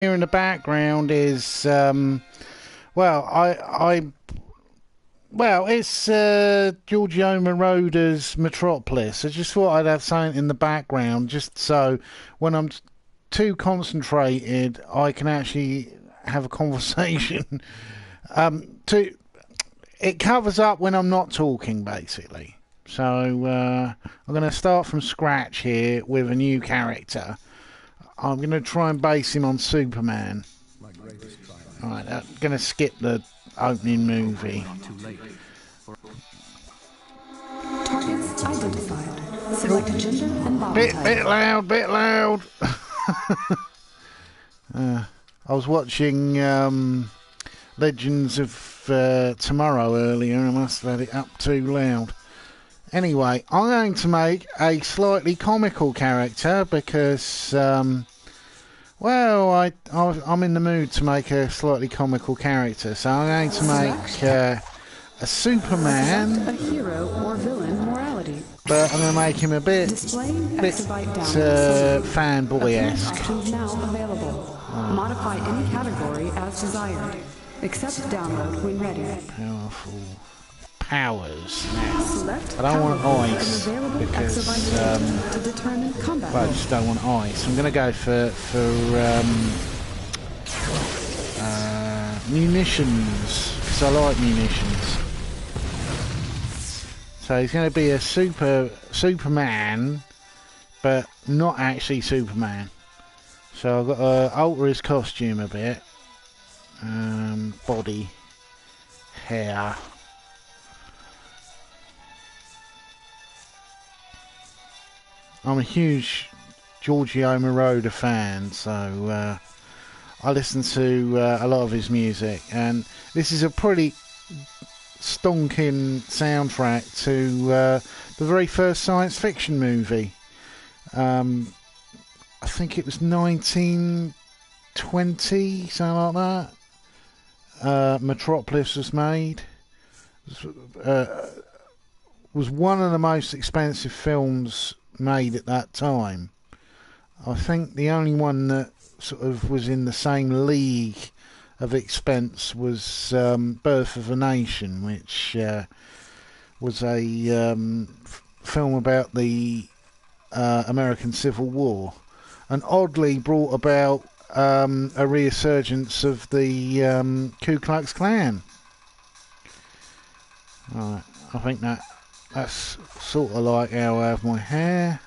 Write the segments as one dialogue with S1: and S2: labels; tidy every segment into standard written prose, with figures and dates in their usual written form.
S1: Here in the background is well, it's Giorgio Moroder's Metropolis. I just thought I'd have something in the background, just so when I'm too concentrated, I can actually have a conversation. To It covers up when I'm not talking, basically. So I'm going to start from scratch here with a new character. I'm going to try and base him on Superman. Alright, I'm going to skip the opening movie.
S2: Targets identified. Select gender and body
S1: Bit
S2: type.
S1: loud, bit loud. I was watching Legends of Tomorrow earlier and I must have had it up too loud. Anyway, I'm going to make a slightly comical character because, I'm in the mood to make a slightly comical character. So I'm going to make a Superman.
S2: Select a hero or villain morality.
S1: But I'm going to make him a bit
S2: Display exabyte
S1: fanboy-esque.
S2: Options now available. Modify any category as desired. Accept download when ready.
S1: Powerful powers.
S2: Select
S1: I don't want
S2: power
S1: ice
S2: and available
S1: because
S2: exabyte to determine combat
S1: I
S2: mode.
S1: just don't want ice. I'm going to go for munitions because I like munitions. So he's going to be a Superman, but not actually Superman. So I've got to alter his costume a bit. Body, hair. I'm a huge Giorgio Moroder fan, so I listen to a lot of his music, and this is a pretty stonking soundtrack to the very first science fiction movie. I think it was 1920, something like that. Metropolis was made. Was one of the most expensive films made at that time. I think the only one that sort of was in the same league of expense was Birth of a Nation, which was a film about the American Civil War, and oddly brought about a resurgence of the Ku Klux Klan. Right, I think that's sort of like how I have my hair,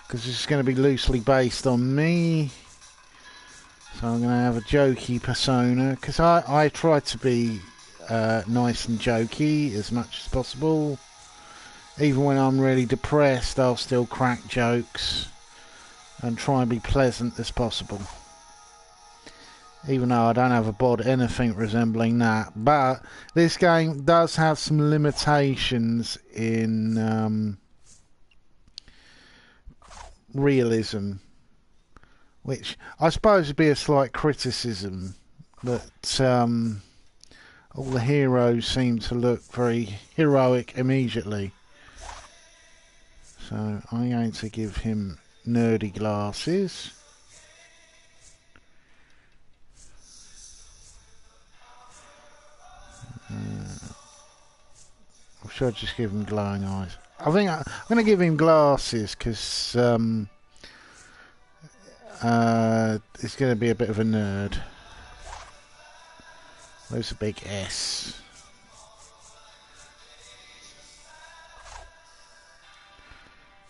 S1: because this is going to be loosely based on me. So I'm going to have a jokey persona, because I try to be nice and jokey as much as possible. Even when I'm really depressed, I'll still crack jokes and try and be pleasant as possible. Even though I don't have a bod anything resembling that. But this game does have some limitations in realism, which I suppose would be a slight criticism, that all the heroes seem to look very heroic immediately. So I'm going to give him nerdy glasses. Or should I just give him glowing eyes? I think I'm going to give him glasses because he's going to be a bit of a nerd. There's a big S.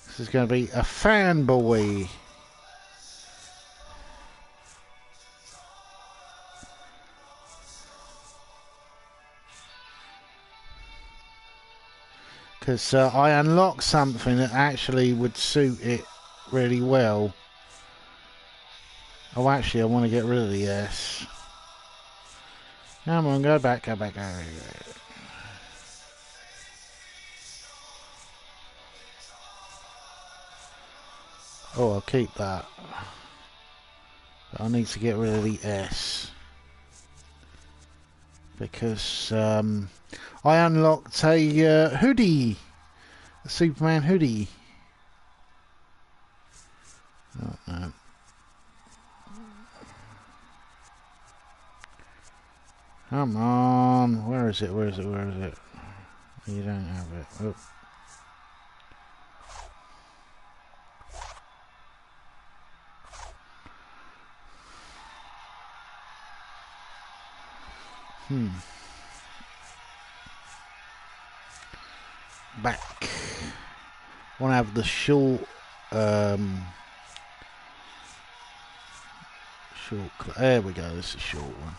S1: This is going to be a fanboy. Because I unlocked something that actually would suit it really well. Oh, actually, I want to get rid of the S. Come on, go back, go back, go back. Oh, I'll keep that. But I need to get rid of the S. Because I unlocked a hoodie. A Superman hoodie. Oh, no. Come on. Where is it? Where is it? Where is it? You don't have it. Oh. Back. Want to have the short, there we go. This is a short one.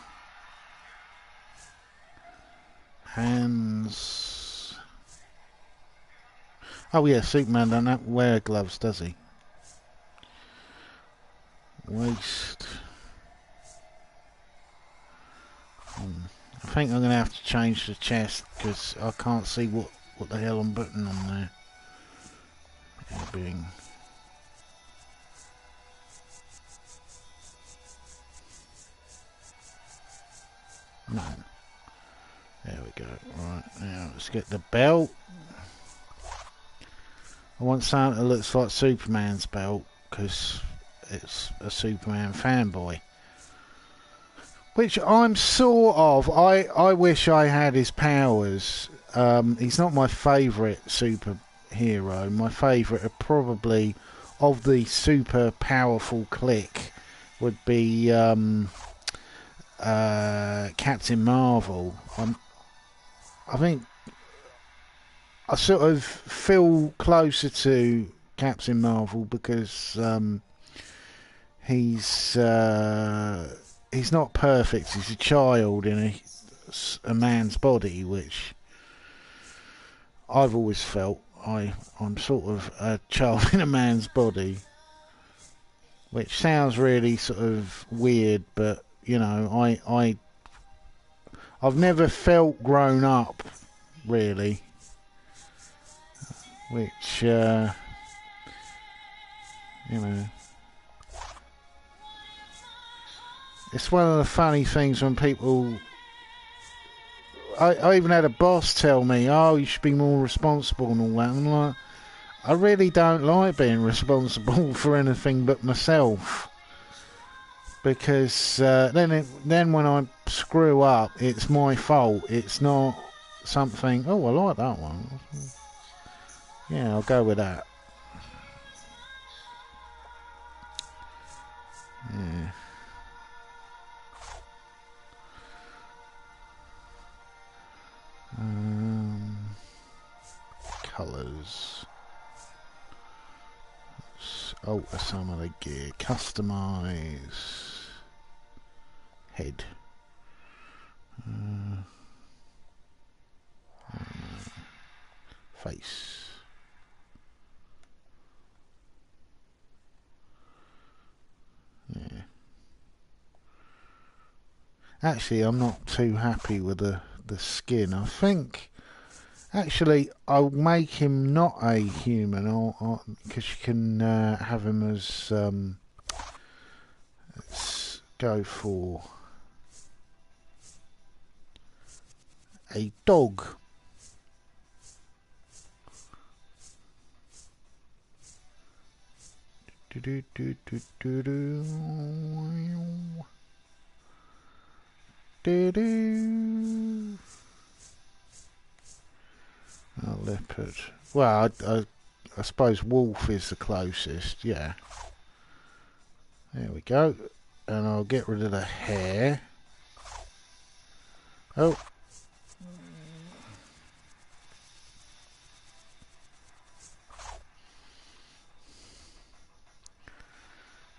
S1: Hands. Oh yeah, Superman don't wear gloves, does he? Waist. I think I'm going to have to change the chest because I can't see what the hell I'm putting on there. Being no. There we go. Right, now let's get the belt. I want something that looks like Superman's belt because it's a Superman fanboy. Which I'm sort of. I wish I had his powers. He's not my favourite superhero. My favourite are probably, of the super powerful clique, would be Captain Marvel. I think I sort of feel closer to Captain Marvel because he's not perfect. He's a child in a man's body, which I've always felt. I'm sort of a child in a man's body, which sounds really sort of weird, but you know, I've never felt grown up, really, which you know. It's one of the funny things when people... I even had a boss tell me, oh, you should be more responsible and all that. And I'm like, I really don't like being responsible for anything but myself. Because then when I screw up, it's my fault. It's not something... Oh, I like that one. Yeah, I'll go with that. Yeah. Colours. Alter some of the gear. Customise. Head. Face. Yeah. Actually, I'm not too happy with the skin. I think... Actually, I'll make him not a human, because you can have him as... let's go for a dog. A leopard. Well, I suppose wolf is the closest, yeah. There we go. And I'll get rid of the hair. Oh.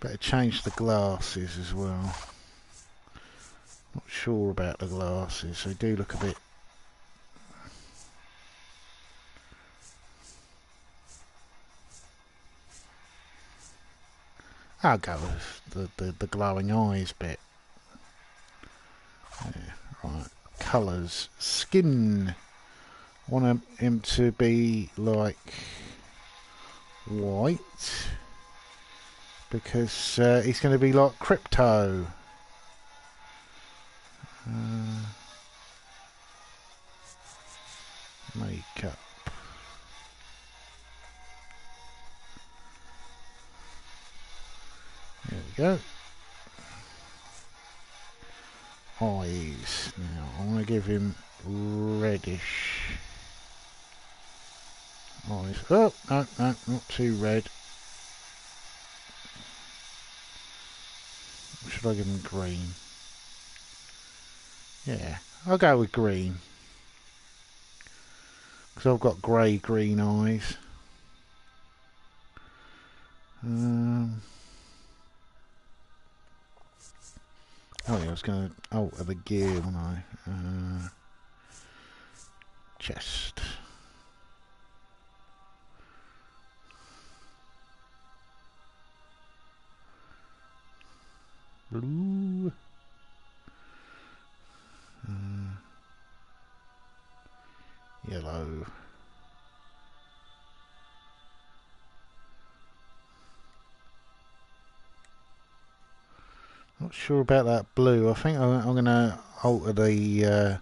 S1: Better change the glasses as well. Not sure about the glasses. They do look a bit... I'll go with the glowing eyes bit. Yeah, right. Colours. Skin. I want him to be like white. Because he's going to be like Crypto. Makeup. There we go. eyes. Now I want to give him reddish eyes. Oh, no, no, not too red. Or should I give him green? Yeah, I'll go with green. Because I've got grey-green eyes. Oh yeah, I was going to alter the gear, wasn't I? Chest. Blue. Yellow. Not sure about that blue. I think I'm going to alter the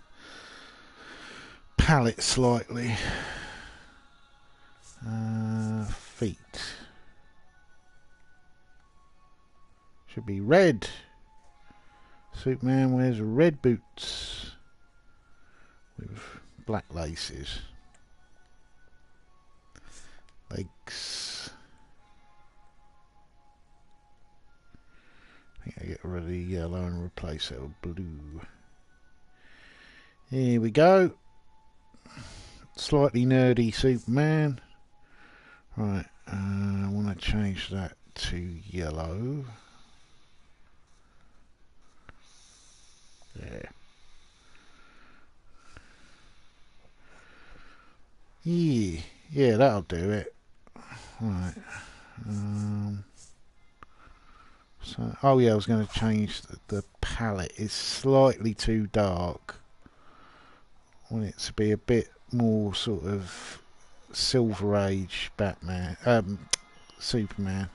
S1: palette slightly. Feet. Should be red. Superman wears red boots with black laces. Legs. I think I get rid of the yellow and replace it with blue. Here we go. Slightly nerdy Superman. Right, I want to change that to yellow. There. Yeah, that'll do it. Right. So, oh yeah, I was going to change the palette. It's slightly too dark. I want it to be a bit more sort of Silver Age Batman, Superman.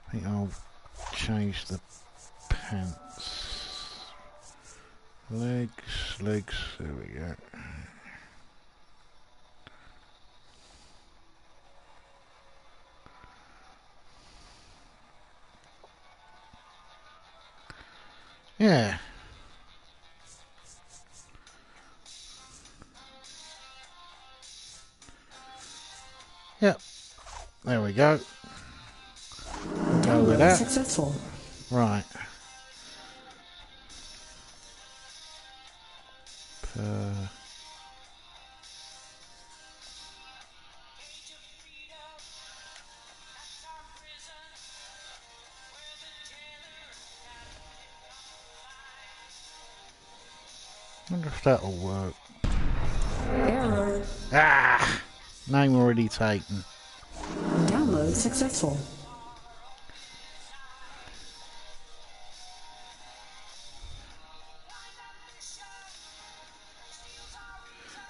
S1: I think I'll change the pants. Legs, there we go. Yeah. Yep. There we go. Go with that.
S2: Successful.
S1: Right. Wonder if that'll work.
S2: Error.
S1: Ah! Name already taken.
S2: Download successful.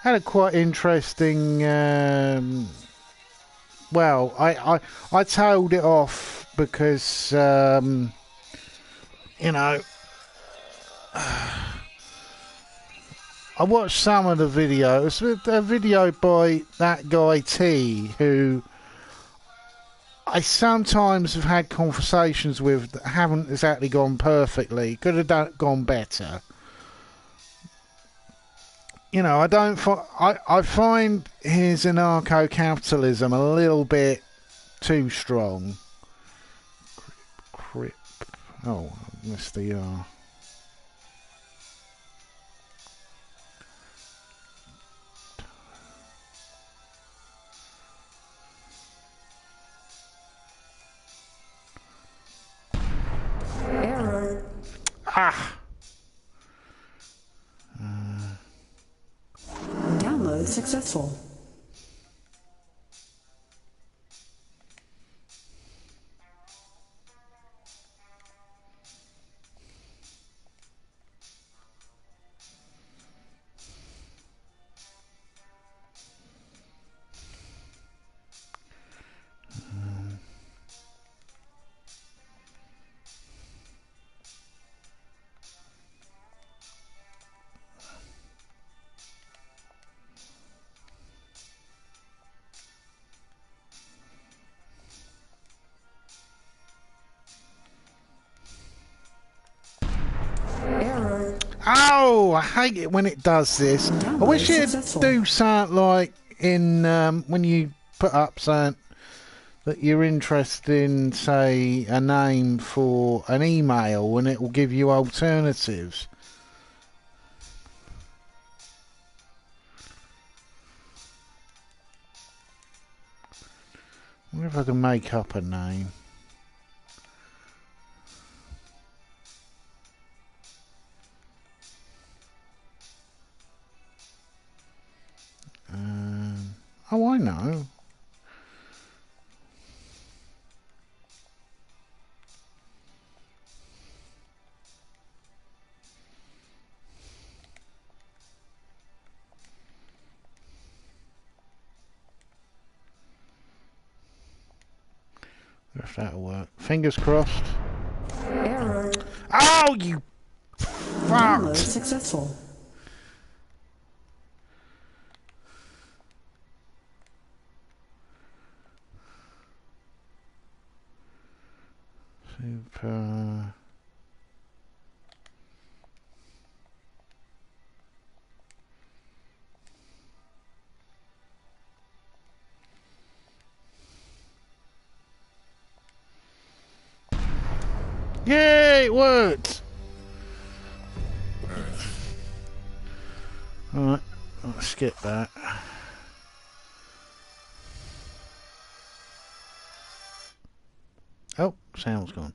S1: Had a quite interesting. Well, I tailed it off because you know. I watched some of the videos. A video by that guy T, who I sometimes have had conversations with that haven't exactly gone perfectly. Could have gone better. You know, I find his anarcho-capitalism a little bit too strong. Crip. Oh, I missed the
S2: Error.
S1: Ah!
S2: Download successful.
S1: I hate it when it does this. I
S2: Download
S1: wish it'd
S2: successful.
S1: do something like in when you put up something that you're interested in, say, a name for an email, and it will give you alternatives. I wonder if I can make up a name. Oh, I know. If that'll work. Fingers crossed.
S2: Error.
S1: Oh, you
S2: Download
S1: fucked!
S2: successful.
S1: Super. Yay, it worked! Alright, let's skip that. Oh, sound's gone.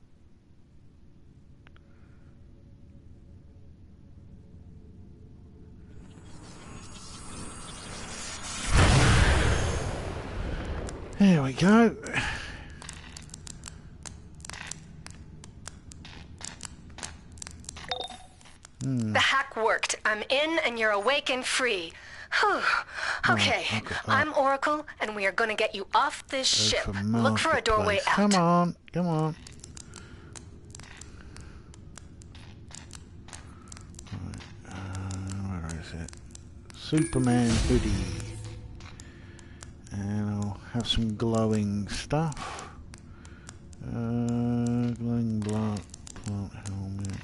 S1: There we go.
S3: The hack worked. I'm in and you're awake and free. Whew. Okay, I'm Oracle and we are gonna get you off this ship. Look for a doorway out.
S1: Come on, come on. Right, where is it? Superman hoodie. And I'll have some glowing stuff. Glowing plant helmet.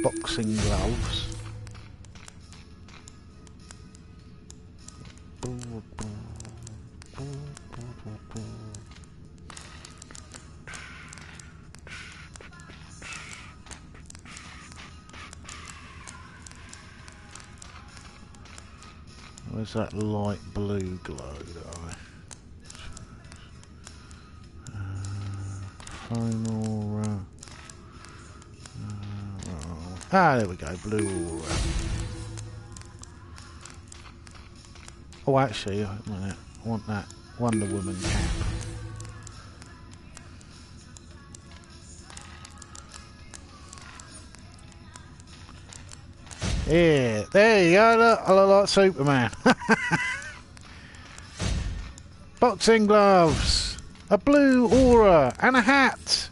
S1: Boxing gloves. Where's that light blue glow that final there we go, blue aura. Oh, actually, I want that Wonder Woman cap. Yeah, there you go, look, I look like Superman. Boxing gloves, a blue aura, and a hat.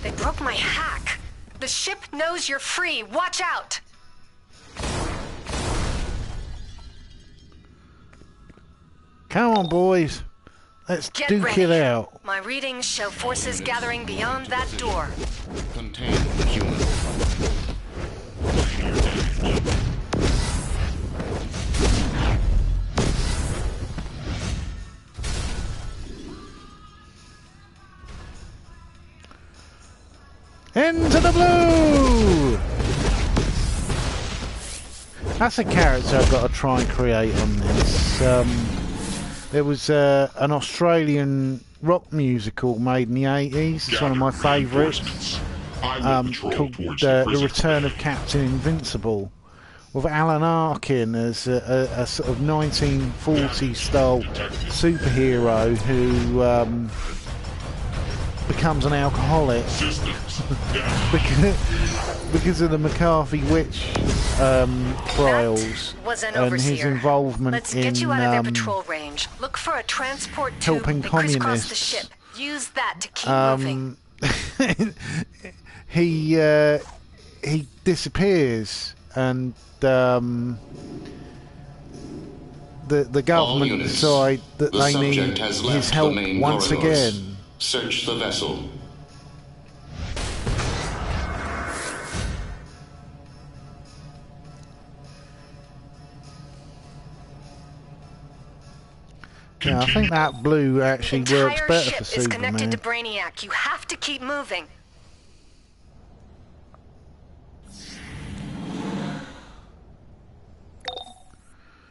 S3: They broke my hack. The ship knows you're free. Watch out.
S1: Come on, boys. Let's
S3: Get
S1: duke
S3: ready.
S1: it out.
S3: My readings show forces gathering beyond that door.
S4: Contain the human.
S1: Into the blue! That's a character I've got to try and create on this. There was an Australian rock musical made in the 80s. It's one of my favourites. Called The Return of Captain Invincible, with Alan Arkin as a sort of 1940s style superhero who becomes an alcoholic because of the McCarthy witch trials
S3: Was an
S1: and his
S3: overseer.
S1: involvement
S3: Let's
S1: in
S3: get you out of their patrol range. Look for a transport tube
S1: helping
S3: that crisscross the
S1: communists.
S3: ship. Use that to keep moving.
S1: he disappears, and the government decide that they need his help once again.
S4: Search the vessel.
S1: Yeah, I think that blue actually works better for Superman.
S3: The entire ship is connected to Brainiac. You have to keep moving.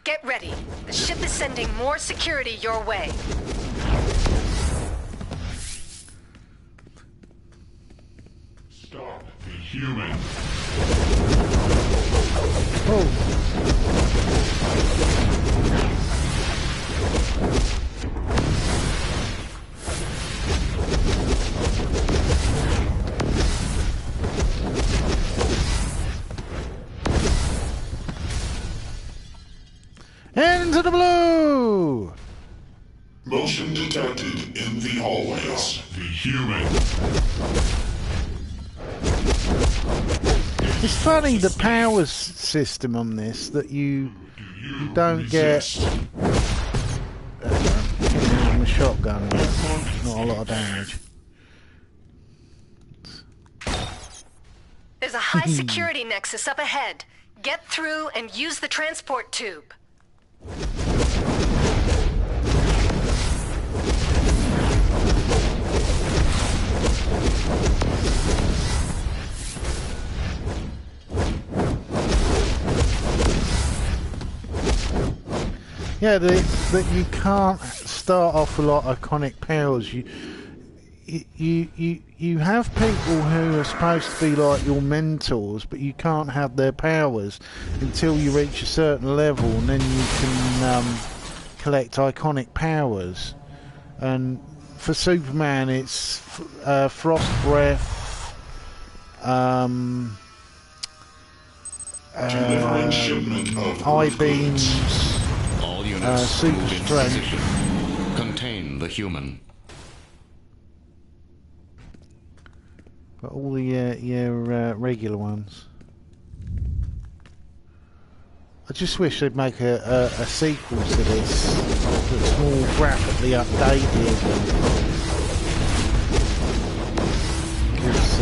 S3: Get ready. The ship is sending more security your way.
S5: Stop the human.
S1: Oh. Into the blue!
S5: Motion detected in the hallways. The human.
S1: It's funny, the power system on this, that you don't get a shotgun, not a lot of damage.
S3: There's a high security nexus up ahead. Get through and use the transport tube.
S1: Yeah, that you can't start off with like iconic powers. You have people who are supposed to be like your mentors, but you can't have their powers until you reach a certain level, and then you can collect iconic powers. And for Superman, it's frost breath, eye beams.
S4: All units
S1: super
S4: move into
S1: strength.
S4: position. Contain the human.
S1: But all the regular ones. I just wish they'd make a sequel to this that's more graphically updated. Because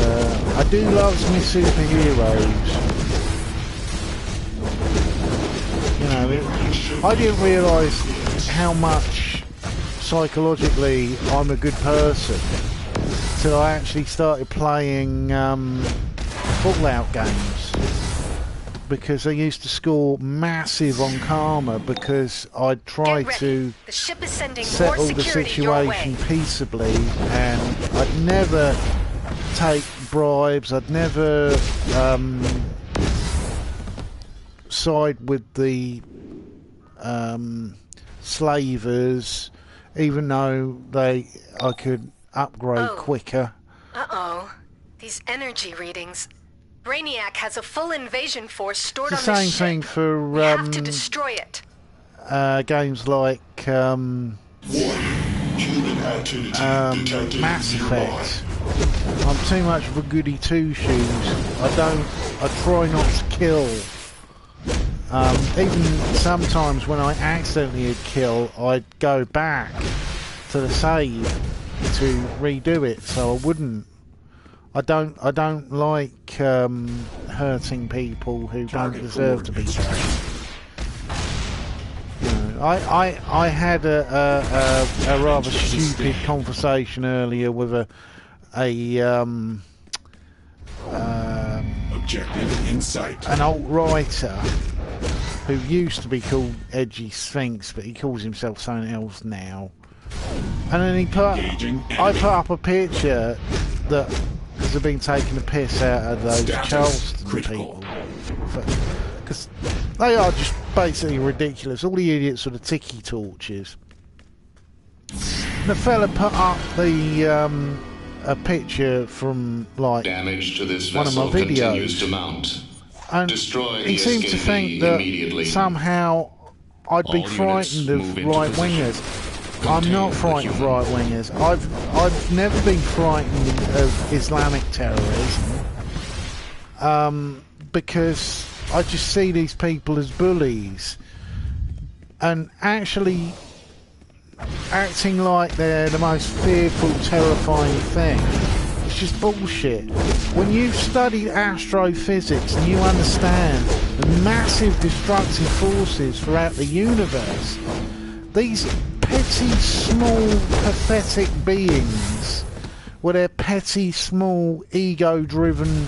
S1: I do love my superheroes. You know, I didn't realise how much psychologically I'm a good person till I actually started playing Fallout games, because I used to score massive on karma because I'd try to settle the situation peaceably, and I'd never take bribes, I'd never side with the slavers, even though I could upgrade quicker.
S3: Uh-oh. These energy readings. Brainiac has a full invasion force stored
S1: It's
S3: on
S1: the
S3: this
S1: same
S3: ship.
S1: thing for
S3: We have to destroy it.
S1: Games like Mass Effect. I'm too much of a goody two-shoes. I try not to kill. Even sometimes when I accidentally would kill, I'd go back to the save to redo it, so I wouldn't. I don't like hurting people who don't deserve to be hurt. I had a rather stupid conversation earlier with
S5: Objective in sight.
S1: an alt-writer who used to be called Edgy Sphinx, but he calls himself something else now. And then I put up a picture that, because I've been taking the piss out of those Charleston people, because they are just basically ridiculous. All the idiots are the tiki torches. The fella put up a picture from like
S4: Damage to this
S1: one of my
S4: vessel continues
S1: videos,
S4: to mount.
S1: and
S4: Destroy the
S1: he seemed to think
S4: escapee
S1: that
S4: immediately.
S1: somehow I'd be
S4: All
S1: frightened
S4: units
S1: of
S4: move into
S1: right-wingers. I'm
S4: Contain
S1: not
S4: the
S1: frightened of
S4: human.
S1: right-wingers. I've never been frightened of Islamic terrorism, because I just see these people as bullies. and actually acting like they're the most fearful, terrifying thing. It's just bullshit. When you've studied astrophysics and you understand the massive destructive forces throughout the universe, these petty, small, pathetic beings with their petty, small, ego-driven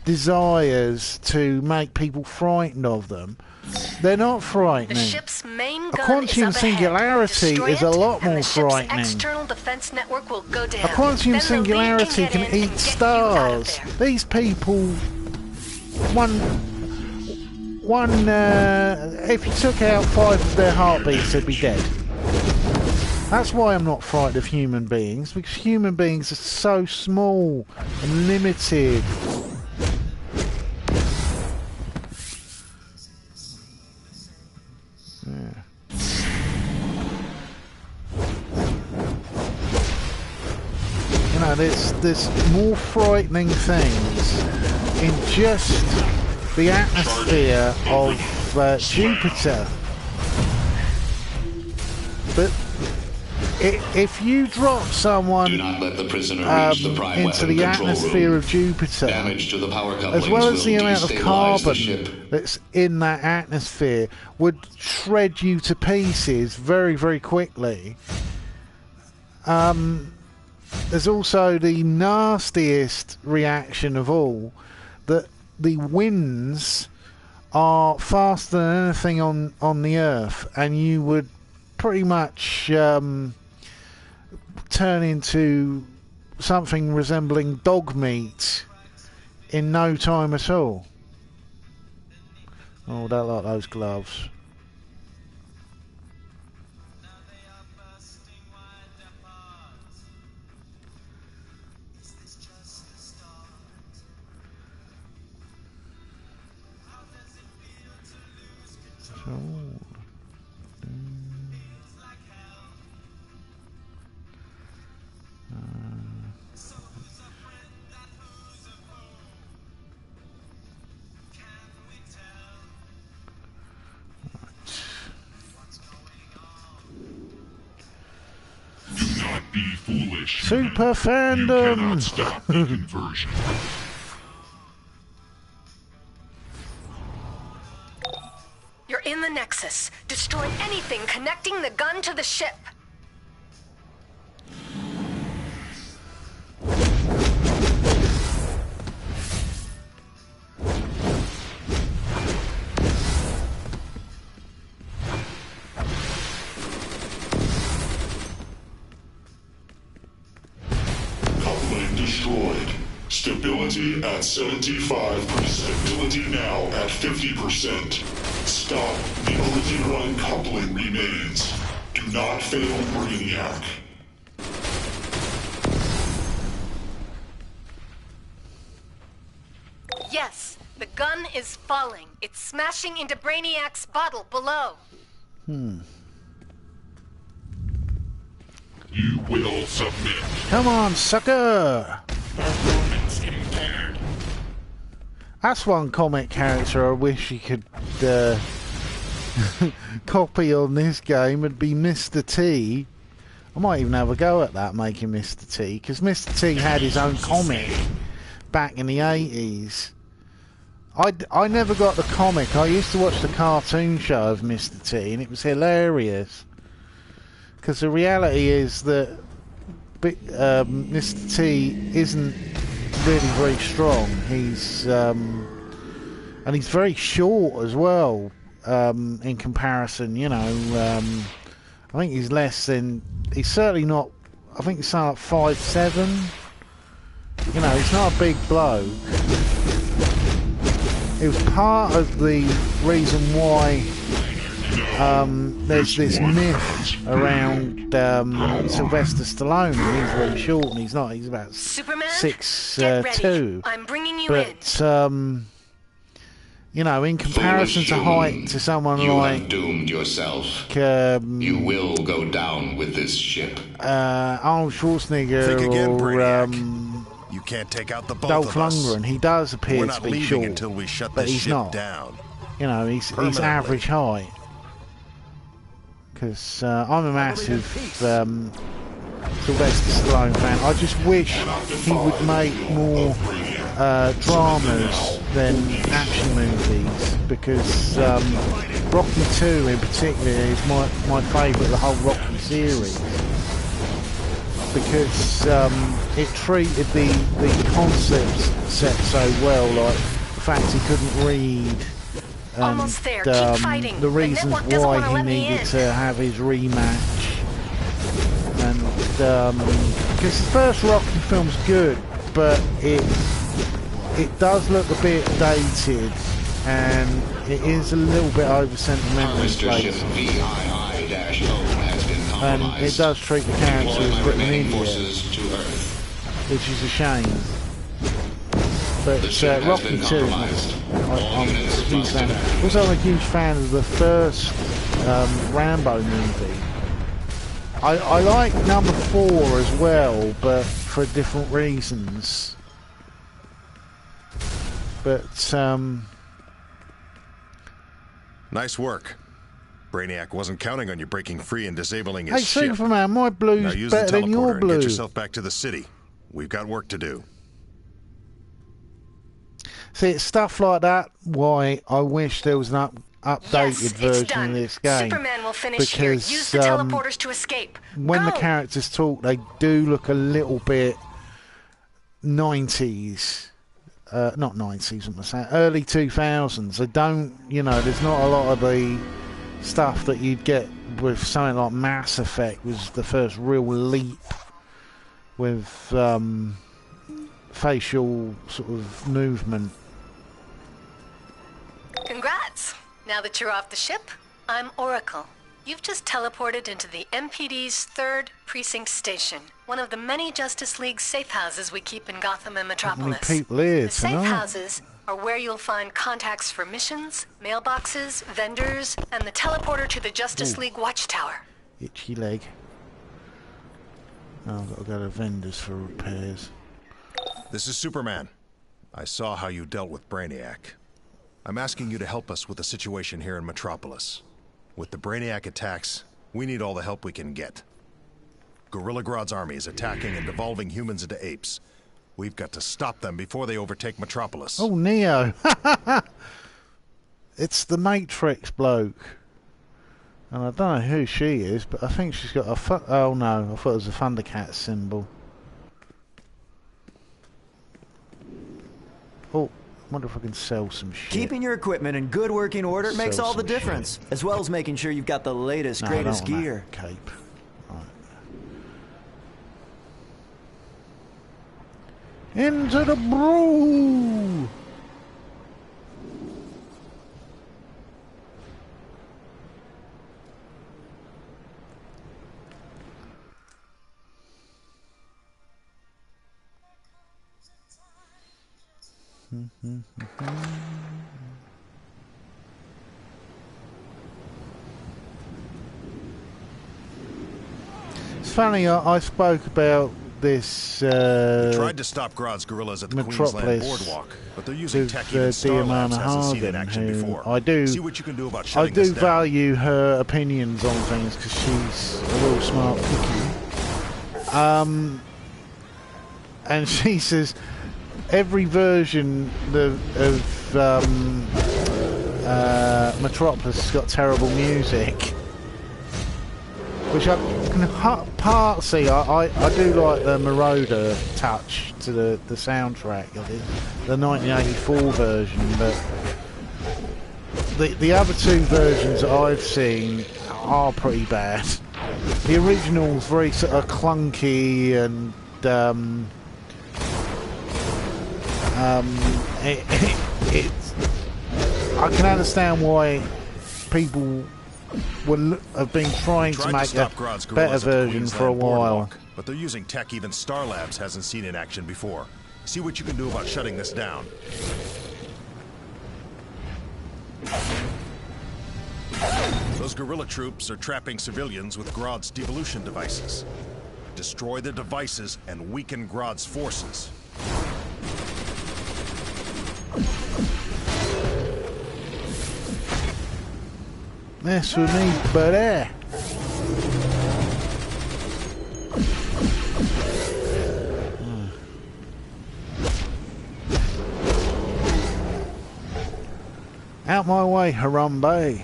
S1: desires to make people frightened of them, they're not frightening.
S3: The ship's main
S1: A
S3: gun
S1: quantum
S3: is up ahead.
S1: singularity
S3: Destroy
S1: is a
S3: it,
S1: lot
S3: and
S1: more
S3: the ship's
S1: frightening.
S3: external defense network will go down.
S1: A quantum
S3: Then the
S1: singularity
S3: League
S1: can
S3: get in
S1: eat
S3: and get you out of
S1: stars.
S3: there.
S1: These people, if you took out 5 of their heartbeats, they'd be dead. That's why I'm not frightened of human beings, because human beings are so small and limited. You know, there's more frightening things in just the atmosphere of Jupiter. But if you drop someone
S4: Do not let the prisoner reach the prime
S1: into
S4: weapon
S1: the
S4: control
S1: atmosphere
S4: room.
S1: of Jupiter,
S4: Damage to the power couplings
S1: as well as the
S4: will
S1: amount of
S4: destabilize the
S1: carbon
S4: ship.
S1: that's in that atmosphere, would shred you to pieces very, very quickly. There's also the nastiest reaction of all, that the winds are faster than anything on the Earth, and you would pretty much turn into something resembling dog meat in no time at all. Oh, I don't like those gloves.
S5: Do not be foolish.
S1: Super
S5: You
S1: fandom!
S5: cannot stop the conversion.
S3: You're in the Nexus. Destroy anything connecting the gun to the ship.
S5: Coupling destroyed. Stability at 75%. Stability now at 50%. Stop. The original uncoupling remains. Do not fail Brainiac.
S3: Yes, the gun is falling. It's smashing into Brainiac's bottle below.
S5: You will submit.
S1: Come on, sucker!
S5: Performance impaired.
S1: That's one comic character I wish you could copy on this game. Would be Mr. T. I might even have a go at that, making Mr. T, because Mr. T had his own comic back in the 80s. I never got the comic. I used to watch the cartoon show of Mr. T, and it was hilarious. Because the reality is that Mr. T isn't really very strong. He's and he's very short as well, in comparison. You know, I think he's less than. He's certainly not. I think he's something like 5'7". You know, he's not a big bloke. It was part of the reason why there's this myth around Sylvester Stallone. He's very short, and he's not. He's about
S3: Superman,
S1: 6'2".
S3: I'm bringing you in.
S1: But you know, in comparison
S4: Foolish
S1: to
S4: human,
S1: height to someone
S4: you
S1: like
S4: have doomed yourself.
S1: You
S4: will go down with this ship.
S1: Arnold Schwarzenegger
S6: Think again,
S1: or
S6: Brainiac. You can't take out the both
S1: Dolph
S6: of us.
S1: Lundgren. He does appear
S6: We're
S1: to
S6: not
S1: be
S6: leaving
S1: short,
S6: until we shut
S1: but
S6: this
S1: he's
S6: ship
S1: not.
S6: down.
S1: You know, he's
S6: Permanently.
S1: average height. because I'm a massive Sylvester Stallone fan. I just wish he would make more dramas than action movies, because Rocky 2 in particular is my favourite of the whole Rocky series, because it treated the concepts set so well, like the fact he couldn't read, and
S3: Almost there. Keep fighting.
S1: the reasons why he needed to have his rematch. And because the first Rocky film's good, but it does look a bit dated, and it is a little bit over sentimental in places. And it does treat the character as a bit of an idiot, which is a shame. But Rocky 2, I'm a huge fan. Also, I'm a huge fan of the first Rambo movie. I like number 4 as well, but for different reasons. But
S6: nice work. Brainiac wasn't counting on you breaking free and disabling his ship.
S1: Hey Superman, my blue's better than your blue.
S6: Get yourself back to the city. We've got work to do.
S1: See, it's stuff like that why I wish there was an updated version of this game.
S3: Superman will finish
S1: because
S3: here. Use the teleporters to escape.
S1: When the characters talk, they do look a little bit 90s. Not 90s, what am I saying? Early 2000s. They don't, there's not a lot of the stuff that you'd get with something like Mass Effect, was the first real leap with facial sort of movement.
S3: Congrats! Now that you're off the ship, I'm Oracle. You've just teleported into the MPD's 3rd Precinct Station, one of the many Justice League safe houses we keep in Gotham and Metropolis.
S1: How many people here
S3: the safe houses are where you'll find contacts for missions, mailboxes, vendors, and the teleporter to the Justice League Watchtower.
S1: Itchy leg. Oh, I've got to go to vendors for repairs.
S6: This is Superman. I saw how you dealt with Brainiac. I'm asking you to help us with the situation here in Metropolis. With the Brainiac attacks, we need all the help we can get. Gorilla Grodd's army is attacking and devolving humans into apes. We've got to stop them before they overtake Metropolis.
S1: Oh, Neo! It's the Matrix bloke. And I don't know who she is, but I think she's got a oh no, I thought it was a Thundercat symbol. Oh, I wonder if I can sell some shit.
S7: Keeping your equipment in good working order makes all the difference, as well as making sure you've got the latest, greatest gear.
S1: Cape. Right. Into the brew! It's funny, I spoke about this
S6: tried to stop Grodd's gorillas at the Queensland boardwalk, but they're using tech even Starlabs hasn't seen in action before.
S1: I do
S6: see what you can do about shutting this down.
S1: value her opinions on things because she's a real smart cookie. And she says every version of Metropolis has got terrible music, which I can part see. I do like the Marauder touch to the soundtrack of it, the 1984 version, but the other two versions that I've seen are pretty bad. The original's very sort of clunky and I can understand why people have been trying to make a better version for a while.
S6: But they're using tech even Starlabs hasn't seen in action before. See what you can do about shutting this down. Those guerrilla troops are trapping civilians with Grodd's devolution devices. Destroy the devices and weaken Grodd's forces.
S1: Mess with me, buddy. Out my way, Harambe.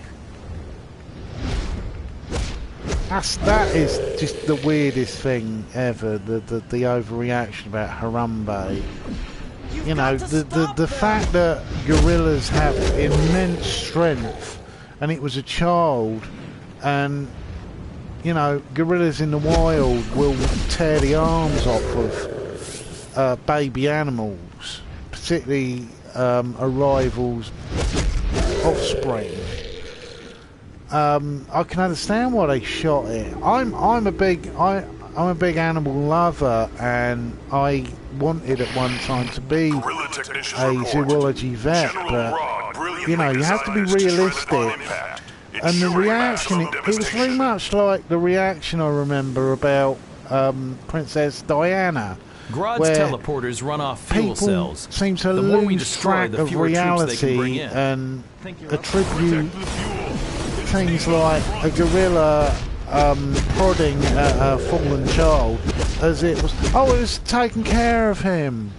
S1: That is just the weirdest thing ever. The overreaction about Harambe. You know, the fact that gorillas have immense strength, and it was a child, and you know, gorillas in the wild will tear the arms off of baby animals, particularly a rival's offspring. I can understand why they shot it. I'm a big animal lover, and I wanted at one time to be a zoology vet, but you know, you have to be realistic. And the reaction, it was very much like the reaction I remember about Princess Diana.
S8: Grodd's teleporters run off fuel cells.
S1: Seem to lose track of reality and attribute things like a gorilla prodding a fallen child as it was, oh, it was taking care of him.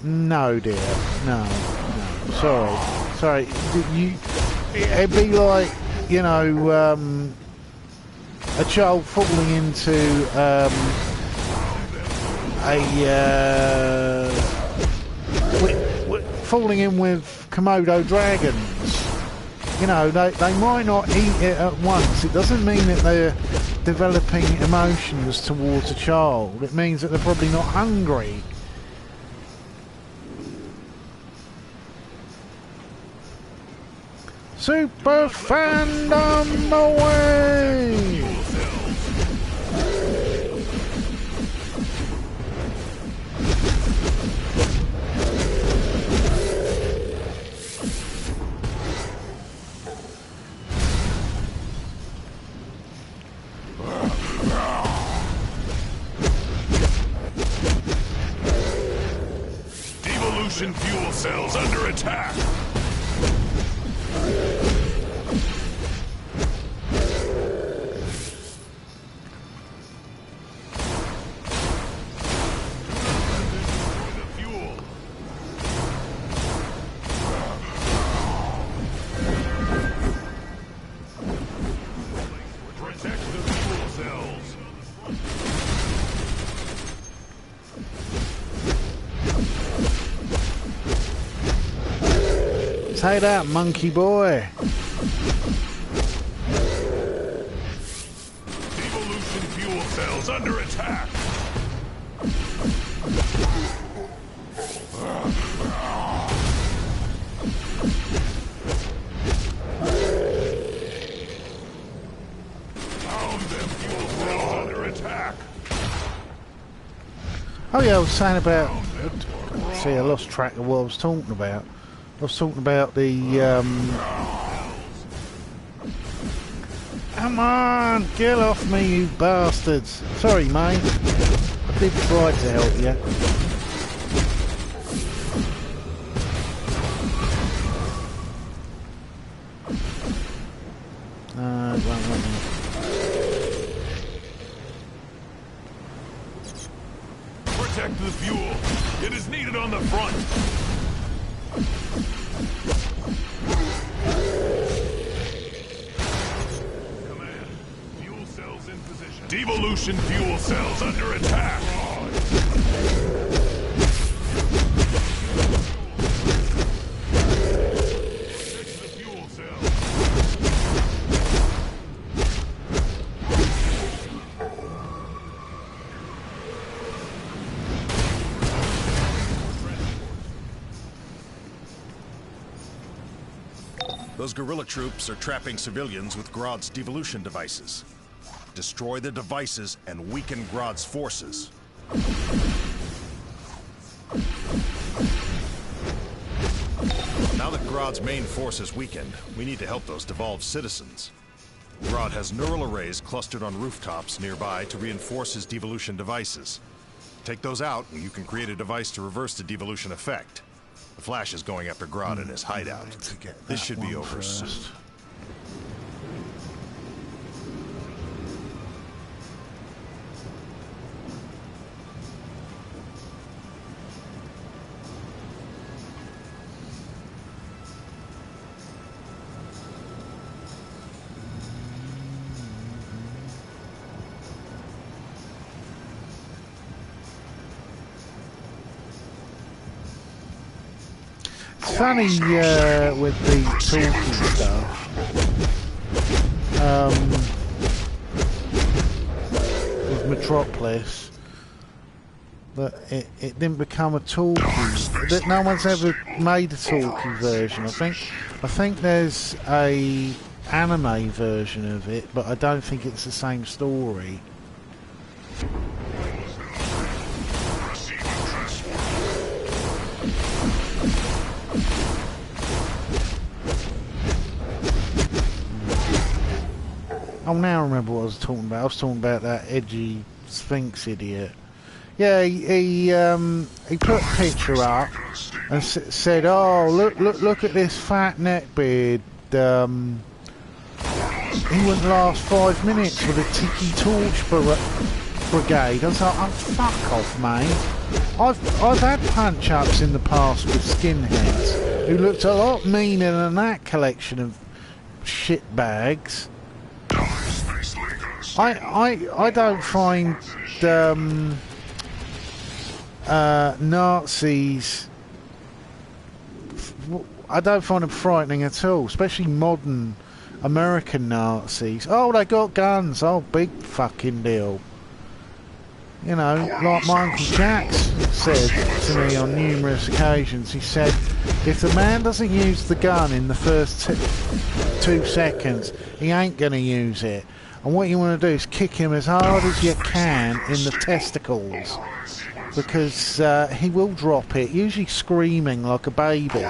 S1: No, dear, no, sorry. It'd be like, you know, a child falling into falling in with Komodo dragons. You know, they might not eat it at once. It doesn't mean that they're developing emotions towards a child. It means that they're probably not hungry. Super fan on the way!
S5: Devolution fuel cells under attack!
S1: Say that, monkey boy.
S5: Devolution fuel cells under attack. Found them fuel cells under attack.
S1: Oh yeah, I was saying about. See, I lost track of what I was talking about. I was talking about the, come on, get off me, you bastards. Sorry, mate. I did try to help you. It won't let me.
S5: Protect the fuel. It is needed on the front. Devolution fuel cells under attack!
S6: Those guerrilla troops are trapping civilians with Grodd's devolution devices. Destroy the devices and weaken Grodd's forces. Now that Grodd's main force is weakened, we need to help those devolved citizens. Grodd has neural arrays clustered on rooftops nearby to reinforce his devolution devices. Take those out, and you can create a device to reverse the devolution effect. The Flash is going after Grodd in his hideout. This should be over soon.
S1: It's funny with the talking stuff. With Metropolis, that it didn't become a talkie. That no one's ever made a talkie version. I think there's a anime version of it, but I don't think it's the same story. Oh, now I remember what I was talking about. I was talking about that edgy Sphinx idiot. Yeah, he put a picture up and said, "Oh, look at this fat neckbeard. He wouldn't last 5 minutes with a Tiki Torch brigade." I was like, "Oh, fuck off, mate. I've had punch-ups in the past with skinheads who looked a lot meaner than that collection of shitbags." I don't find Nazis. I don't find them frightening at all, especially modern American Nazis. Oh, they got guns. Oh, big fucking deal. You know, like my Uncle Jax said to me on numerous occasions. He said, if the man doesn't use the gun in the first 2 seconds, he ain't going to use it. And what you want to do is kick him as hard as you can in the testicles, because he will drop it, usually screaming like a baby.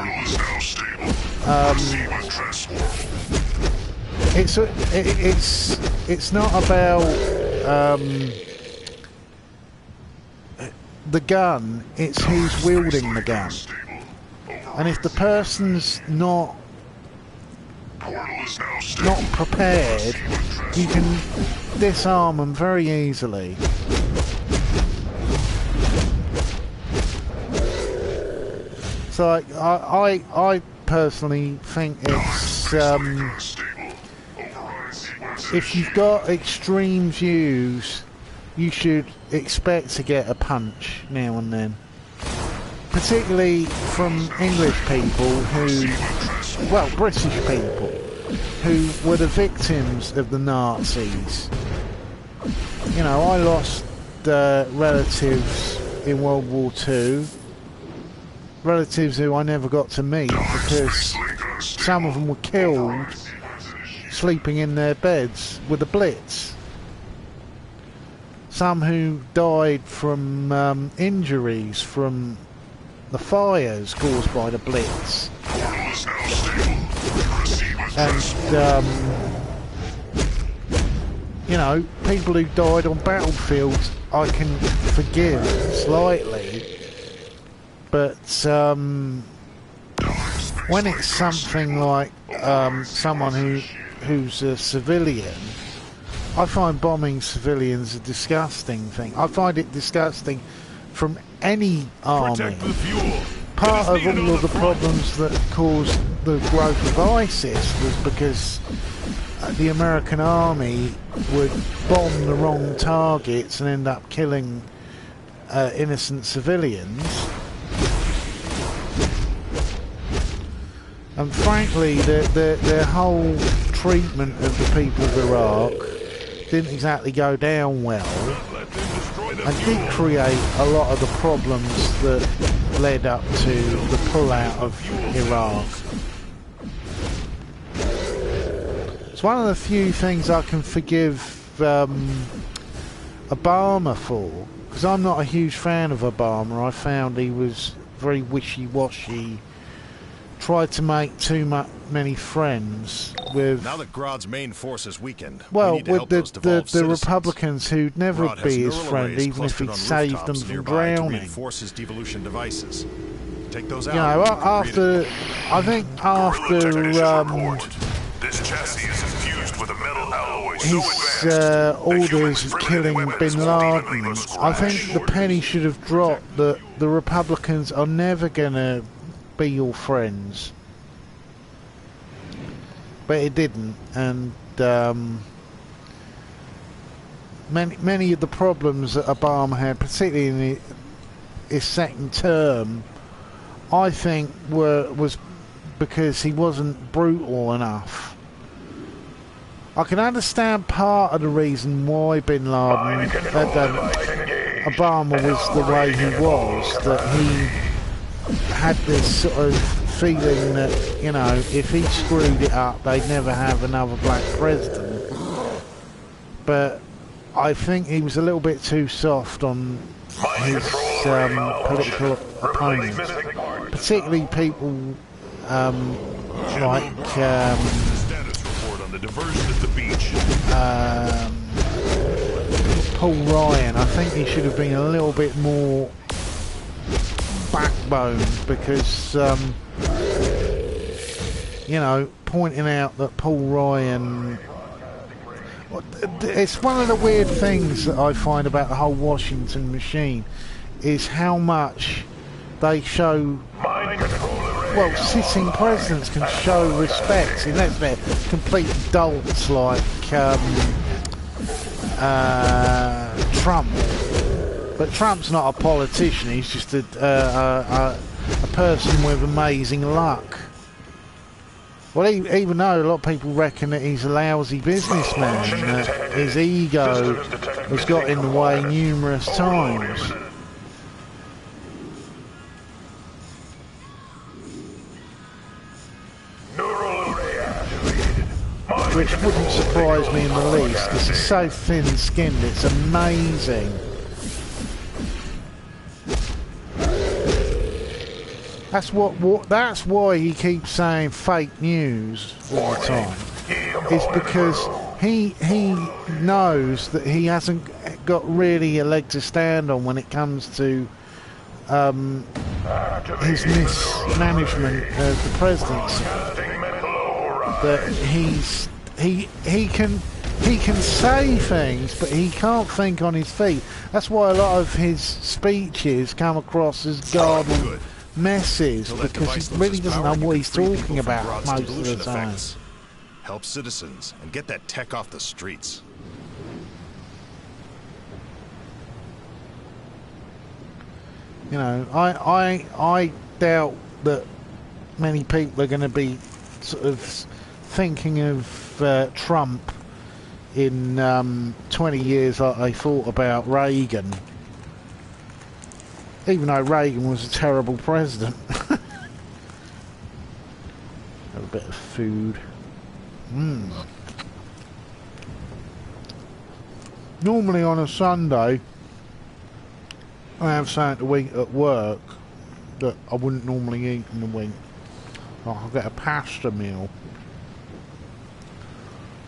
S1: It's not about the gun, it's who's wielding the gun. And if the person's not prepared, you can disarm them very easily. So I personally think it's if you've got extreme views, you should expect to get a punch now and then, particularly from English people who, well, British people who were the victims of the Nazis. You know, I lost relatives in World War II, relatives who I never got to meet because some of them were killed sleeping in their beds with the Blitz. Some who died from injuries from the fires caused by the Blitz. And, you know, people who died on battlefields I can forgive slightly. But when it's something like someone who's a civilian, I find bombing civilians a disgusting thing. I find it disgusting from any army. Part of all of the problems that caused the growth of ISIS was because the American army would bomb the wrong targets and end up killing innocent civilians. And frankly, their whole treatment of the people of Iraq didn't exactly go down well, and did create a lot of the problems that led up to the pullout of Iraq. It's one of the few things I can forgive Obama for, because I'm not a huge fan of Obama. I found he was very wishy-washy, tried to make too many friends with...
S6: Now that Grodd's main force is weakened,
S1: well,
S6: we need to help
S1: with the Republicans who'd never
S6: Grodd
S1: be
S6: has
S1: his
S6: neural
S1: friend,
S6: arrays
S1: even if
S6: clustered
S1: he'd
S6: on
S1: saved them
S6: rooftops
S1: from
S6: nearby to
S1: drowning.
S6: reinforce his devolution devices. Take those out.
S1: You know, after... I think after...
S5: This chassis is infused with a metal alloy so
S1: his
S5: advanced
S1: orders killing Bin Laden, I think the penny should have dropped that the Republicans are never gonna be your friends. But it didn't, and many of the problems that Obama had, particularly in his second term, I think was because he wasn't brutal enough. I can understand part of the reason why Bin Laden, Obama was the way he was, that he had this sort of feeling that, you know, if he screwed it up, they'd never have another black president. But I think he was a little bit too soft on his political opponents, particularly people like Paul Ryan. I think he should have been a little bit more backbone, because you know, pointing out that Paul Ryan, it's one of the weird things that I find about the whole Washington machine is how much they show, well, sitting presidents can show respect unless they're complete dolts like Trump. But Trump's not a politician, he's just a person with amazing luck. Well, even though a lot of people reckon that he's a lousy businessman, that his ego has got in the way numerous times. Which wouldn't surprise me in the least, because he's so thin-skinned, it's amazing. That's why he keeps saying fake news all the time. Is because he knows that he hasn't got really a leg to stand on when it comes to his mismanagement of the presidency. That he can say things, but he can't think on his feet. That's why a lot of his speeches come across as garbled messes, because he really doesn't know what he's talking about most of the time.
S6: Help citizens and get that tech off the streets.
S1: You know, I doubt that many people are going to be sort of thinking of Trump in 20 years like they thought about Reagan. Even though Reagan was a terrible president. Have a bit of food. Normally on a Sunday, I have something to eat at work that I wouldn't normally eat in the week. Like I'll get a pasta meal.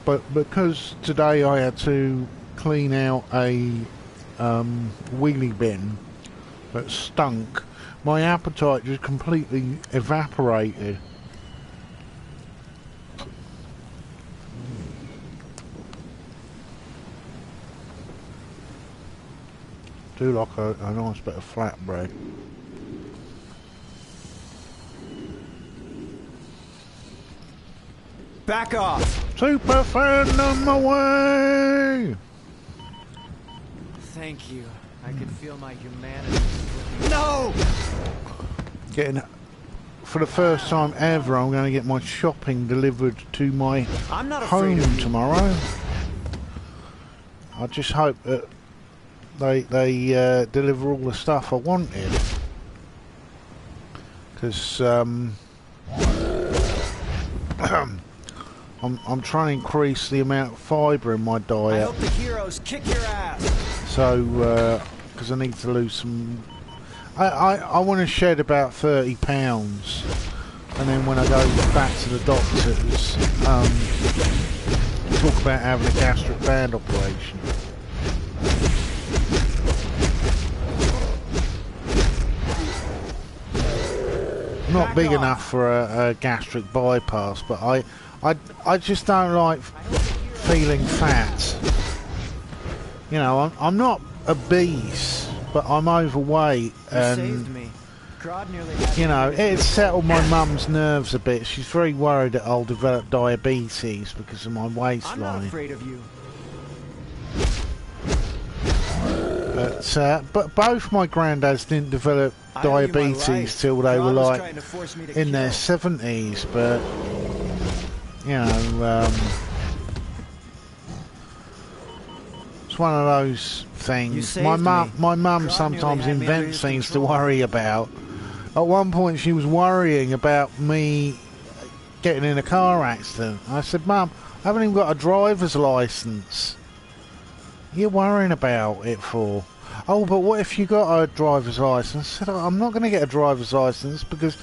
S1: But because today I had to clean out a wheelie bin that stunk, my appetite just completely evaporated. Do like a nice bit of flatbread.
S7: Back off!
S1: Super fan on my way!
S7: Thank you. I can feel my humanity. No!
S1: Getting, for the first time ever, I'm going to get my shopping delivered to my home tomorrow. I just hope that they deliver all the stuff I wanted, because I'm trying to increase the amount of fibre in my diet.
S7: I hope the heroes kick your ass.
S1: So, because I need to lose some. I want to shed about 30 pounds, and then when I go back to the doctors, talk about having a gastric band operation. I'm not big enough for a gastric bypass, but I just don't like feeling fat. You know, I'm not obese, but I'm overweight, and you know, it's settled my mum's nerves a bit. She's very worried that I'll develop diabetes because of my waistline.
S7: I'm not afraid of you.
S1: But both my granddads didn't develop diabetes till they were like in their 70s, but you know, it's one of those things. My mum sometimes invents things to worry about. At one point she was worrying about me getting in a car accident. I said, Mum, I haven't even got a driver's license. What are you worrying about it for? Oh, but what if you got a driver's license? I said, I'm not going to get a driver's license because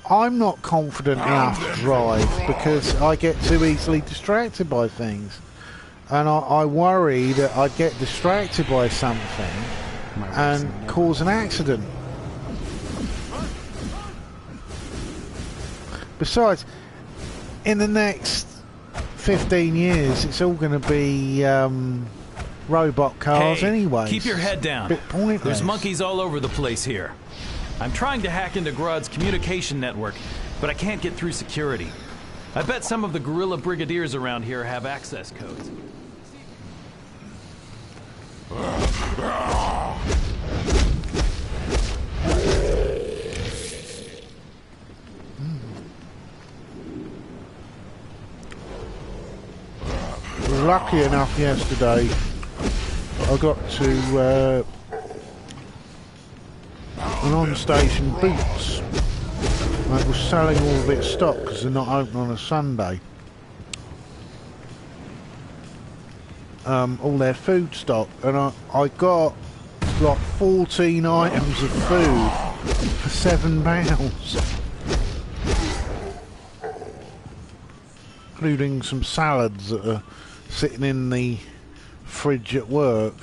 S1: I'm not confident enough to drive because I get too easily distracted by things. And I worry that I'd get distracted by something and cause an accident. Besides, in the next 15 years, it's all going to be robot cars anyway.
S8: Keep your head down.
S1: Bit pointless.
S8: There's monkeys all over the place here. I'm trying to hack into Grodd's communication network, but I can't get through security. I bet some of the guerrilla brigadiers around here have access codes.
S1: Lucky enough yesterday I got to an on-station Boots that was selling all of its stock because they're not open on a Sunday. All their food stock, and I got like 14 items of food for £7, including some salads that are sitting in the fridge at work.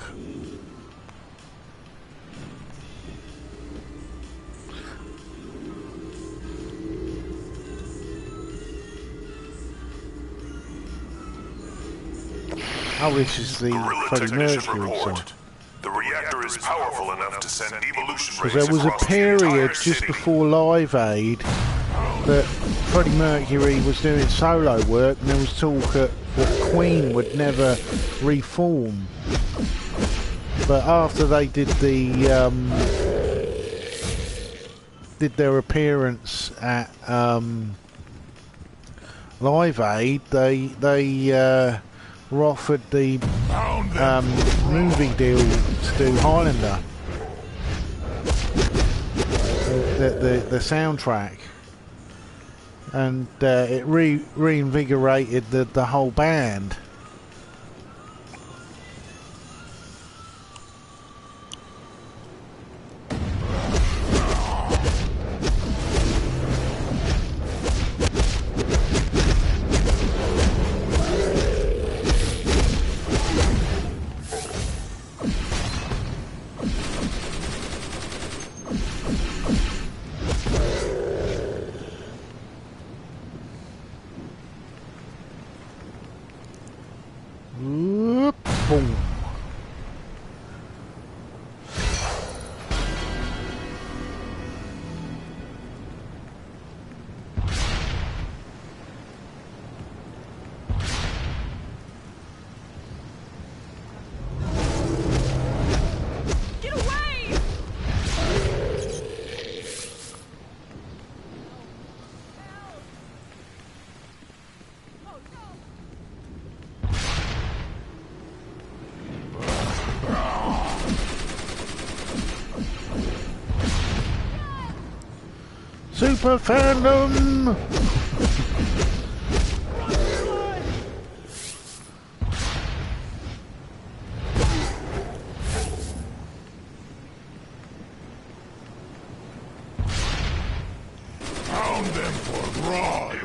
S1: Oh, this is the Freddie Mercury song.
S5: The reactor is powerful enough to send evolution rays.
S1: Because there was a period just before Live Aid that Freddie Mercury was doing solo work, and there was talk that Queen would never reform. But after they did their appearance at Live Aid, they were offered the movie deal to do Highlander, the soundtrack, and it reinvigorated the whole band. Boom.
S9: Get away!
S1: Super fandom.
S5: Pound them for Grodd.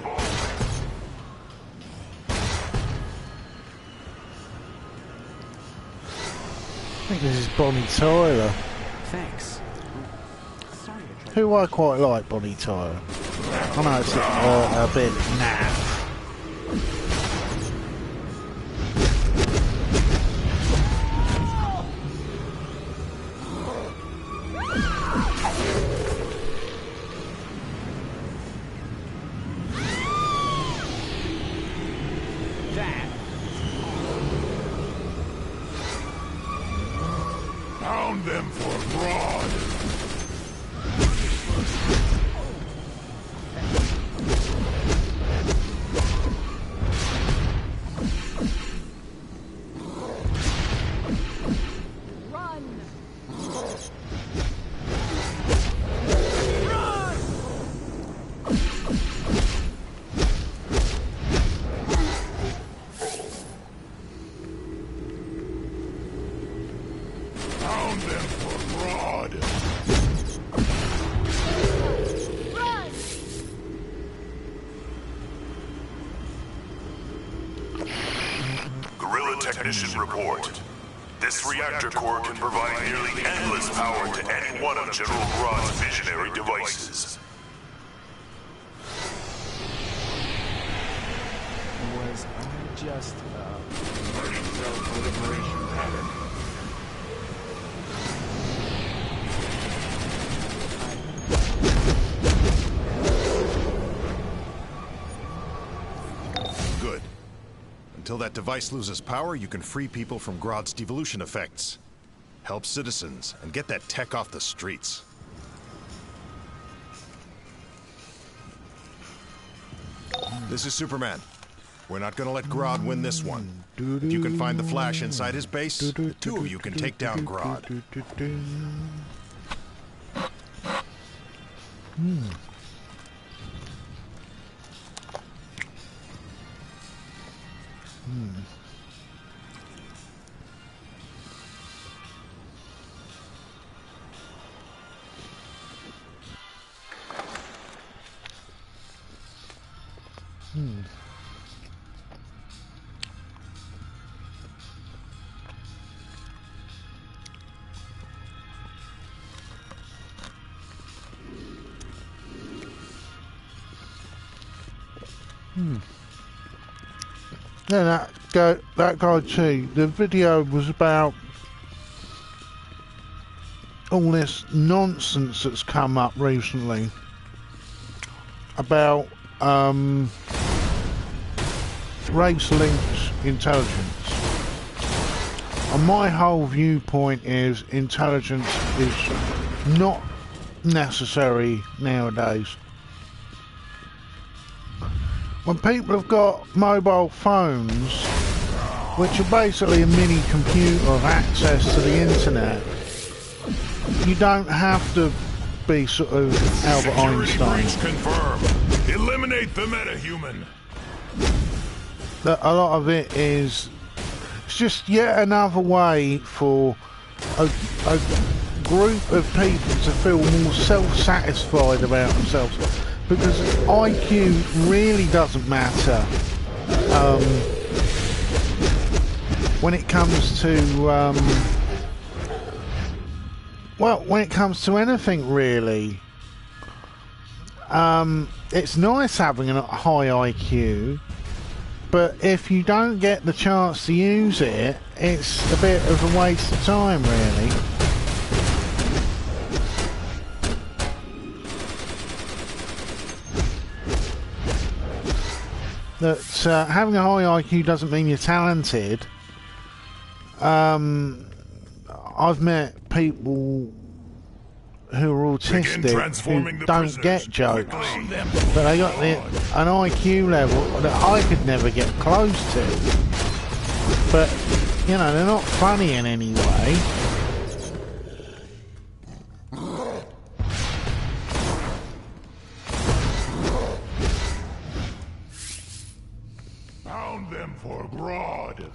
S1: I think this is Bonnie Tyler.
S9: Thanks.
S1: Who I quite like, Bonnie Tyler. I know it's a bit naff.
S5: Pound them for Grodd.
S10: technician report. This reactor core can provide nearly endless power to any one of General Grodd's visionary devices.
S9: Was I just proliferation pattern?
S6: Good. Until that device loses power, you can free people from Grodd's devolution effects. Help citizens, and get that tech off the streets. This is Superman. We're not gonna let Grodd win this one. If you can find the Flash inside his base, the two of you can take down Grodd.
S1: Yeah, that guy too. The video was about all this nonsense that's come up recently about race-linked intelligence. And my whole viewpoint is intelligence is not necessary nowadays. When people have got mobile phones, which are basically a mini computer of access to the internet, you don't have to be sort of Albert Einstein.
S10: Confirmed. Eliminate the metahuman.
S1: A lot of it is, it's just yet another way for a group of people to feel more self-satisfied about themselves, because IQ really doesn't matter when it comes to when it comes to anything really. It's nice having a high IQ, but if you don't get the chance to use it, it's a bit of a waste of time really. That having a high IQ doesn't mean you're talented. I've met people who are autistic who don't get jokes, but they got an IQ level that I could never get close to. But, you know, they're not funny in any way.
S10: Pound them for Grodd.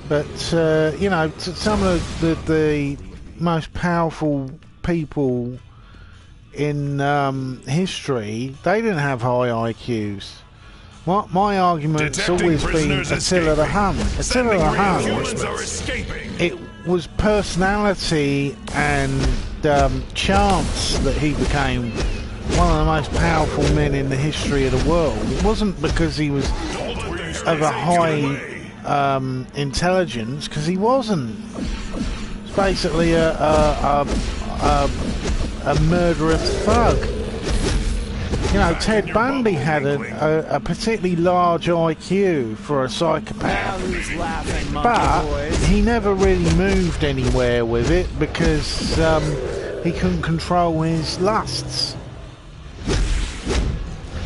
S1: But, you know, some of the most powerful people in history, they didn't have high IQs. My argument's always been Attila the Hun. Attila the Hun, it was personality and chance that he became one of the most powerful men in the history of the world. It wasn't because he was of a high intelligence, because he wasn't. It's basically a murderous thug. You know, Ted Bundy had a particularly large IQ for a psychopath, but he never really moved anywhere with it because he couldn't control his lusts.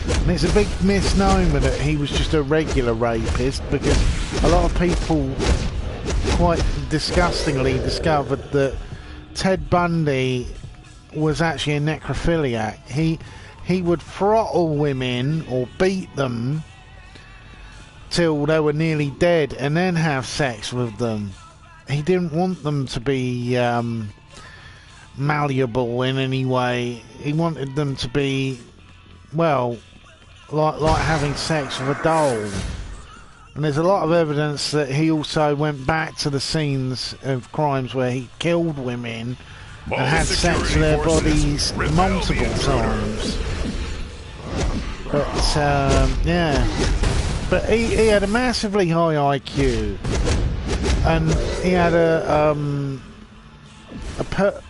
S1: And it's a big misnomer that he was just a regular rapist, because a lot of people quite disgustingly discovered that Ted Bundy was actually a necrophiliac. He would throttle women or beat them till they were nearly dead and then have sex with them. He didn't want them to be malleable in any way. He wanted them to be, well, like having sex with a doll. And there's a lot of evidence that he also went back to the scenes of crimes where he killed women and had sex with their bodies multiple times. But yeah, but he had a massively high IQ, and he had a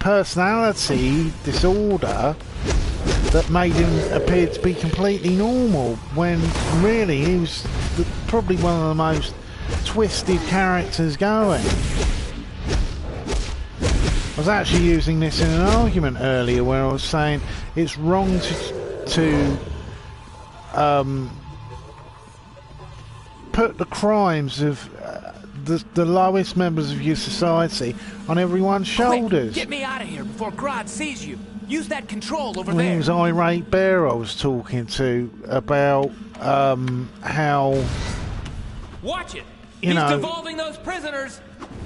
S1: personality disorder that made him appear to be completely normal, when really he was probably one of the most twisted characters going. I was actually using this in an argument earlier where I was saying it's wrong to put the crimes of the lowest members of your society on everyone's shoulders.
S9: Quick, get me out of here before Grodd sees you. Use that control over
S1: Well,
S9: there.
S1: it was Irate Bear I was talking to about how,
S9: watch it.
S1: you
S9: He's
S1: know,
S9: devolving those prisoners.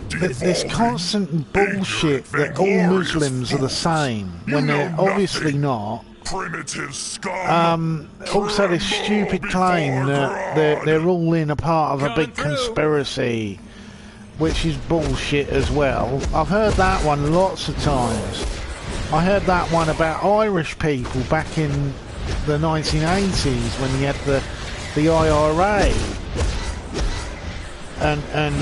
S1: this constant bullshit that all Muslims are the same when they're obviously not.
S5: Primitive scum.
S1: Also this stupid claim that they're all in a part of a big conspiracy, which is bullshit as well. I've heard that one lots of times. I heard that one about Irish people back in the 1980s when you had the IRA, and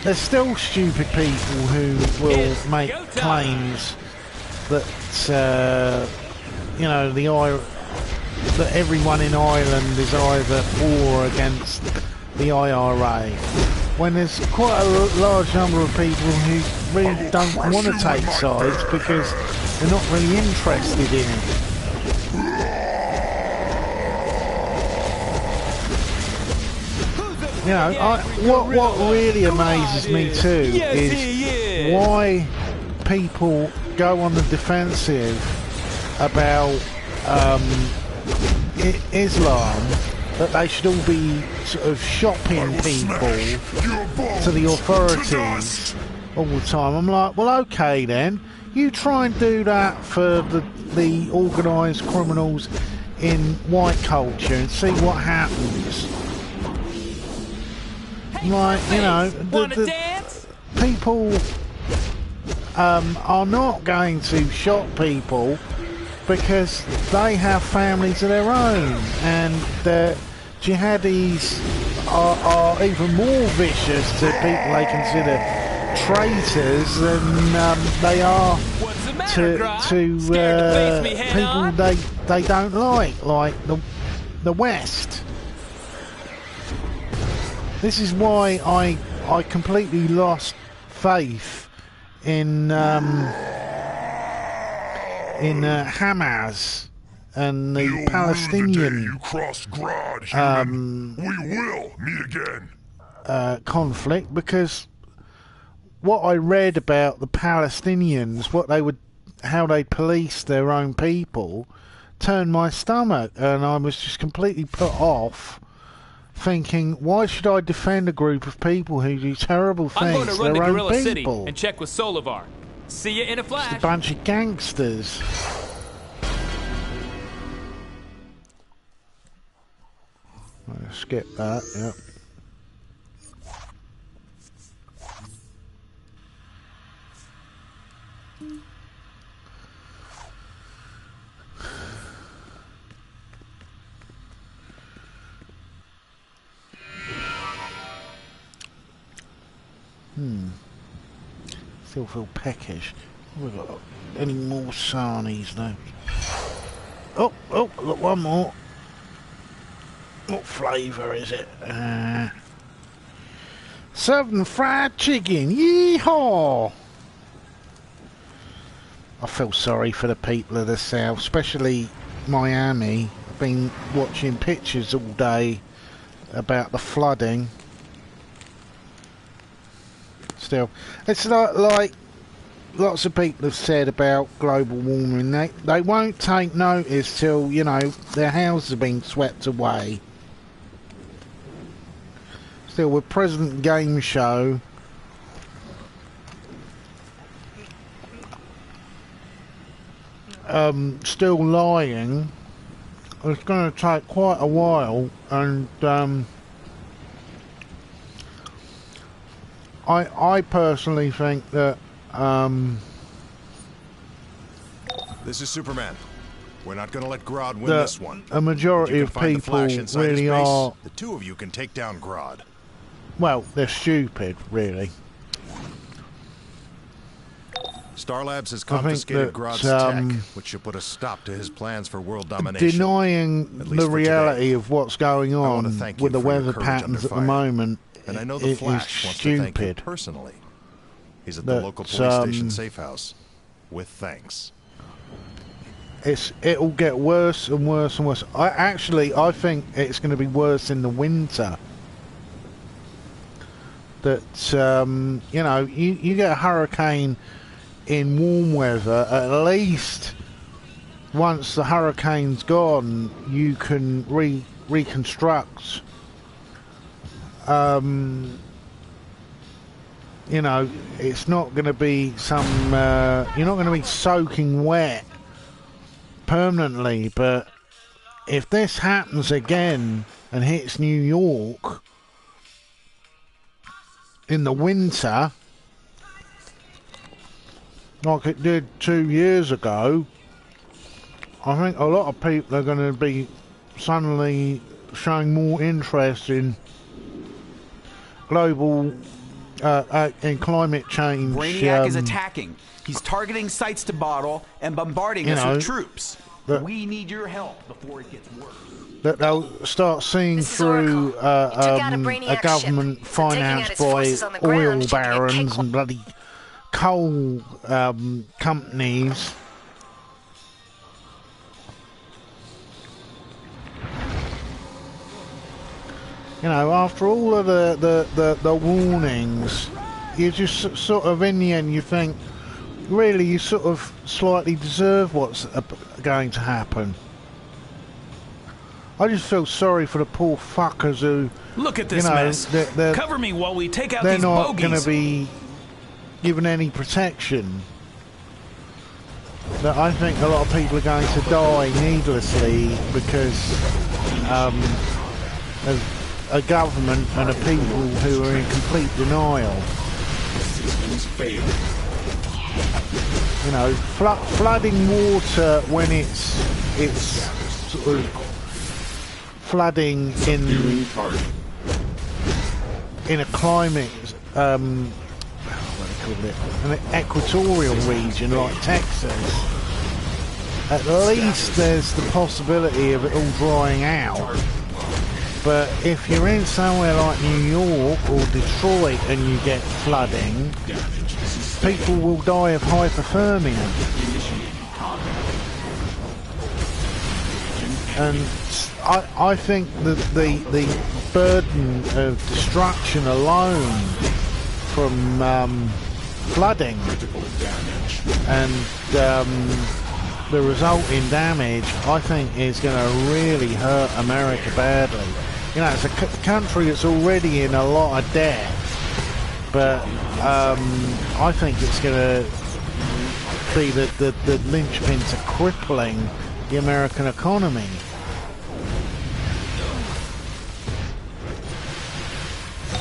S1: there's still stupid people who will make claims that you know, that everyone in Ireland is either for or against the IRA, when there's quite a large number of people who really don't want to take sides because they're not really interested in it. You know, what really amazes me too is why people go on the defensive about Islam, that they should all be sort of shopping people to the authorities all the time. I'm like, well, okay then, you try and do that for the organised criminals in white culture and see what happens. Like, you know, the people are not going to shop people because they have families of their own, and the jihadis are even more vicious to people they consider traitors than they are to people they don't like the West. This is why I completely lost faith in Hamas and the Palestinian
S5: we will meet again.
S1: Conflict, because what I read about the Palestinians, how they police their own people, turned my stomach, and I was just completely put off, thinking, why should I defend a group of people who do terrible things to their own people?
S9: City and check with Solivar. See you in a flash.
S1: Just a bunch of gangsters. I'll skip that, yep. Still feel peckish. Have we got any more sarnies though? Oh, I've got one more. What flavour is it? Southern fried chicken. Yeehaw! I feel sorry for the people of the South, especially Miami. I been watching pictures all day about the flooding. Still, it's like lots of people have said about global warming. They won't take notice till, you know, their houses have been swept away. Still, with President Game Show, still lying, it's going to take quite a while, and I personally think that
S6: this is Superman. We're not going to let Grodd win this one.
S1: A majority of people really are.
S6: The two of you can take down Grodd.
S1: Well, they're stupid, really.
S6: Star Labs has confiscated Grodd's tech, which should put a stop to his plans for world domination.
S1: Denying the reality of what's going on with the weather patterns at the moment,
S6: and I know the Flash wants to thank you personally. He's at the local police station safe house with thanks.
S1: It'll get worse and worse and worse. I think it's going to be worse in the winter. That you know, you get a hurricane in warm weather. At least once the hurricane's gone, you can reconstruct. You know, it's not going to be some. You're not going to be soaking wet permanently. But if this happens again and hits New York in the winter, like it did 2 years ago, I think a lot of people are going to be suddenly showing more interest in global in climate change.
S9: Brainiac is attacking. He's targeting sites to bottle and bombarding us with troops. We need your help before it gets worse.
S1: That they'll start seeing through a government financed by oil barons and bloody coal companies. You know, after all of the warnings, you just sort of, in the end, you think, really, you sort of slightly deserve what's going to happen. I just feel sorry for the poor fuckers who...
S8: Look at this mess. Cover me while we take out
S1: they're
S8: these
S1: not
S8: bogeys.
S1: going to be given any protection. That I think a lot of people are going to die needlessly because of a government and a people who are in complete denial. You know, flooding water when it's sort of flooding in a climate, what do they call it, an equatorial region like Texas. At least there's the possibility of it all drying out. But if you're in somewhere like New York or Detroit and you get flooding, people will die of hypothermia. And I think that the burden of destruction alone from flooding and the resulting damage, I think, is going to really hurt America badly. You know, it's a country that's already in a lot of debt, but I think it's going to be the linchpin to crippling the American economy.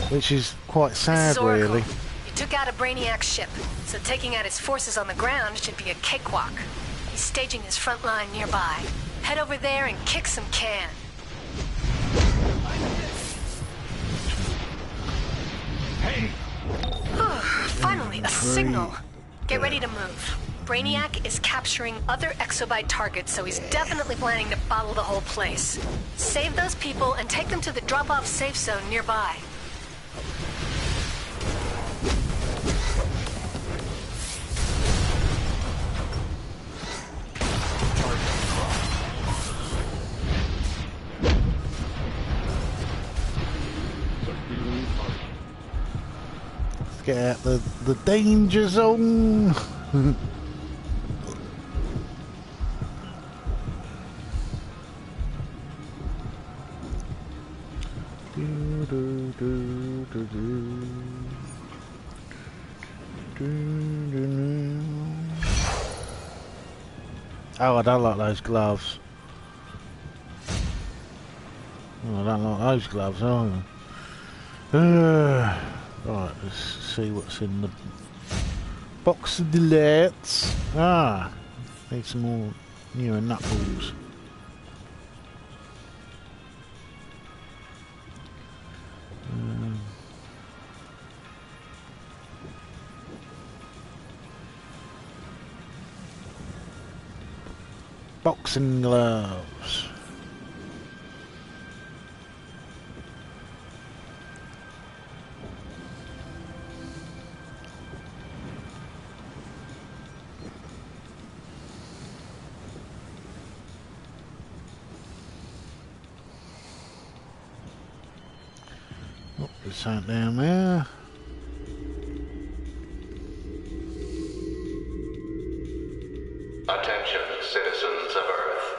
S1: Which is quite sad, really.
S3: You took out a Brainiac ship, so taking out his forces on the ground should be a cakewalk. He's staging his front line nearby. Head over there and kick some can.
S10: Hey!
S3: Finally, a signal. Get ready to move. Brainiac is capturing other exobyte targets, so he's definitely planning to bottle the whole place. Save those people and take them to the drop-off safe zone nearby.
S1: get out the danger zone. Oh, I don't like those gloves. Oh, I don't like those gloves either. Right, let's see what's in the box of delights. Ah, need some more newer knuckles. Boxing gloves. Oh, there's something down there.
S4: Attention, citizens of Earth.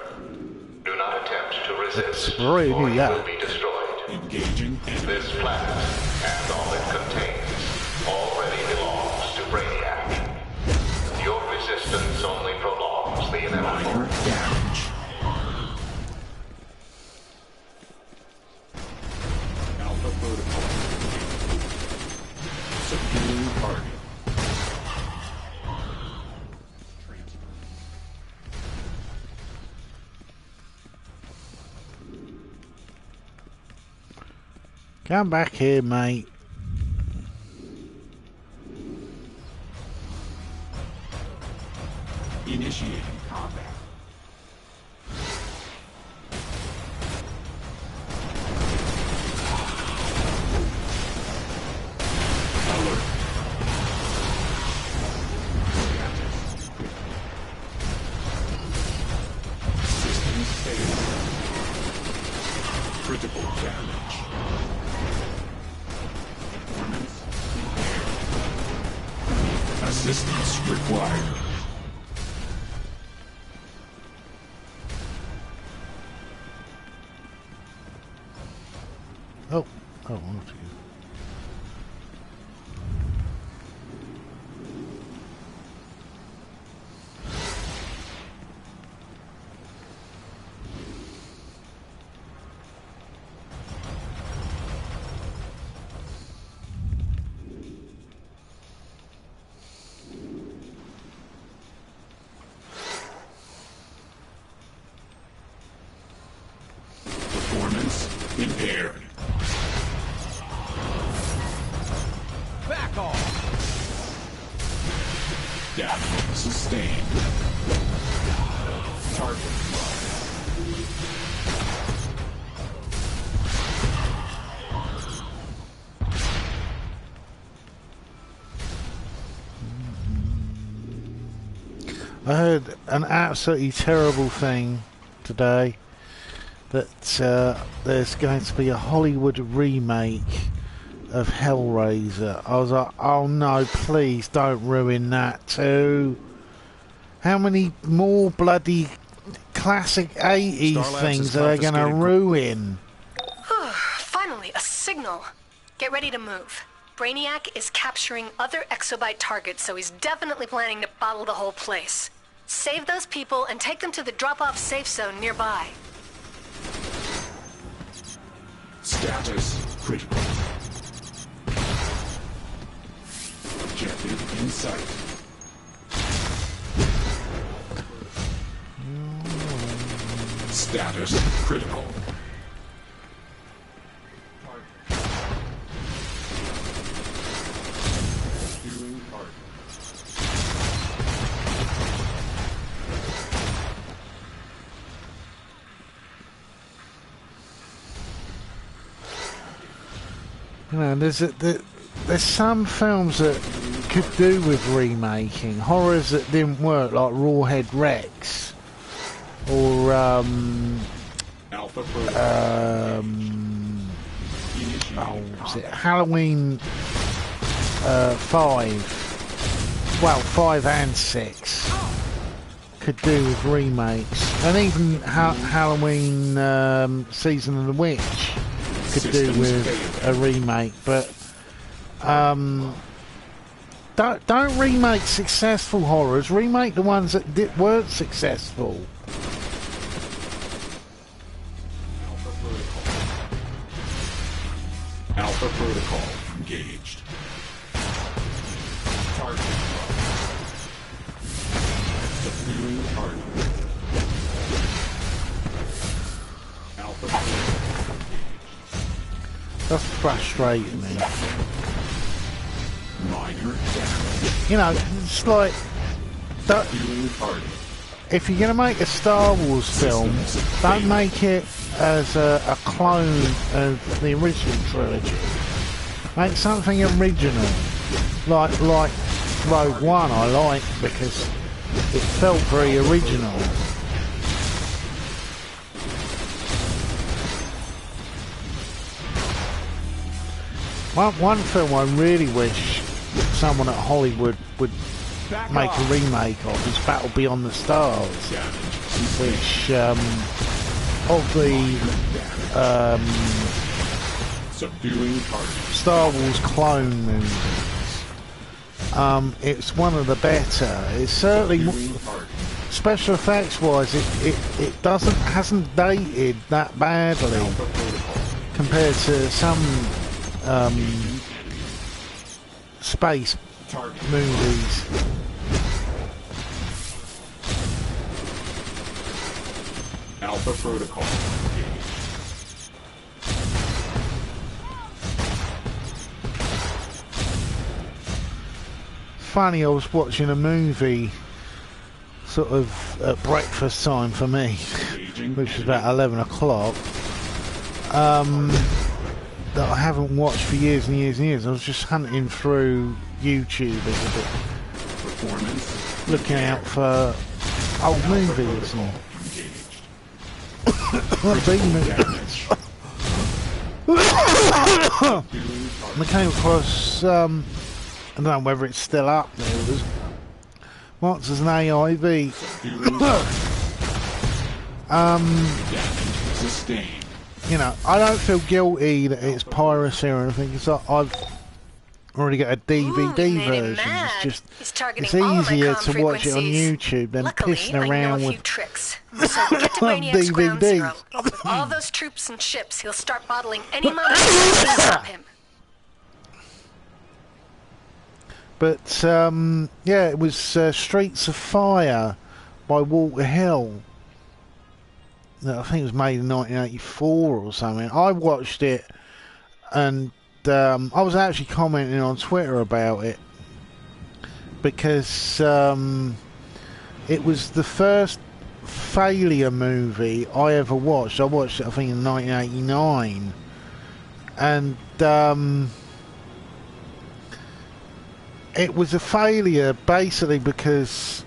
S4: Do not attempt to resist,
S1: or you
S4: will be destroyed.
S5: Engaging.
S4: This planet, and all it contains, already belongs to Brainiac. Your resistance only prolongs the inevitable.
S5: Minor damage. Alpha Protocol. Subduing target.
S1: Come back here, mate.
S5: Initiating combat. Alert. Systems failed. Critical damage. Assistance required.
S1: Oh, off you.
S5: Performance impaired.
S9: Back off!
S5: Damage sustained. Target
S1: I heard an absolutely terrible thing today that there's going to be a Hollywood remake of Hellraiser. I was like, oh no, please don't ruin that too. How many more bloody classic 80s
S6: Starlabs
S1: things
S6: has
S1: are they going to
S6: confiscated
S1: ruin?
S3: Finally, a signal. Get ready to move. Brainiac is capturing other exobyte targets, so he's definitely planning to bottle the whole place. Save those people and take them to the drop-off safe zone nearby.
S5: status critical. Objective in sight. Status critical. Doing target.
S1: You know, there's some films that could do with remaking, horrors that didn't work, like Rawhead Rex, or
S5: Alpha
S1: was it Halloween 5 and 6 could do with remakes, and even Halloween Season of the Witch could do with a remake, but don't remake successful horrors, remake the ones that weren't successful.
S5: Alpha Protocol engaged. Target. Subduing target. Alpha Protocol engaged.
S1: That's frustrating me.
S5: Minor damage.
S1: You know, it's like, if you're going to make a Star Wars film, don't make it as a clone of the original trilogy. Make something original, like Rogue One. I like because it felt very original. One film I really wish someone at Hollywood would make a remake of is Battle Beyond the Stars, which of the Star Wars clone movies, it's one of the better. It's certainly, special effects wise, it hasn't dated that badly compared to some space movies.
S5: Alpha Protocol.
S1: Funny, I was watching a movie sort of at breakfast time for me, which was about 11 o'clock, that I haven't watched for years and years and years. I was just hunting through YouTube a bit, looking out for old movies and I came across, I don't know whether it's still up there, it was Monsters and AIV. You know, I don't feel guilty that it's piracy or anything, because I've already got a DVD version. It's just, it's easier to watch it on YouTube than pissing around with DVD.
S3: With all those troops and ships, he'll start bottling any moment to stop him.
S1: But yeah, it was Streets of Fire by Walter Hill. I think it was made in 1984 or something. I watched it, and I was actually commenting on Twitter about it because it was the first failure movie I ever watched. I watched it, I think, in 1989, and it was a failure basically because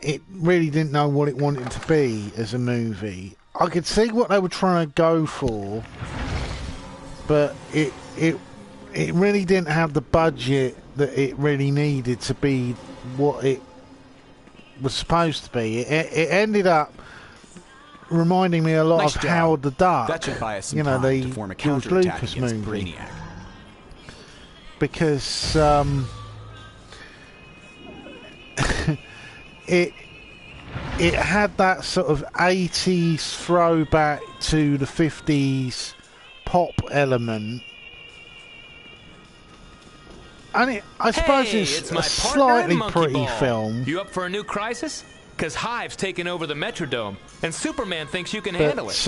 S1: it really didn't know what it wanted to be as a movie. I could see what they were trying to go for, but it really didn't have the budget that it really needed to be what it was supposed to be. It ended up reminding me a lot of Howard the Duck. That should buy us some time the to form a George Lucas movie. Brainiac. Because it had that sort of 80s throwback to the 50s pop element. And I suppose it's a slightly pretty film.
S11: You up for a new crisis? Because Hive's taken over the Metrodome, and Superman thinks you can handle it.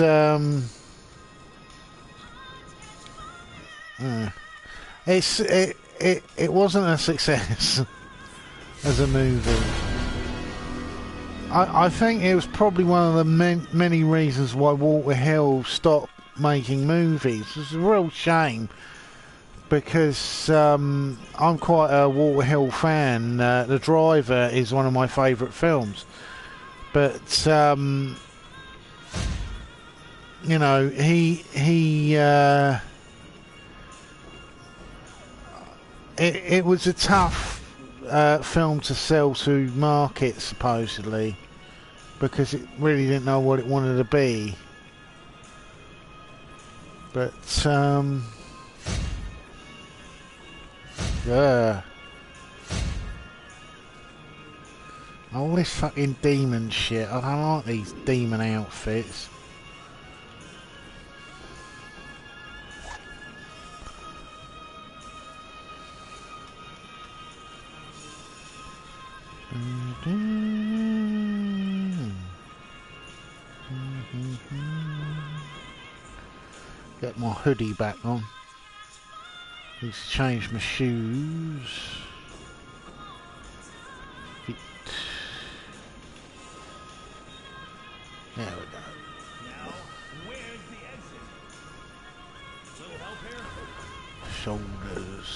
S1: It wasn't a success as a movie. I think it was probably one of the many reasons why Walter Hill stopped making movies. It's a real shame, because I'm quite a Walter Hill fan. The Driver is one of my favourite films, but you know, it was a tough film to sell to market, supposedly, because it really didn't know what it wanted to be. But yeah, all this fucking demon shit. I don't like these demon outfits. Get my hoodie back on. Need to change my shoes. Feet. There we go.
S10: Now, where's the exit? So help her.
S1: Shoulders.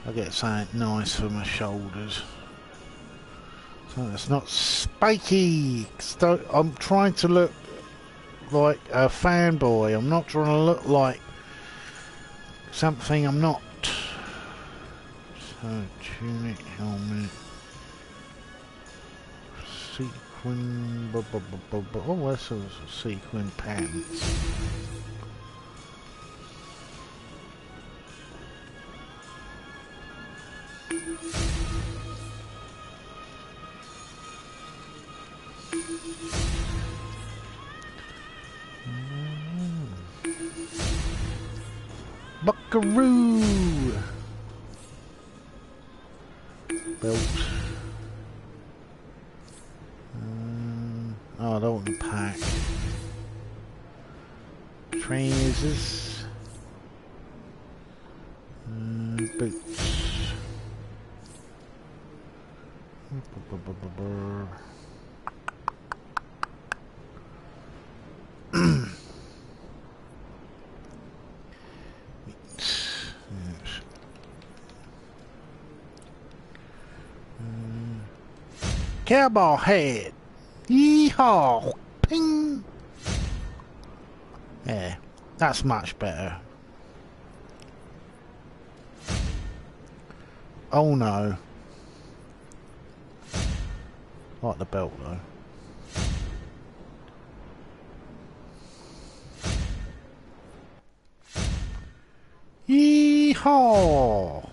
S1: I get something nice for my shoulders. So it's not spiky. I'm trying to look like a fanboy. I'm not trying to look like something I'm not. So tunic, helmet, sequin. Oh, that's a sequin pants. Buckaroo! Belt. Oh, I don't want to pack. Trousers. Boots. Cowboy head. Yeehaw! Ping! Yeah, that's much better. Oh no. Like the belt though. Yeehaw!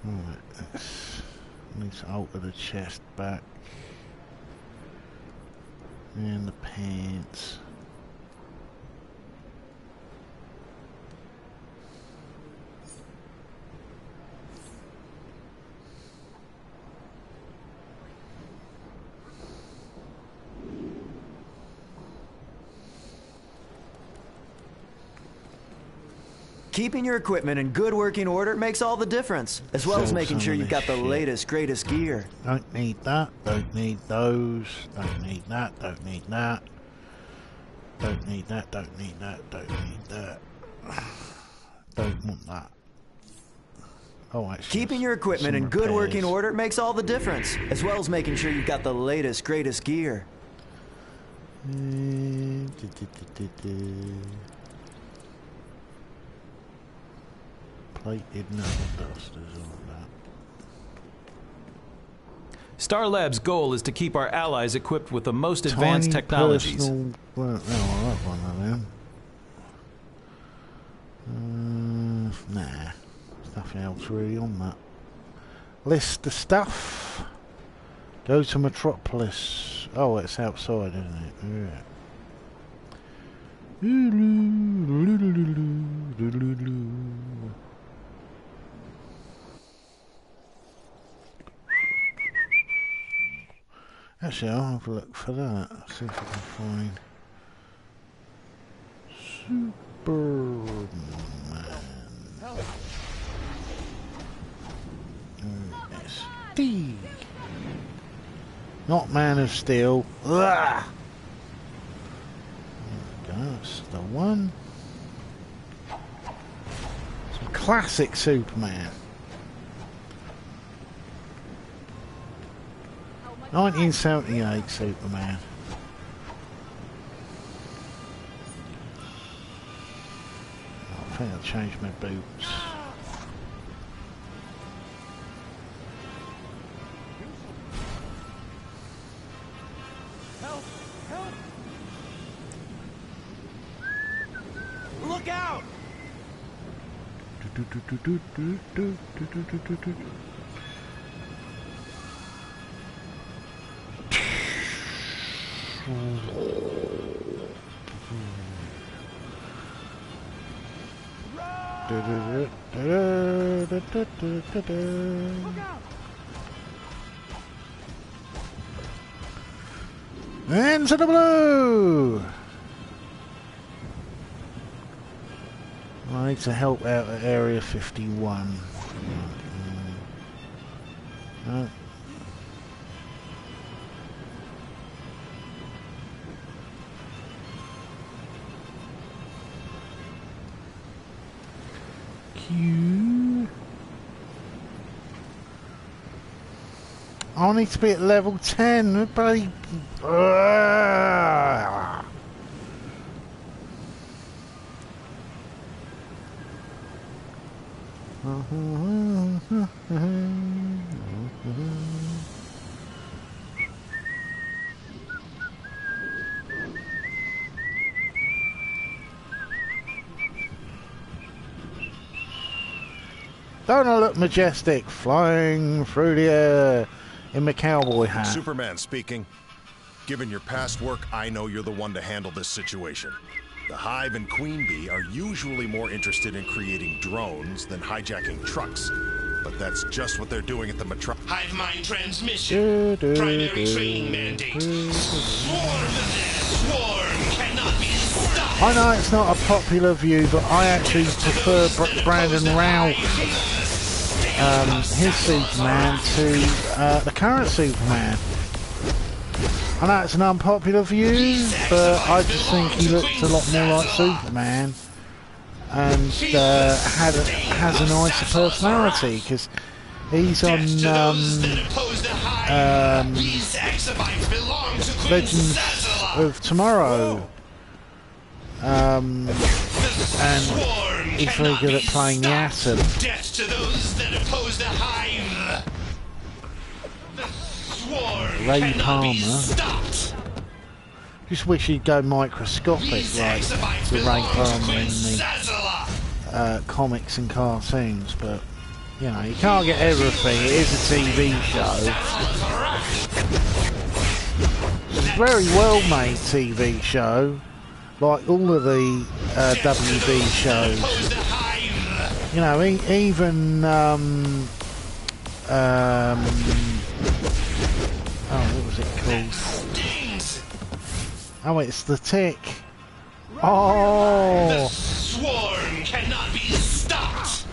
S1: Right, need to alter the chest back and the pants.
S7: Keeping your equipment in good working order makes all the difference, as well as making sure you've got the latest, greatest gear.
S1: Don't need that, don't need those, don't need that, don't need that. Don't need that, don't need that, don't need that. Don't want that. Oh, actually,
S7: keeping your equipment in good working order makes all the difference, as well as making sure you've got the latest, greatest gear.
S1: Plated knuckle dusters, all that.
S8: Star Lab's goal is to keep our allies equipped with the most advanced technologies.
S1: Personal, well, I love one of them. Nah, there's nothing else really on that. List the stuff. Go to Metropolis. Oh, it's outside, isn't it? Yeah. Actually, I'll have a look for that. See if I can find Superman. OSD. Not Man of Steel. Ugh. There we go, that's the one. Some classic Superman. 1978 Superman. I think I'll change my boots.
S9: Help! Help! Look out!
S1: Into the blue! I need to help out at Area 51. No. Q. I need to be at level 10, bloody. Don't I look majestic, flying through the air in my cowboy hat?
S6: Superman speaking. Given your past work, I know you're the one to handle this situation. The Hive and Queen Bee are usually more interested in creating drones than hijacking trucks. But that's just what they're doing at the
S10: Hive mind transmission. Primary training mandate. Swarm cannot be stopped.
S1: I know it's not a popular view, but I actually prefer Brandon Routh, his Superman, to the current Superman. I know it's an unpopular view, but I just think he looks a lot more like Superman and has a nicer personality, because he's on Legends of Tomorrow, and he's very good at playing the Atom.
S10: Death to those that oppose the Hive. The swarm
S1: Ray
S10: cannot
S1: Palmer.
S10: be stopped.
S1: Just wish he'd go microscopic like the Ray Palmer in the comics and cartoons, but you know, you can't get everything. It is a TV show. It's a very well made TV show, like all of the WB shows. You know, even oh, what was it called? Oh, it's the Tick. Oh,
S10: The swarm cannot be stopped.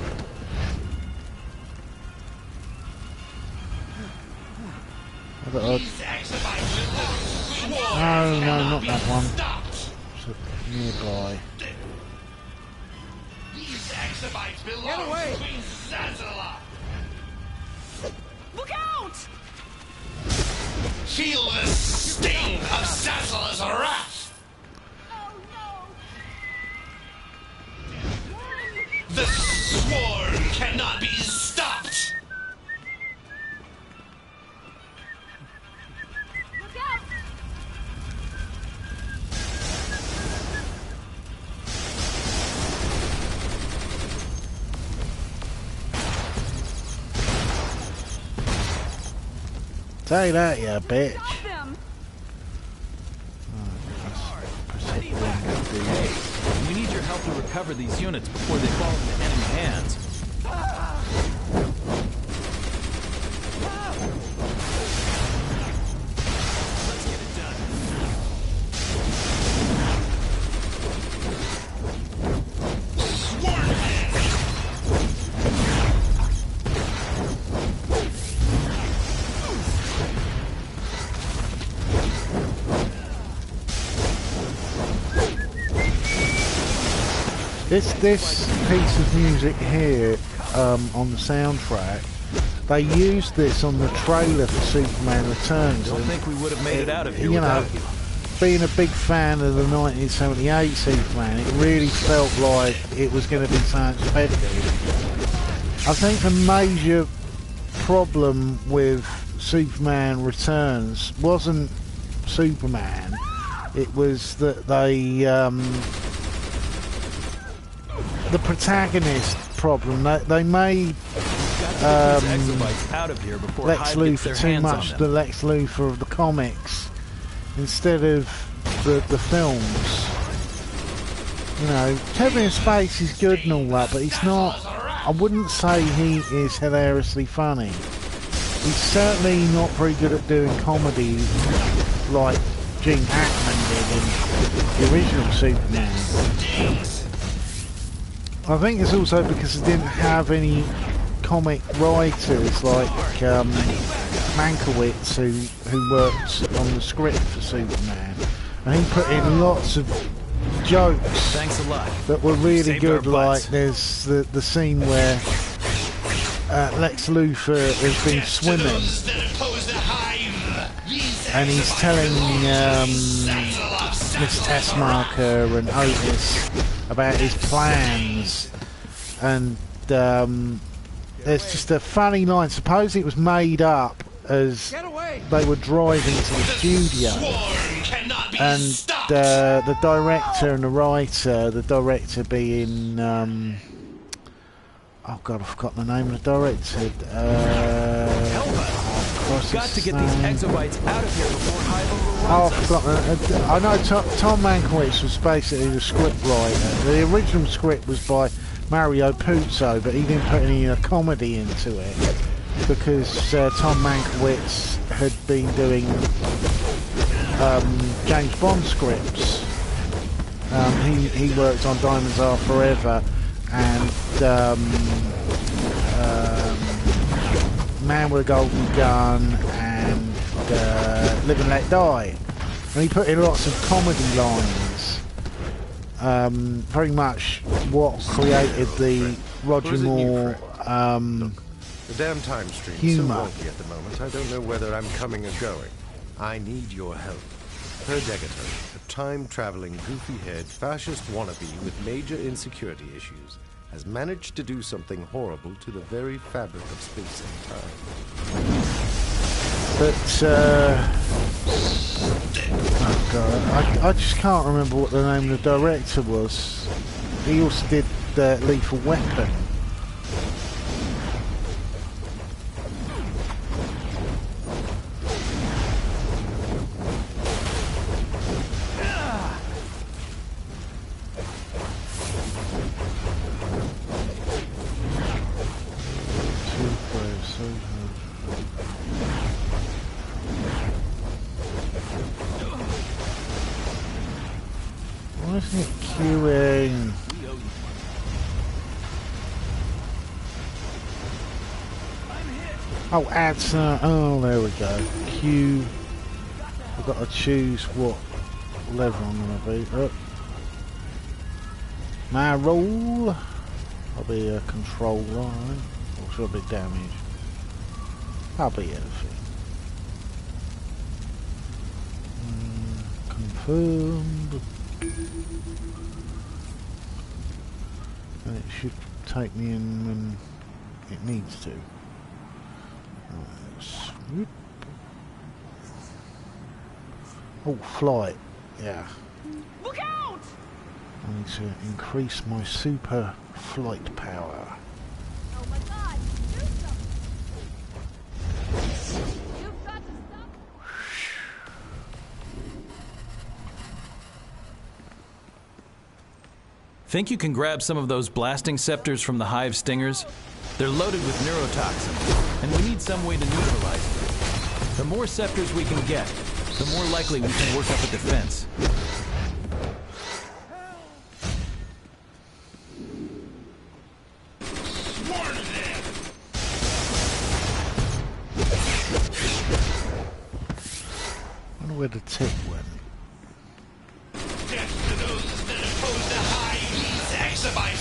S1: no, not that one. It's nearby.
S10: These exabytes belong to Queen Zazzala.
S2: Look out!
S10: Feel the sting of Zazzala's wrath.
S2: Oh no!
S10: The swarm cannot be stopped.
S2: Look out!
S1: Say that, you bitch.
S2: Stop them!
S8: We need your help to recover these units before they fall into enemy hands. Let's get it done.
S1: This piece of music here on the soundtrack, they used this on the trailer for Superman Returns.
S8: I don't think we would have made it out of here
S1: you
S8: without
S1: know,
S8: you.
S1: Being a big fan of the 1978 Superman, it really felt like it was going to be something special. I think the major problem with Superman Returns wasn't Superman. It was that the protagonist problem. They made
S8: out of here before
S1: Lex Luthor too much the Lex Luthor of the comics instead of the films. You know, Kevin Spacey is good and all that, but he's not. I wouldn't say he is hilariously funny. He's certainly not very good at doing comedy like Gene Hackman did in the original Superman. I think it's also because he didn't have any comic writers like Mankiewicz who worked on the script for Superman, and he put in lots of jokes
S8: Thanks a lot.
S1: that were really
S8: Saved
S1: good.
S8: our
S1: Like
S8: butts.
S1: there's the scene where Lex Luthor has been swimming and he's telling Miss Tessmacher and Otis about his plans, and there's just a funny line. Suppose it was made up as they were driving to the studio, and the director and the writer, the director being oh god, I've forgotten the name of the director.
S8: We've got to get these exobites out of here before Hive
S1: Oh,
S8: overruns
S1: I've
S8: us.
S1: forgotten. I know Tom Mankiewicz was basically the script writer. The original script was by Mario Puzo, but he didn't put any comedy into it because Tom Mankiewicz had been doing James Bond scripts. He worked on Diamonds Are Forever and Man with a Golden Gun and Live and Let Die. And he put in lots of comedy lines. Very much what created the Roger Moore
S12: The damn time stream's so
S1: humour.
S12: wonky at the moment, I don't know whether I'm coming or going. I need your help. Per Degaton, a time-traveling, goofy-haired fascist wannabe with major insecurity issues, has managed to do something horrible to the very fabric of space and time.
S1: But oh god, I just can't remember what the name of the director was. He also did Lethal Weapon. Why isn't it queuing? Oh, ads. Oh, there we go. Queue. I've got to choose what level I'm going to be. My role. I'll be a control line. Or should I be damage? I'll be anything. Confirmed. And it should take me in when it needs to. Swoop. Oh, flight. Yeah.
S13: Look out!
S1: I need to increase my super flight power.
S13: Oh my god! Do something! You've got to stop!
S8: Think you can grab some of those blasting scepters from the Hive stingers? They're loaded with neurotoxin, and we need some way to neutralize them. The more scepters we can get, the more likely we can work up a defense.
S1: I wonder where the tip went.
S14: Death to those that oppose the Hive, these exabytes!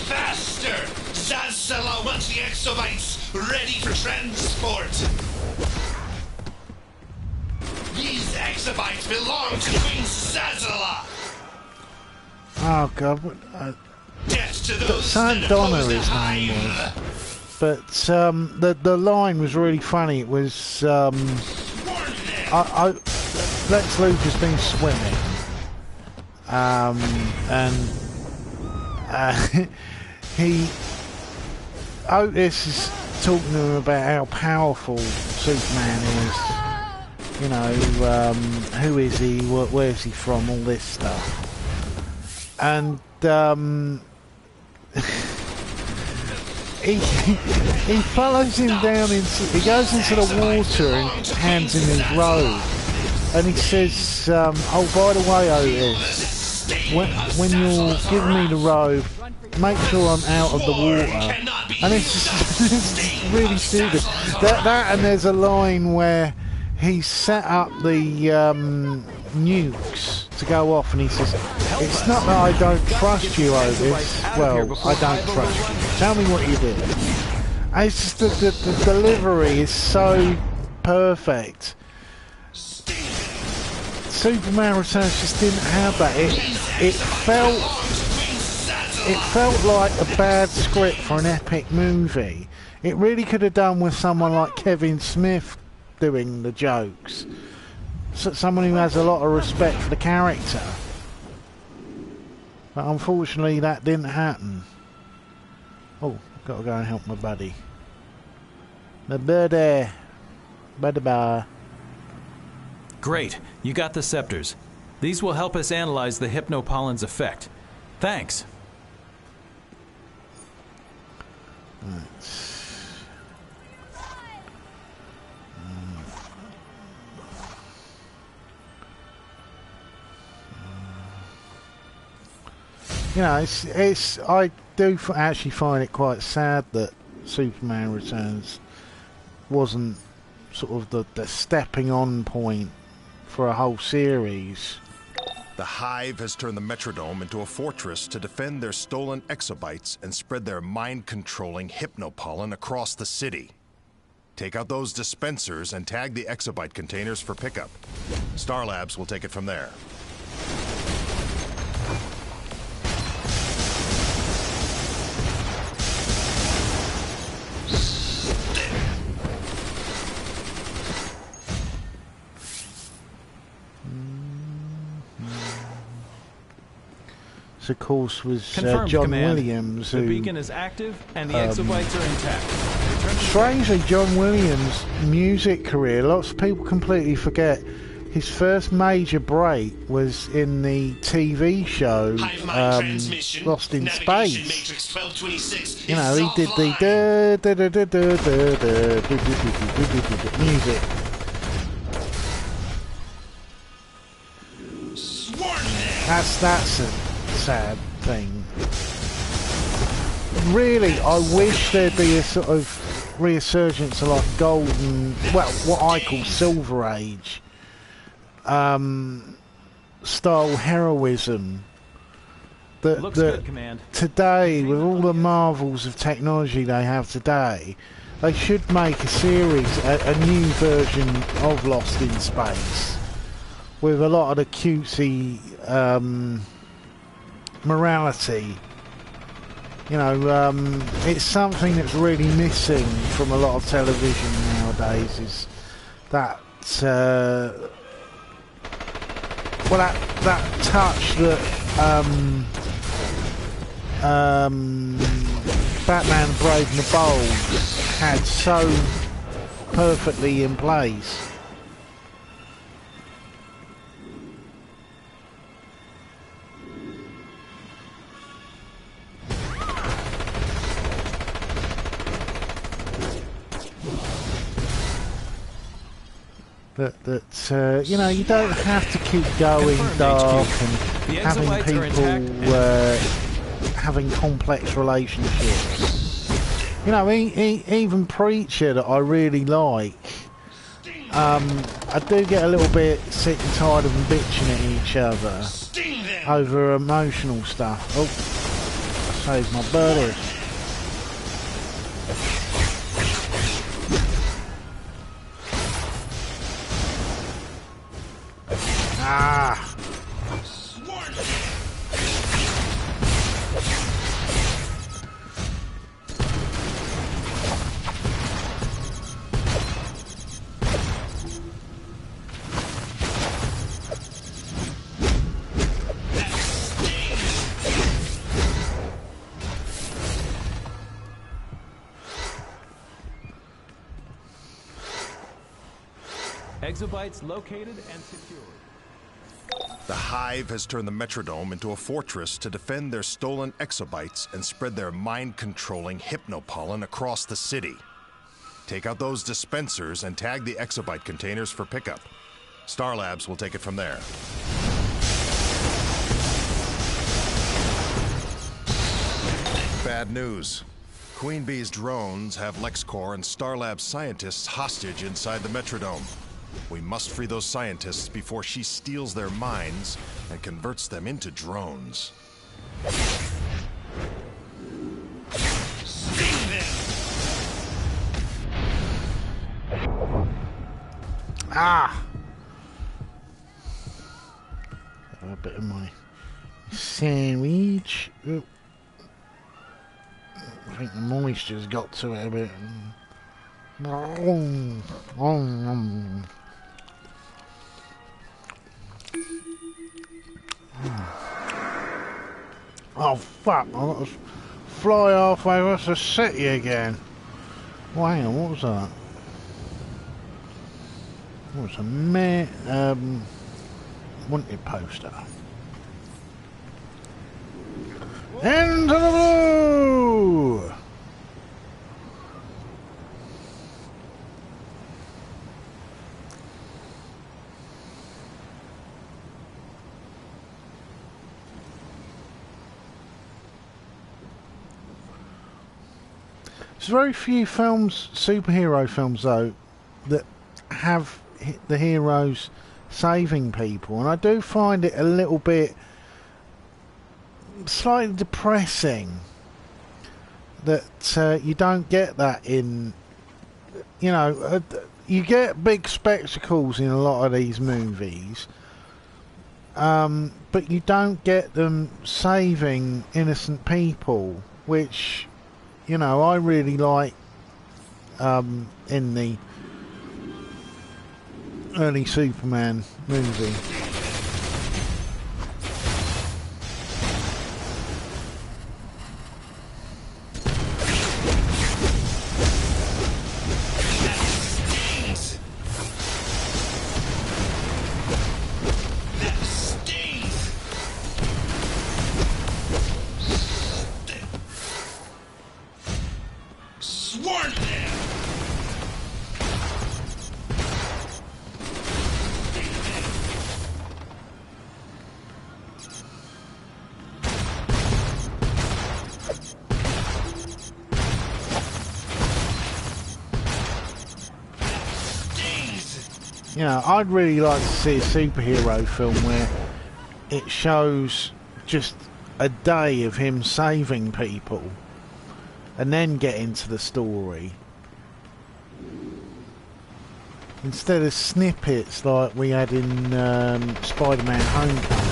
S14: Faster! Zazzala wants the exobites ready for transport. These exobites belong to Queen Zazzala.
S1: Oh God!
S14: Death to those
S1: Saint Donna his name was. But the line was really funny. It was Lex Luthor's been swimming, and Otis is talking to him about how powerful Superman is. You know, who is he? Where's he from? All this stuff, and he follows him down into. He goes into the water and hands him his robe, and he says, "Oh, by the way, Otis, when you're giving me the robe, make sure I'm out of the water." And it's really stupid. That and there's a line where he set up the nukes to go off, and he says, "It's not that I don't trust you, Otis. Well, I don't trust you. Tell me what you did." And it's just the delivery is so perfect. Superman Returns just didn't have that. It felt like a bad script for an epic movie. It really could have done with someone like Kevin Smith doing the jokes. Someone who has a lot of respect for the character. But unfortunately that didn't happen. Oh, got to go and help my buddy. My buddy. Buddy.
S8: Great, you got the scepters. These will help us analyze the hypnopollen's effect. Thanks.
S1: You know, I do actually find it quite sad that Superman Returns wasn't sort of the stepping on point for a whole series.
S6: The Hive has turned the Metrodome into a fortress to defend their stolen exobites and spread their mind-controlling hypnopollen across the city. Take out those dispensers and tag the exobite containers for pickup. Star Labs will take it from there.
S1: Of course, was
S8: Confirmed,
S1: John
S8: Command.
S1: Williams.
S8: The
S1: who,
S8: beacon is active and the exobites are intact.
S1: Strangely, John Williams' music career, lots of people completely forget. His first major break was in the TV show Lost in Space. You know, he did the music. That's a sad thing. Really, I wish there'd be a sort of resurgence of like golden, well, what I call Silver Age style heroism.
S8: Looks good, Command.
S1: Today, with all the marvels of technology they have today, they should make a series, a new version of Lost in Space, with a lot of the cutesy morality. You know, it's something that's really missing from a lot of television nowadays, is that that touch that Batman Brave and the Bold had so perfectly in place. That you know, you don't have to keep going dark and having people having complex relationships. You know, even Preacher, that I really like, I do get a little bit sick and tired of them bitching at each other over emotional stuff. Oh, save my buddies. Ah!
S8: Exobytes located and secured.
S6: The Hive has turned the Metrodome into a fortress to defend their stolen exobytes and spread their mind-controlling hypnopollen across the city. Take out those dispensers and tag the exobyte containers for pickup. Star Labs will take it from there. Bad news. Queen Bee's drones have LexCorp and Star Labs scientists hostage inside the Metrodome. We must free those scientists before she steals their minds and converts them into drones.
S1: Ah! A bit of my sandwich. Oop. I think the moisture's got to it a bit. Oh fuck, I've got to fly halfway across the city again. Oh, hang on, what was that? What was a wanted poster. Into the blue! There's very few films, superhero films though, that have the heroes saving people, and I do find it a little bit slightly depressing that you don't get that in, you know, you get big spectacles in a lot of these movies, but you don't get them saving innocent people, which, you know, I really like in the early Superman movie. You know, I'd really like to see a superhero film where it shows just a day of him saving people and then get into the story, instead of snippets like we had in Spider-Man Homecoming.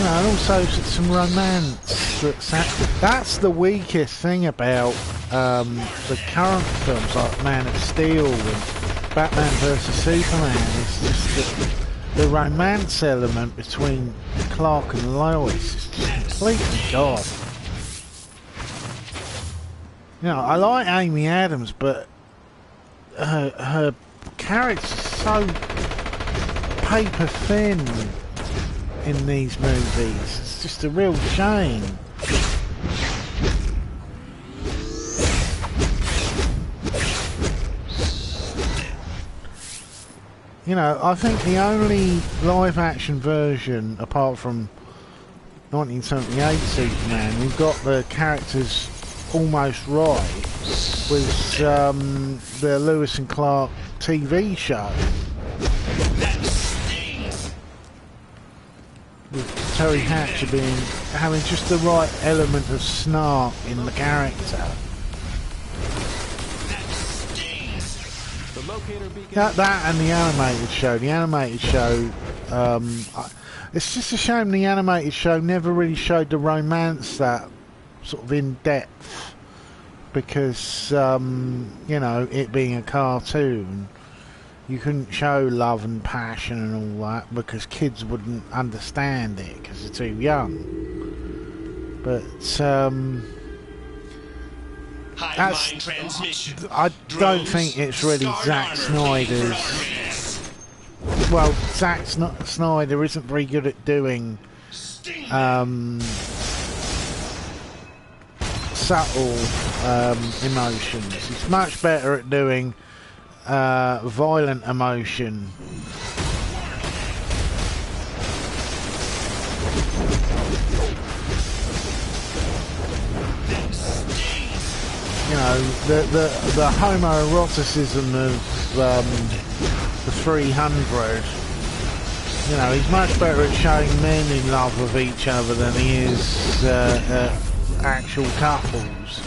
S1: And also some romance. That's the weakest thing about the current films like Man of Steel and Batman vs Superman. It's just the romance element between Clark and Lois is just completely gone. You know, I like Amy Adams, but her character's so paper thin in these movies. It's just a real shame. You know, I think the only live-action version, apart from 1978 Superman, who got the characters almost right, was the Lewis and Clark TV show. With Terry Hatcher having just the right element of snark in the character. That and the animated show. The animated show, it's just a shame the animated show never really showed the romance that sort of in depth, because you know, it being a cartoon, you couldn't show love and passion and all that because kids wouldn't understand it because they're too young. But I don't think it's really Zack Snyder's. Well, Zack Snyder isn't very good at doing subtle emotions. He's much better at doing violent emotion. You know, the homoeroticism of the 300. You know, he's much better at showing men in love with each other than he is actual couples.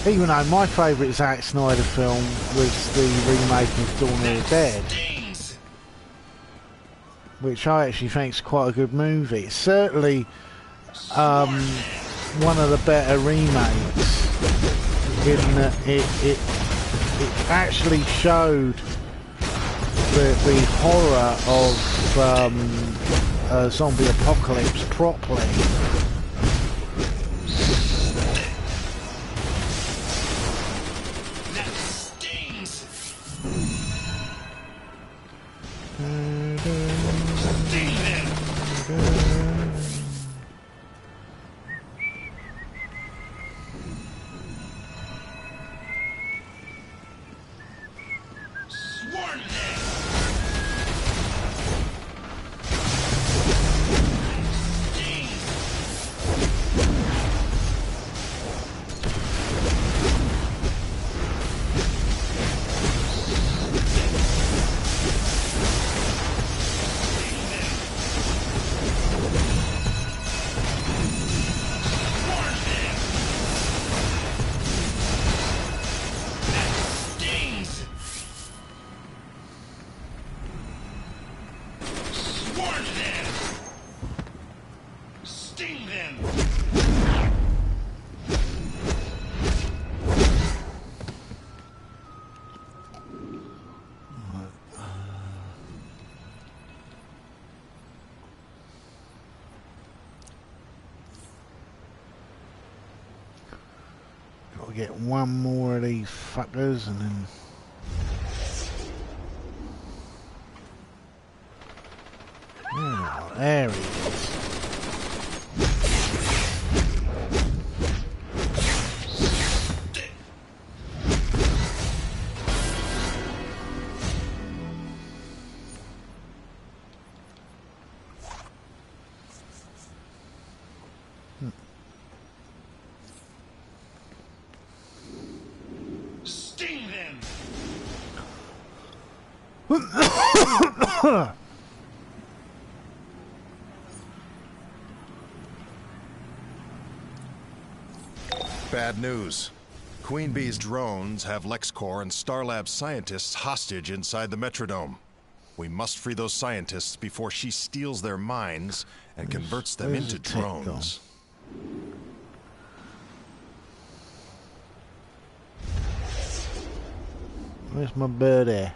S1: Even though my favourite Zack Snyder film was the remake of Dawn of the Dead, which I actually think is quite a good movie. It's certainly one of the better remakes in that it actually showed the horror of a zombie apocalypse properly. Gotta get one more of these fuckers and then... Oh, there he is.
S6: Bad news. Queen Bee's drones have LexCorp and Starlab scientists hostage inside the Metrodome. We must free those scientists before she steals their minds and converts them into drones.
S1: Where's my birdie?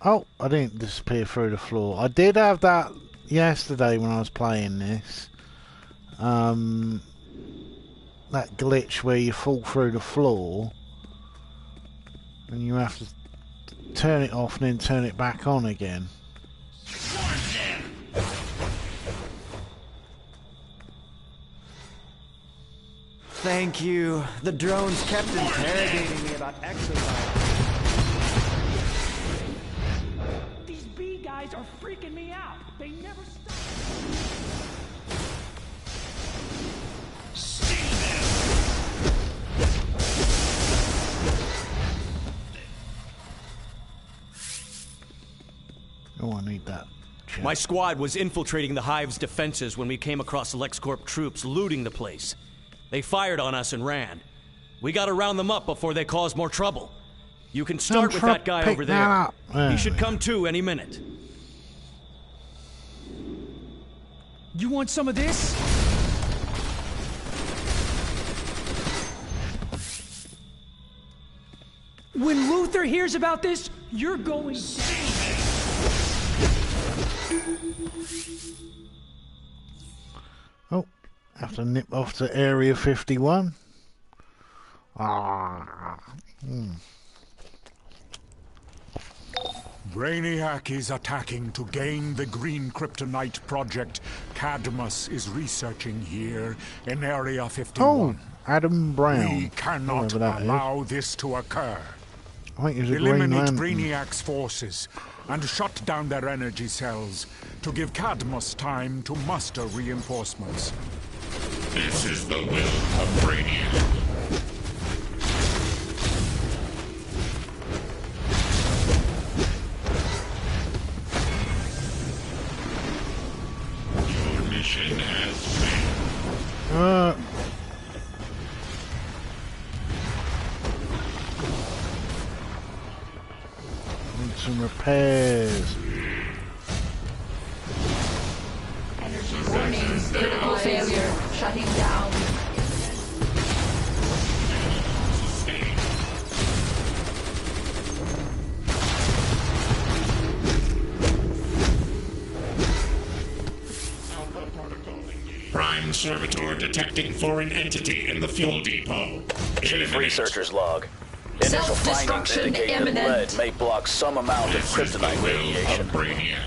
S1: Oh, I didn't disappear through the floor. I did have that yesterday when I was playing this. That glitch where you fall through the floor and you have to turn it off and then turn it back on again.
S7: Thank you. The drones kept interrogating me about exobytes.
S13: These B guys are freaking me out. They never stop.
S1: Oh, I need that.
S15: My squad was infiltrating the Hive's defenses when we came across LexCorp troops looting the place. They fired on us and ran. We gotta round them up before they cause more trouble. You can start with that guy over there. He should come to any minute.
S16: You want some of this? When Luther hears about this, you're going down.
S1: Oh, have to nip off to Area 51.
S17: Brainiac is attacking to gain the green kryptonite project Cadmus is researching here in Area 51.
S1: Oh, Adam Brown.
S17: We cannot allow this to occur.
S1: I think he's a
S17: Eliminate
S1: Green Lantern.
S17: Brainiac's forces and shut down their energy cells to give Cadmus time to muster reinforcements.
S5: This is the will of Brainiac. Your mission has failed.
S1: Need some repairs.
S18: Warning, critical failure, shutting down.
S5: Prime Servitor detecting foreign entity in the fuel depot.
S19: Chief Researcher's log. Initial findings indicate that lead may block some amount of kryptonite radiation.
S5: Brainiac.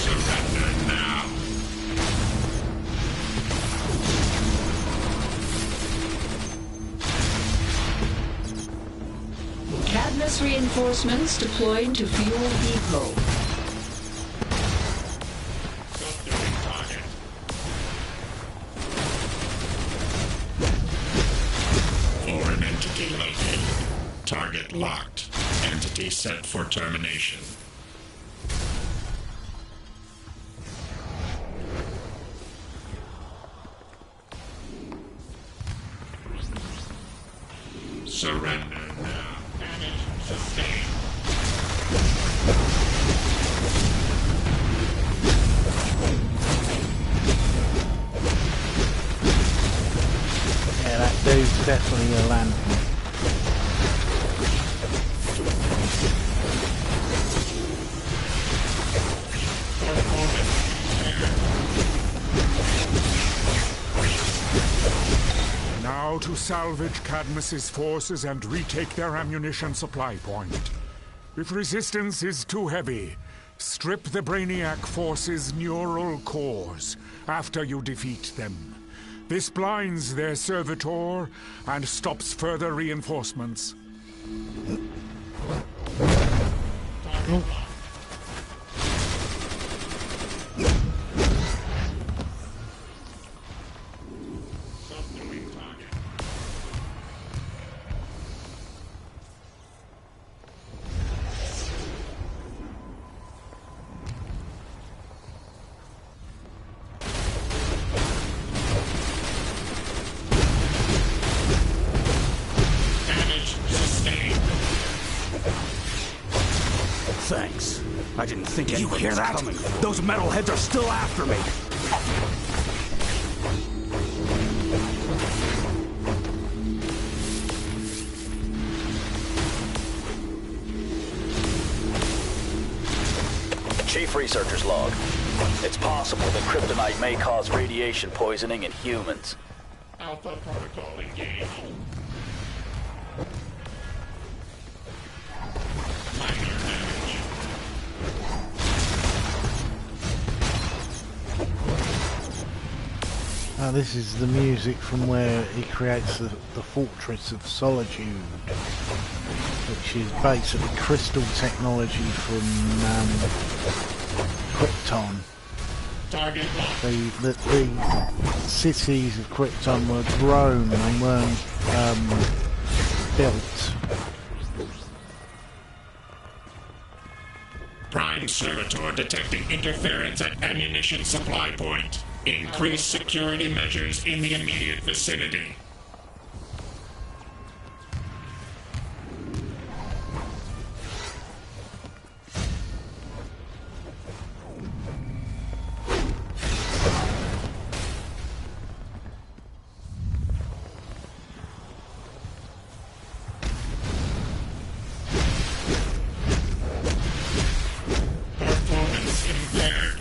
S5: Surrender now.
S18: Cadmus reinforcements deployed to fuel depot.
S5: Foreign entity located. Target locked. Entity set for termination. Surrender now. Damage sustained.
S1: Yeah, that dude's definitely a lantern.
S17: Now to salvage Cadmus's forces and retake their ammunition supply point. If resistance is too heavy, strip the Brainiac forces' neural cores after you defeat them. This blinds their servitor and stops further reinforcements.
S9: Thanks. I didn't think anyone was coming. Those metalheads are still after me.
S19: Chief Researcher's log. It's possible that kryptonite may cause radiation poisoning in humans.
S5: Alpha protocol engaged. Minor damage.
S1: Now this is the music from where he creates the Fortress of Solitude, which is basically crystal technology from Krypton.
S5: Target locked.
S1: The cities of Krypton were grown, they weren't built.
S5: Prime Servitor detecting interference at ammunition supply point. Increase security measures in the immediate vicinity. Performance impaired.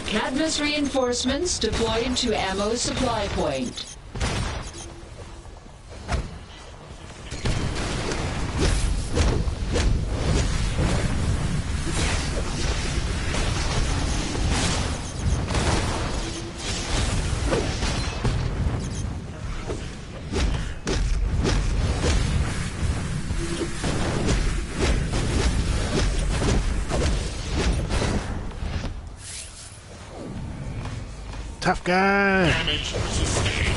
S18: Cadmus reinforcements deployed to ammo supply point.
S1: Tough guy!
S5: Damage sustained.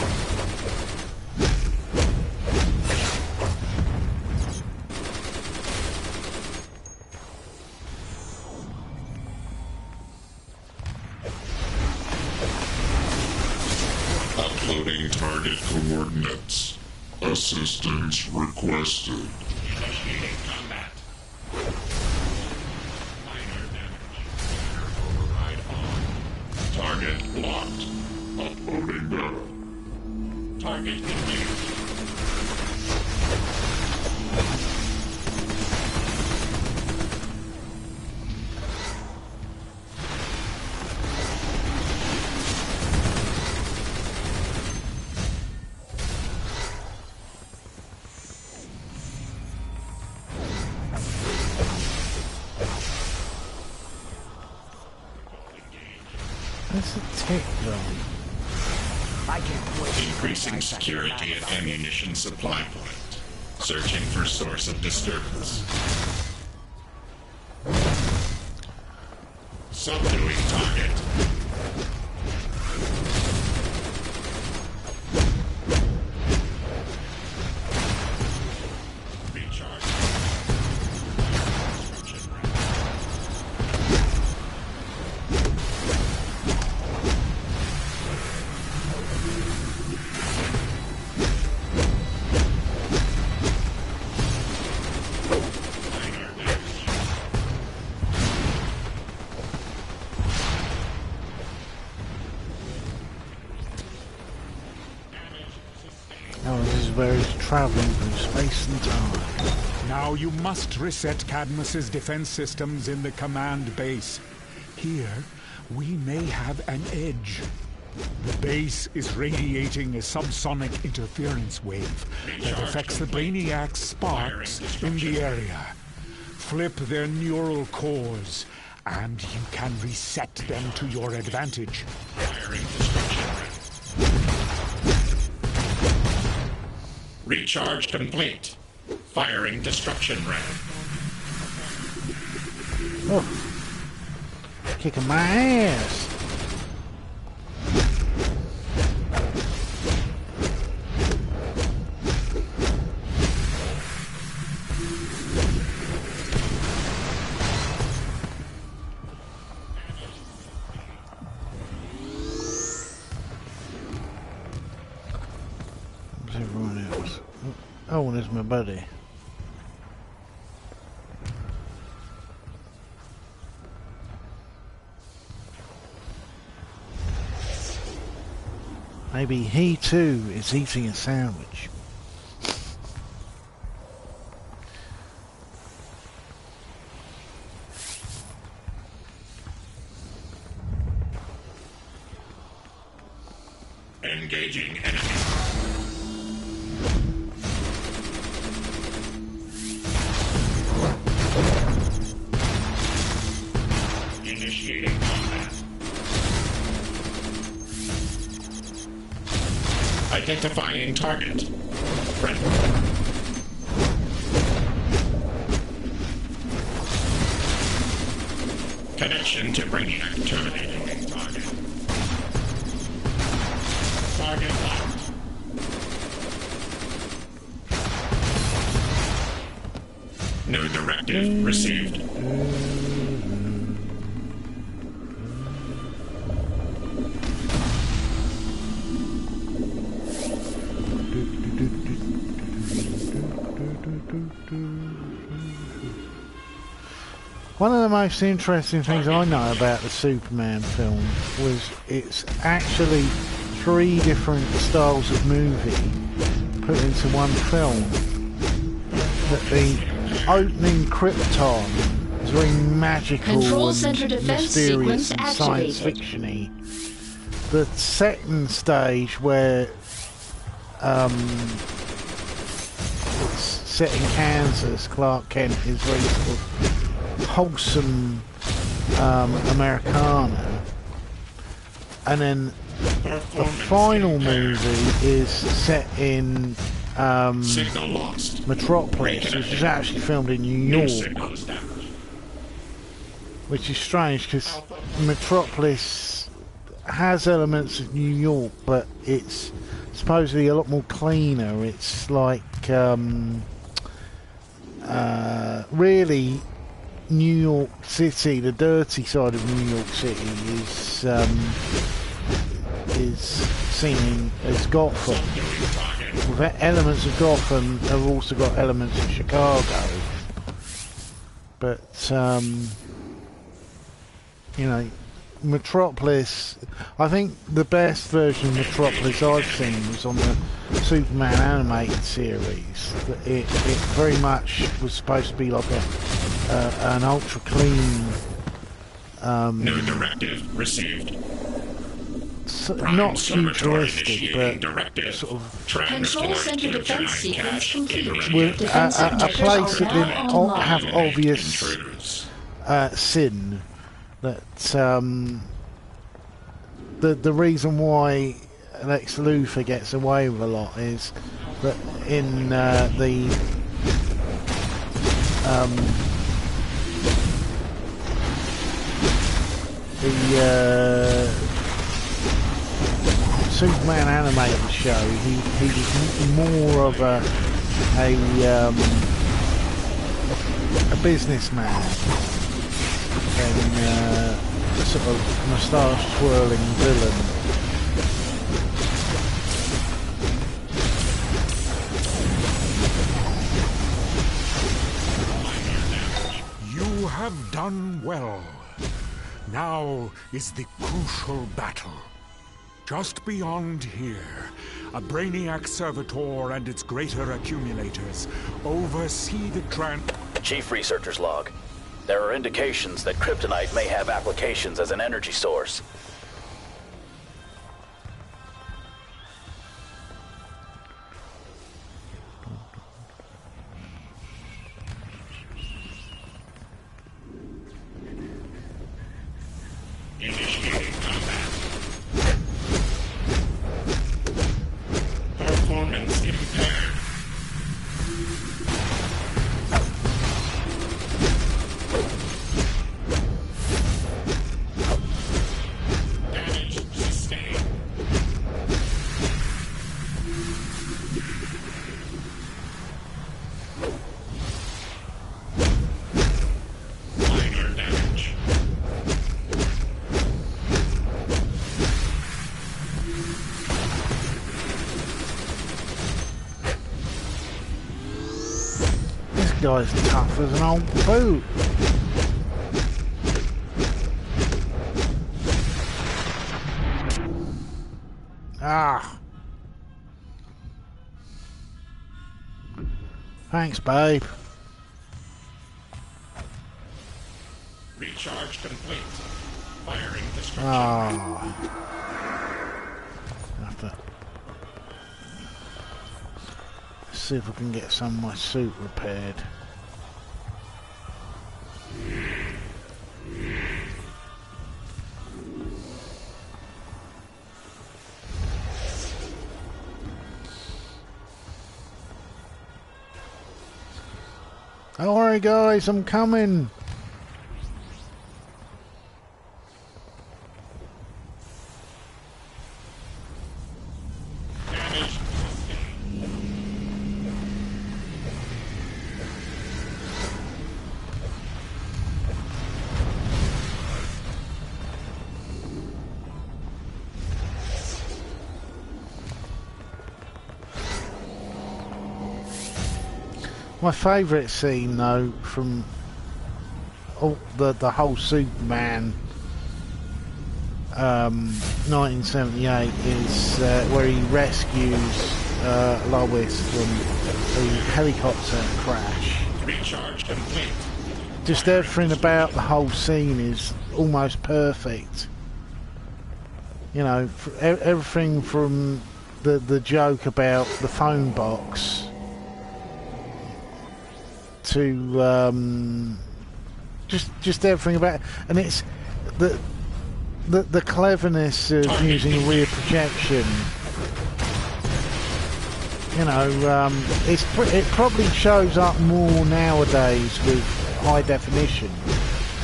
S5: Uploading target coordinates. Assistance requested. Initiating combat. Minor damage. Override on. Target locked. Uploading data. Target engaged.
S1: That's a tech zone.
S13: I can't wait.
S5: Increasing security at ammunition supply point. Searching for source of disturbance. Subduing target. Recharge.
S1: Oh, this is where he's traveling through space and time.
S17: Now you must reset Cadmus's defense systems in the command base. Here, we may have an edge. The base is radiating a subsonic interference wave that affects the Brainiac's sparks in the area. Flip their neural cores, and you can reset them to your advantage.
S5: Recharge complete. Firing destruction ram.
S1: Oh, kicking my ass. Where's everyone else? Oh, and there's my buddy. Maybe he too is eating a sandwich.
S5: Engaging enemy. Initiating combat. Identifying target. Friendly. Connection to Brainiac terminating target. Target locked. No directive received.
S1: One of the most interesting things I know about the Superman film was it's actually 3 different styles of movie put into one film. That the opening Krypton is very magical
S18: Control
S1: and
S18: center defense
S1: mysterious
S18: sequence
S1: and science
S18: activated.
S1: fiction-y. The second stage, where it's set in Kansas, Clark Kent is very sort of wholesome Americana, and then the final movie is set in Metropolis, which is actually filmed in New York, which is strange because Metropolis has elements of New York, but it's supposedly a lot more cleaner. It's like really New York City, the dirty side of New York City is seen as Gotham. With elements of Gotham, have also got elements of Chicago. But you know, Metropolis, I think the best version of Metropolis I've seen was on the Superman animated series. It very much was supposed to be like an ultra clean.
S5: No directive received.
S1: Not futuristic, but sort of
S18: Control center defense sequence complete.
S1: with
S18: Defense
S1: a
S18: objectives
S1: place
S18: are
S1: that
S18: now
S1: didn't
S18: online.
S1: have obvious sin. That the reason why Lex Luthor gets away with a lot is that in the Superman animated show, he was more of a businessman than a sort of moustache twirling villain.
S17: You have done well. Now is the crucial battle. Just beyond here, a Brainiac servitor and its greater accumulators oversee the
S19: Chief Researcher's Log. There are indications that kryptonite may have applications as an energy source.
S5: Initiating combat. Performance impaired. Damage sustained. Minor damage.
S1: This guy's tough as an old boot. Ah. Thanks, babe.
S5: Recharge complete. Firing destruction.
S1: Ah. Let's see if I can get some of my suit repaired. Don't worry, guys, I'm coming. My favourite scene, though, from the whole Superman 1978 is where he rescues Lois from the helicopter crash.
S5: Recharge complete.
S1: Just everything about the whole scene is almost perfect. You know, everything from the joke about the phone box to just everything about it. And it's the cleverness of using rear projection. You know, it probably shows up more nowadays with high definition,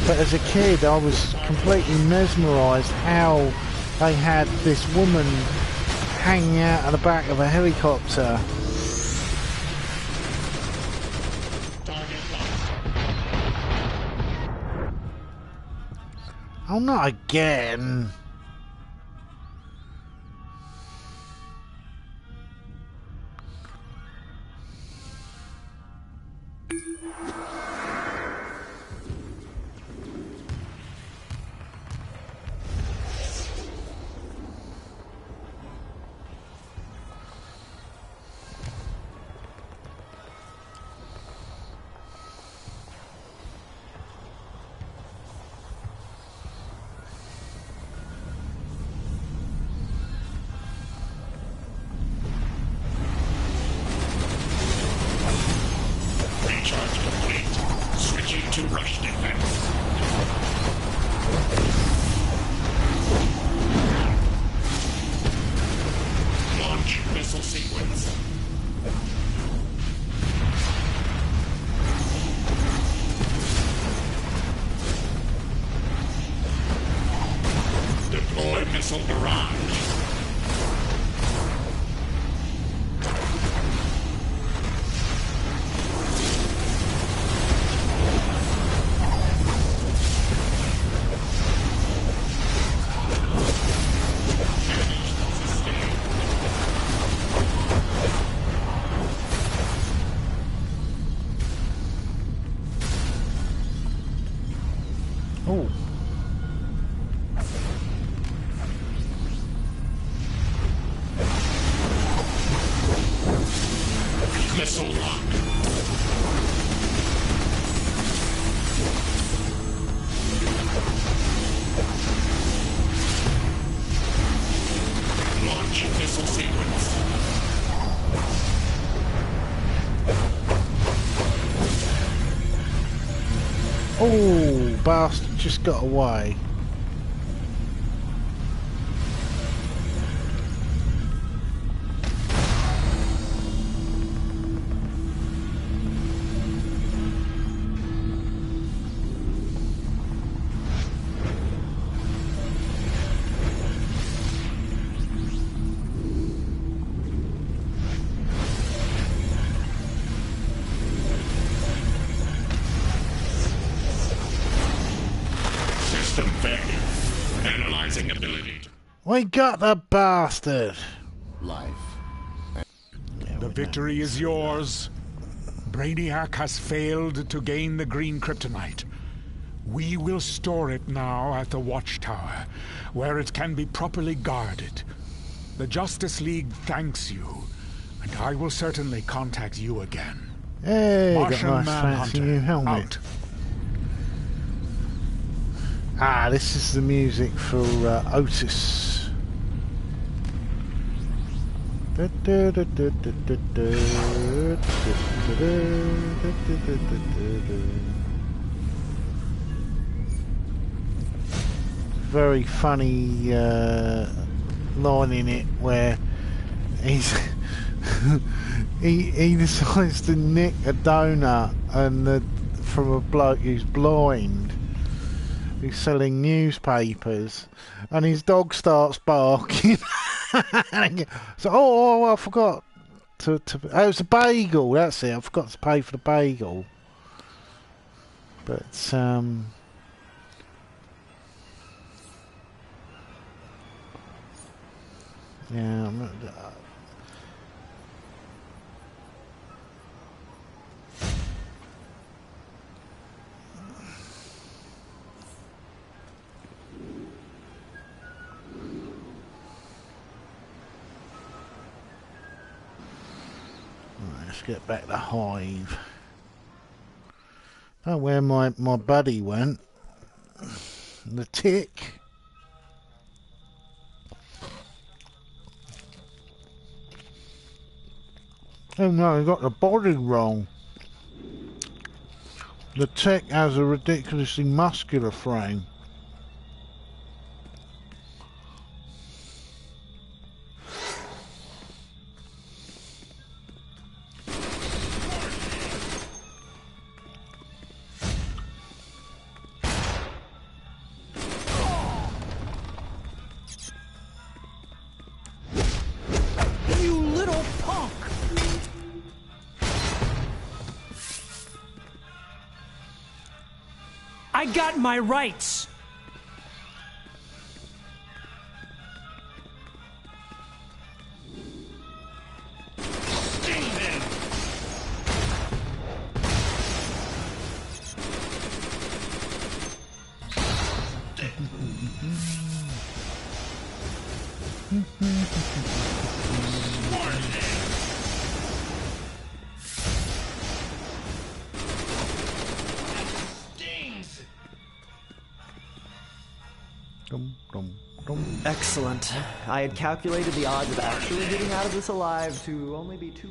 S1: but as a kid I was completely mesmerised how they had this woman hanging out at the back of a helicopter. Oh, not again. Oh, bastard just got away. We got the bastard!
S17: Life. The victory is yours. Brainiac has failed to gain the green kryptonite. We will store it now at the watchtower, where it can be properly guarded. The Justice League thanks you, and I will certainly contact you again.
S1: Hey,
S17: Martian
S1: got a nice fancy new helmet. Ah, this is the music for Otis. Very funny line in it where he's he decides to nick a donut from a bloke who's blind, who's selling newspapers, and his dog starts barking. So, I forgot to oh, it was a bagel. That's it. I forgot to pay for the bagel. But yeah. Let's get back to Hive. Oh, where my buddy went. The tick. Oh no, he got the body wrong. The tick has a ridiculously muscular frame.
S16: I got my rights.
S7: Excellent. I had calculated the odds of actually getting out of this alive to only be 2%.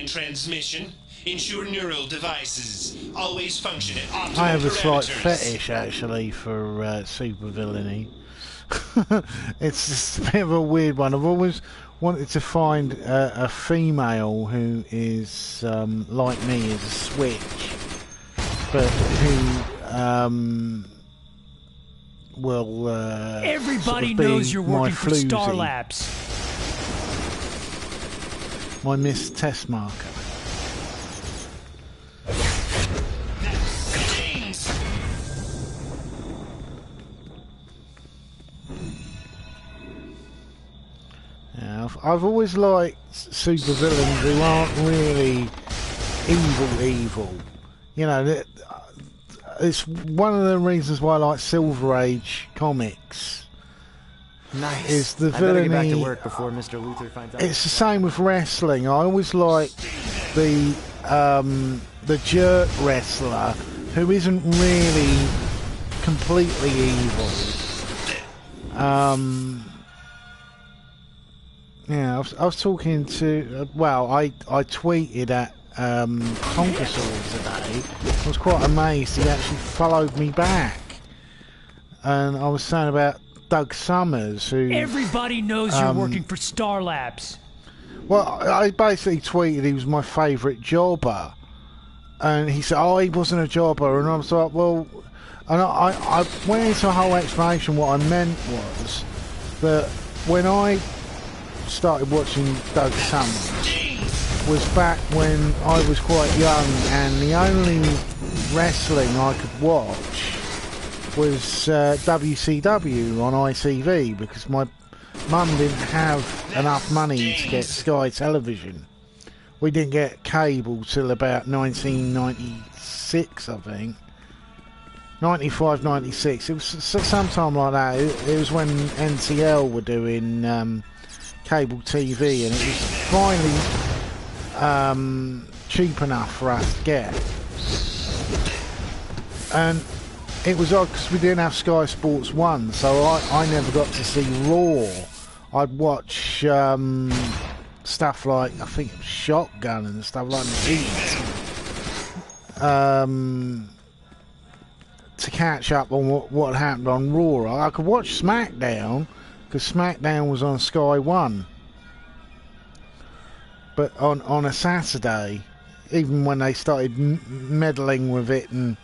S14: Transmission. Ensure neural devices always function at optimal
S1: I have a slight
S14: parameters.
S1: fetish actually for supervillainy. It's just a bit of a weird one. I've always wanted to find a female who is like me, is a switch, but who will
S16: everybody
S1: sort of
S16: knows you're working for
S1: floozy,
S16: Star Labs.
S1: My Miss Test Marker. Yeah, I've always liked supervillains who aren't really evil. You know, it's one of the reasons why I like Silver Age comics.
S7: Nice.
S1: Is the
S7: I better get back to
S1: villainy?
S7: work before Mr. Luther finds out.
S1: It's the same with wrestling. I always like the jerk wrestler who isn't really completely evil. Yeah, I was talking to. I tweeted at Conkersaw today. I was quite amazed he actually followed me back, and I was saying about Doug Summers, who...
S16: Everybody knows you're working for Star Labs.
S1: Well, I basically tweeted he was my favourite jobber. And he said, oh, he wasn't a jobber. And I was like, well... And I went into a whole explanation. What I meant was that when I started watching Doug Summers was back when I was quite young, and the only wrestling I could watch was WCW on ITV, because my mum didn't have enough money to get Sky Television. We didn't get cable till about 1996, I think. 95, 96. It was sometime like that. It was when NTL were doing cable TV, and it was finally cheap enough for us to get. And it was odd because we didn't have Sky Sports 1, so I never got to see Raw. I'd watch stuff like, I think it was Shotgun and stuff like that. To catch up on what happened on Raw. I could watch SmackDown because SmackDown was on Sky 1. But on a Saturday, even when they started meddling with it and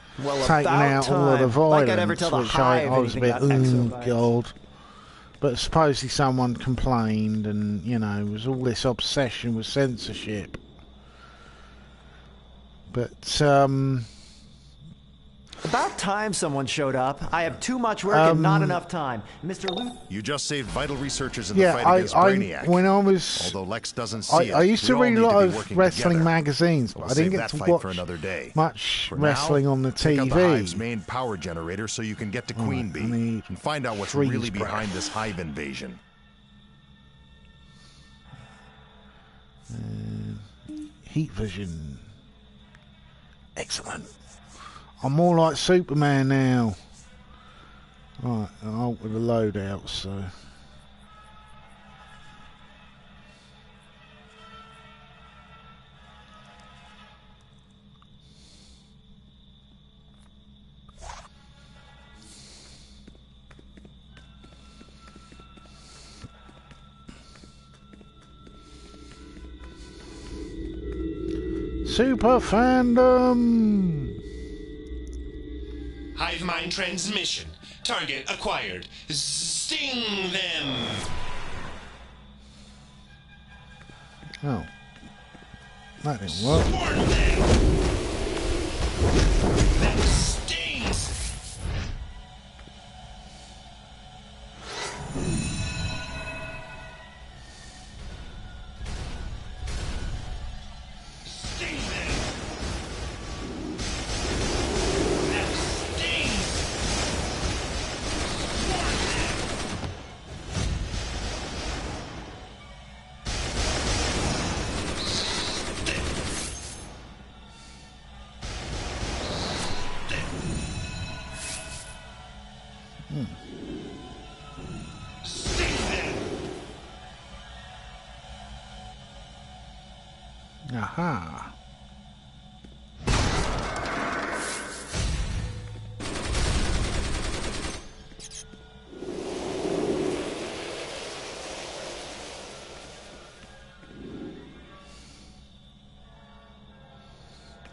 S1: taking out all of the violence, which I was a bit, God. But supposedly someone complained, and, you know, it was all this obsession with censorship. But,
S7: About time someone showed up. I have too much work and not enough time. Mr. Luke...
S6: You just saved vital researchers in the fight against Brainiac.
S1: When I was...
S6: Although Lex doesn't see
S1: I used to read a lot of wrestling magazines, but I didn't get to watch
S6: for another day.
S1: Much wrestling on the TV.
S6: Take out the Hive's main power generator so you can get to Queen Bee and find out what's really behind this Hive invasion.
S1: Heat vision. Excellent. I'm more like Superman now. Right, I'll alter the loadout, so... Super fandom!
S14: Hive mind transmission. Target acquired. Sting them!
S1: Oh. That didn't work.
S14: Swarm them! That stings! Sting them! That stings! Swarm them!
S1: Aha.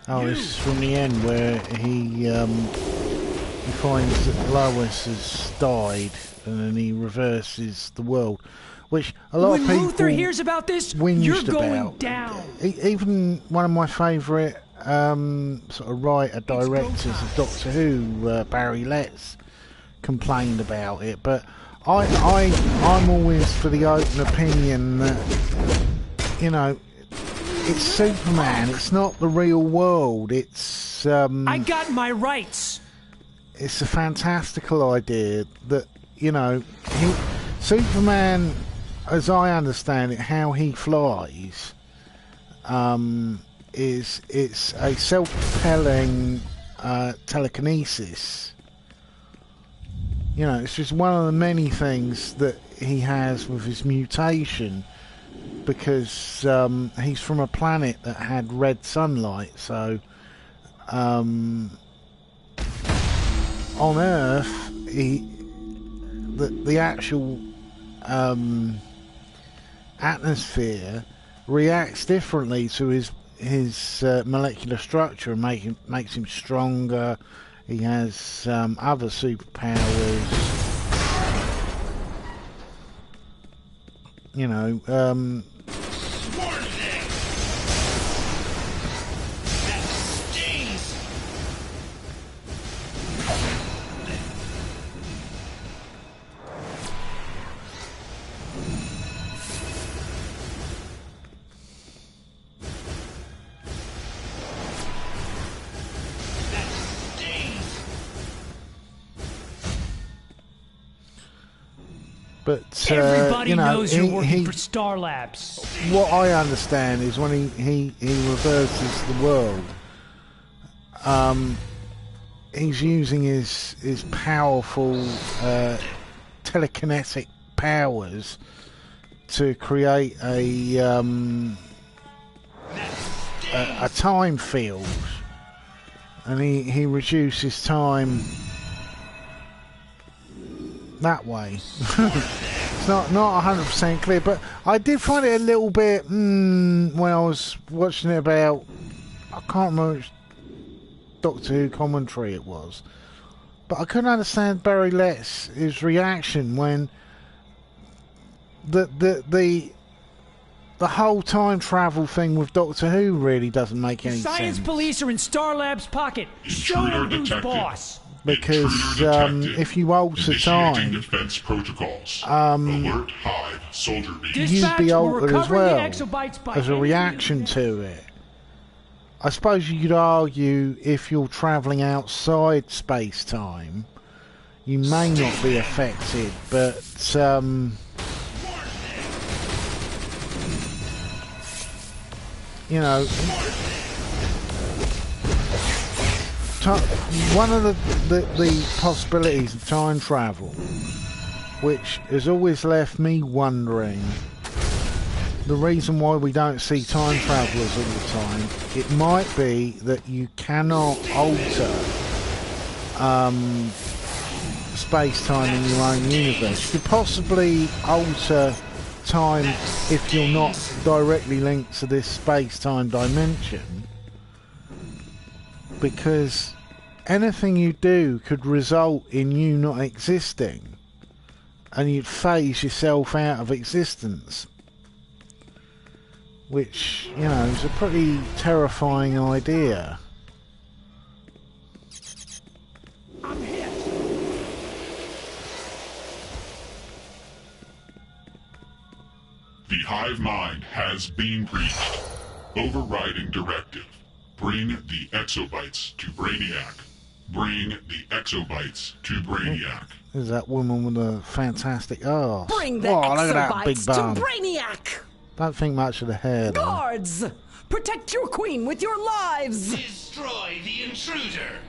S1: Oh, this is from the end where he finds that Lois has died, and then he reverses the world, which a lot of people
S16: when Luther hears about this, you're going down.
S1: Even one of my favourite sort of writer-directors of Doctor Who, Barry Letts, complained about it, but I'm always for the open opinion that, you know, it's Superman. It's not the real world. It's
S16: I got my rights.
S1: It's a fantastical idea that, you know, Superman, as I understand it, how he flies, it's a self-propelling telekinesis. You know, it's just one of the many things that he has with his mutation, because he's from a planet that had red sunlight, so on Earth the the actual atmosphere reacts differently to his molecular structure and makes him stronger. He has other superpowers. You know, but
S16: everybody
S1: you know,
S16: knows you're working for Star Labs.
S1: What I understand is when he reverses the world, he's using his powerful telekinetic powers to create a time field, and he reduces time that way. It's not 100% clear, but I did find it a little bit when I was watching it about, I can't remember which Doctor Who commentary it was, but I couldn't understand Barry Lett's reaction when the whole time travel thing with Doctor Who really doesn't make any sense.
S16: Science police are in Star Labs' pocket. Show them who's boss.
S1: Because if you alter time,
S5: defense protocols. Alert Hive soldier
S1: you'd be altered as well as a reaction to it. I suppose you could argue if you're travelling outside space-time, you may not be affected, but you know, one of the possibilities of time travel, which has always left me wondering, the reason why we don't see time travellers all the time, it might be that you cannot alter space-time in your own universe. You could possibly alter time if you're not directly linked to this space-time dimension, because anything you do could result in you not existing and you'd phase yourself out of existence, which, you know, is a pretty terrifying idea.
S16: I'm hit.
S5: The hive mind has been breached. Overriding directive. Bring the exobytes to Brainiac. Bring the exobytes to Brainiac.
S1: There's that woman with a fantastic arse.
S20: Bring the
S1: look at that big bum.
S20: to Brainiac!
S1: Don't think much of the hair, though.
S20: Guards! Protect your queen with your lives!
S14: Destroy the intruder!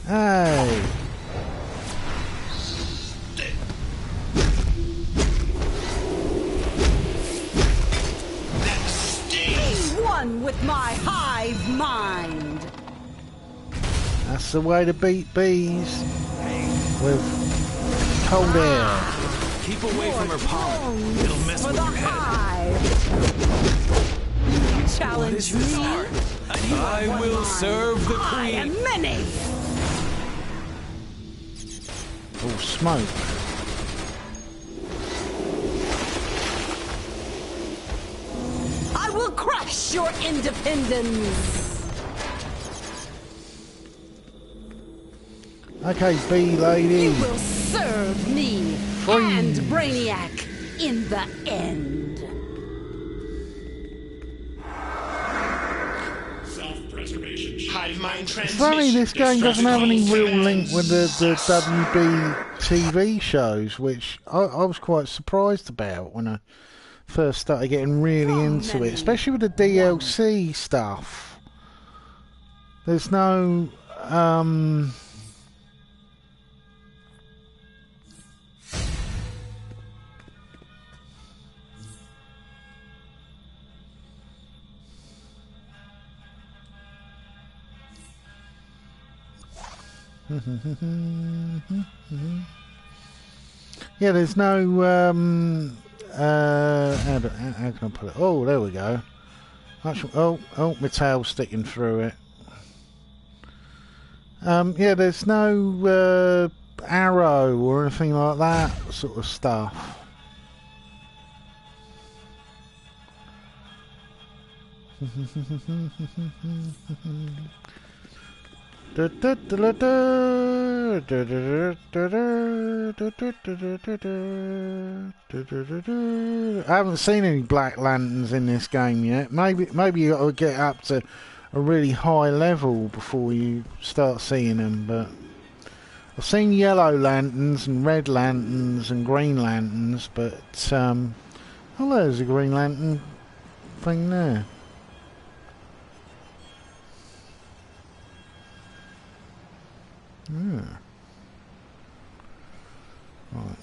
S1: Hey!
S20: Be one with my hive mind!
S1: That's the way to beat bees. With cold air.
S9: Keep away from her pollen. It'll mess with your head.
S20: Challenge me.
S8: I will serve the queen.
S20: And many.
S1: Oh, smoke.
S20: I will crush your independence.
S1: Okay, bee lady.
S20: You will serve me and Brainiac in the end.
S5: Self-preservation.
S14: Hive mind
S1: It's
S14: transmission.
S1: funny, this game doesn't have any real link with the WB TV shows, which I was quite surprised about when I first started getting really into it, especially with the DLC stuff. There's no Yeah, there's no how can I put it? Oh, there we go. Actually, my tail's sticking through it. Yeah, there's no arrow or anything like that sort of stuff. I haven't seen any Black Lanterns in this game yet. Maybe you got to get up to a really high level before you start seeing them. But I've seen yellow lanterns and red lanterns and green lanterns. But oh, there's a Green Lantern thing there. Yeah. Right.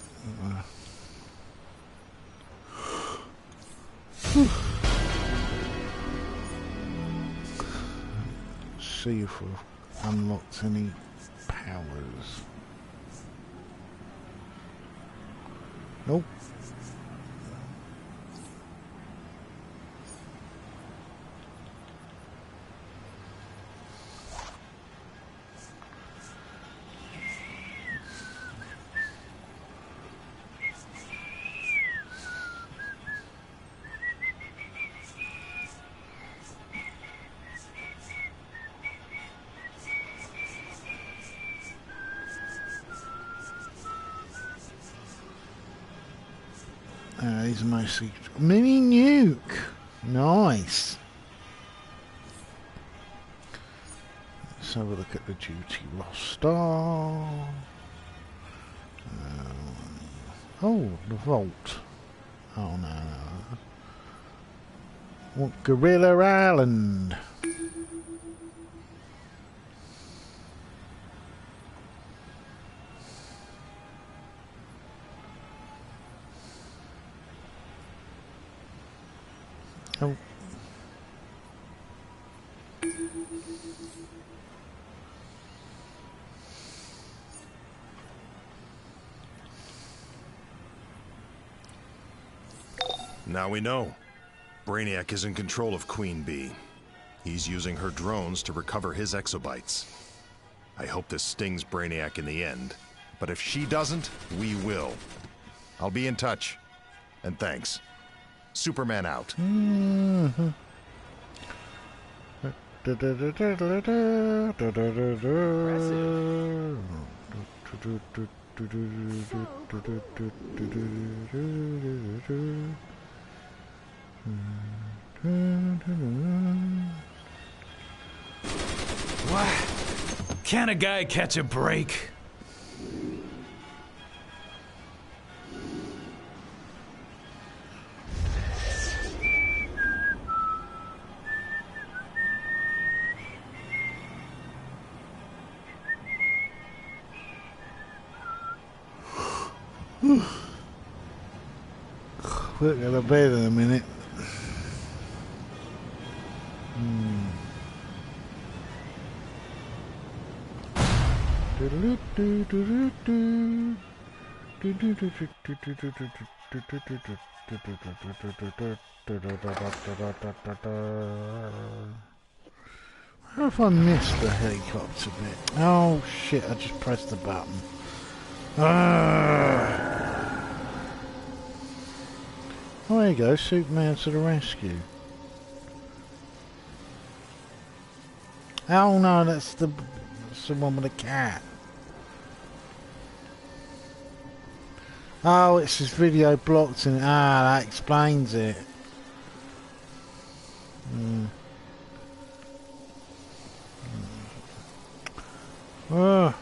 S1: See if we've unlocked any powers. Nope. These are mostly mini nuke. Nice. Let's have a look at the duty roster. Oh, the vault. Oh no. What, Gorilla Island? Oh.
S6: Now we know. Brainiac is in control of Queen Bee. He's using her drones to recover his exobytes. I hope this stings Brainiac in the end. But if she doesn't, we will. I'll be in touch. And thanks. Superman out.
S8: What? Can't a guy catch a break?
S1: We're gonna bed in a minute. How if I missed the helicopter bit? Oh shit, I just pressed the button. Oh, there you go, Superman to the rescue. Oh no, that's the one with the cat. Oh, it's his video blocked in it. Ah, that explains it. Oh.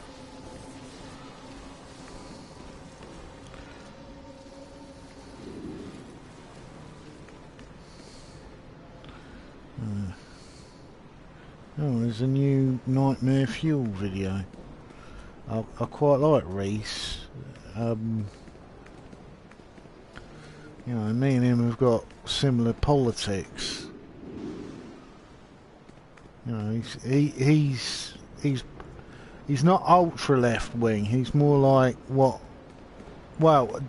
S1: Oh, there's a new Nightmare Fuel video. I quite like Reese. You know, me and him have got similar politics. You know, he's He's not ultra left wing. He's more like what? Well,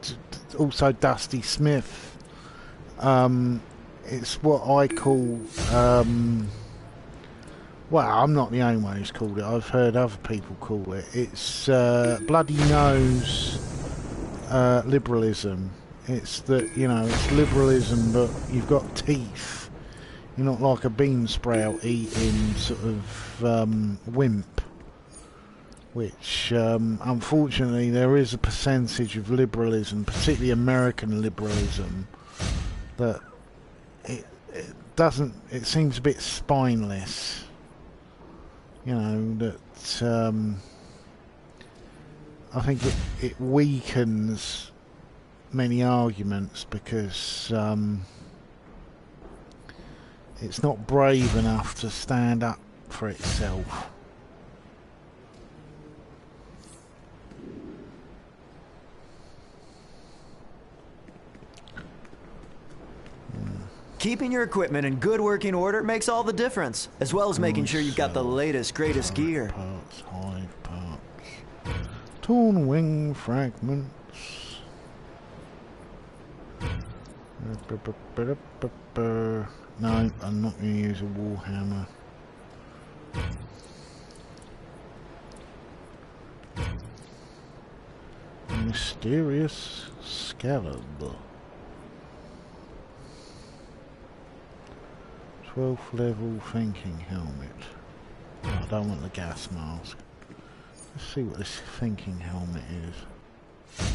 S1: also Dusty Smith. It's what I call. Well, I'm not the only one who's called it. I've heard other people call it. It's bloody nose liberalism. It's that, you know, it's liberalism, but you've got teeth. You're not like a bean sprout eating sort of wimp. Which, unfortunately, there is a percentage of liberalism, particularly American liberalism, that it seems a bit spineless. You know, that I think it weakens many arguments because it's not brave enough to stand up for itself.
S7: Keeping your equipment in good working order makes all the difference, as well as making sure you've got the latest, greatest gear.
S1: Parts, hive parts, torn wing fragments. No, I'm not going to use a warhammer. Mysterious scallop. 12th level thinking helmet. Oh, I don't want the gas mask. Let's see what this thinking helmet is.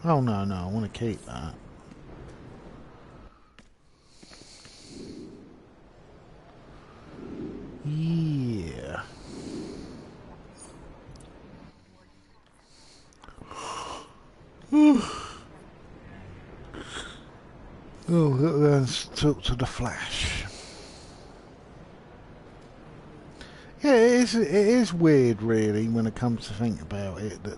S1: Oh no, I want to keep that. Yeah. Oh, let's talk to the Flash. Yeah, it is weird, really, when it comes to think about it, that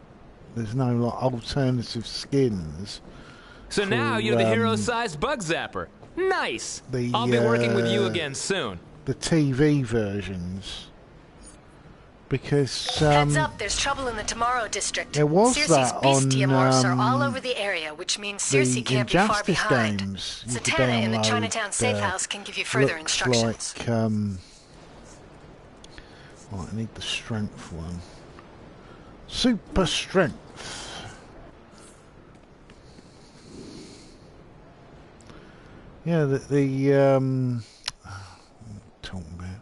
S1: there's no like alternative skins.
S11: So now you're the hero-sized bug zapper. Nice. I'll be working with you again soon.
S1: The TV versions. Because
S3: heads up, there's trouble in the Tomorrow district.
S1: There was
S3: Circe's
S1: that
S3: bestiamorphs
S1: on
S3: are all over the area, which means Circe can't be far behind.
S1: Games,
S3: Zatanna in the Chinatown safe house can give you further instructions.
S1: Like, right, I need the strength one. Super strength. Yeah, the talking about.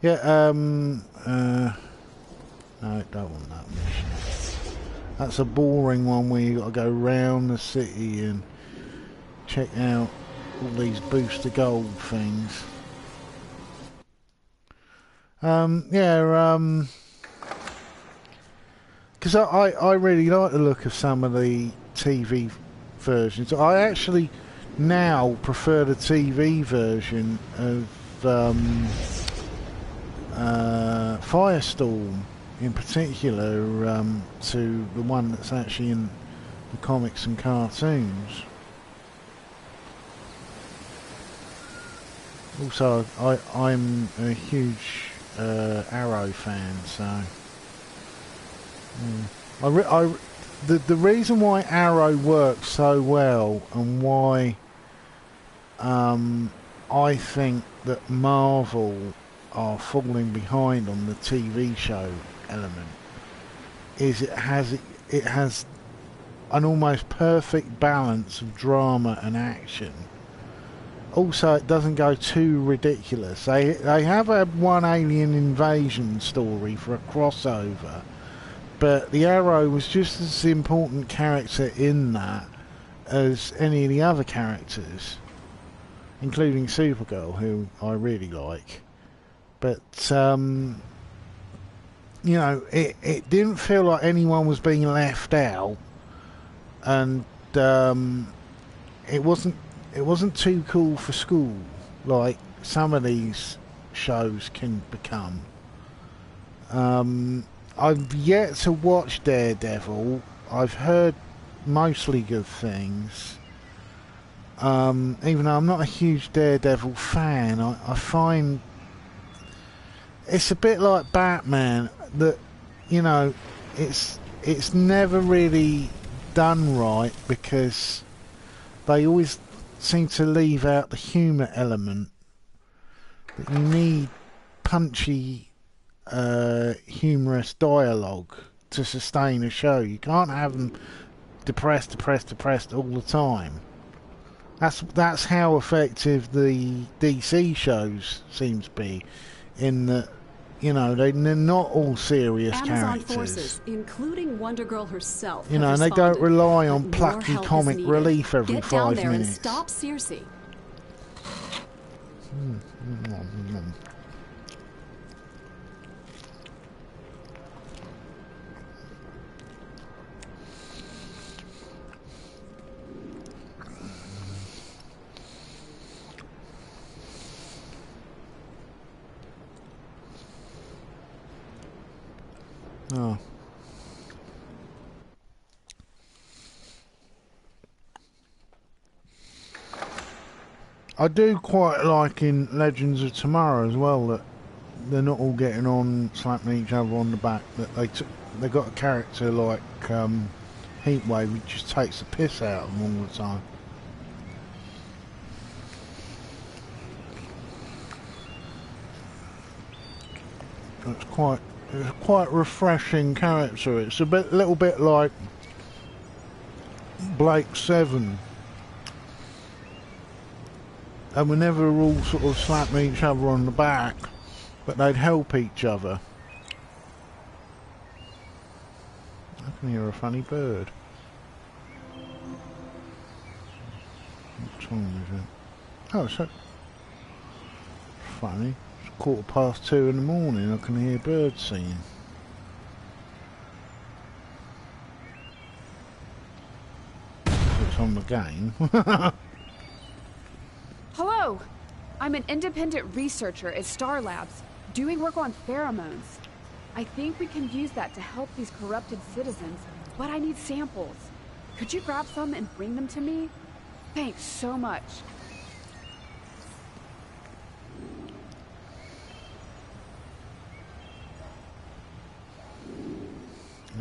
S1: Yeah, no, I don't want that mission. That's a boring one where you got to go round the city and check out all these booster gold things. Yeah, because I really like the look of some of the TV versions. I actually now prefer the TV version of Firestorm in particular to the one that's actually in the comics and cartoons. Also, I'm a huge Arrow fan, so the reason why Arrow works so well and why I think that Marvel are falling behind on the TV show element is it has an almost perfect balance of drama and action. Also, it doesn't go too ridiculous. They have had one alien invasion story for a crossover, but the Arrow was just as important character in that as any of the other characters, including Supergirl, who I really like. But you know, it didn't feel like anyone was being left out, and it wasn't too cool for school like some of these shows can become. I've yet to watch Daredevil. I've heard mostly good things. Even though I'm not a huge Daredevil fan, I find it's a bit like Batman, that, you know, it's never really done right because they always seem to leave out the humour element. That you need punchy, humorous dialogue to sustain a show. You can't have them depressed all the time. That's how effective the DC shows seem to be, in that, you know, they're not all serious
S2: Amazon
S1: characters.
S2: forces, including Wonder Girl herself,
S1: You know, and they don't rely on plucky comic relief every 5 minutes.
S2: Get down there and stop Circe.
S1: Oh. I do quite like in Legends of Tomorrow as well that they're not all getting on slapping each other on the back. That they got a character like Heatwave who just takes the piss out of them all the time. It's quite refreshing character. It's a little bit like Blake 7. And we never all sort of slapping each other on the back, but they'd help each other. I can hear a funny bird. What time is it? Oh, it's funny. 2:15 in the morning, I can hear birds singing. It's on the game.
S21: Hello! I'm an independent researcher at Star Labs, doing work on pheromones. I think we can use that to help these corrupted citizens, but I need samples. Could you grab some and bring them to me? Thanks so much.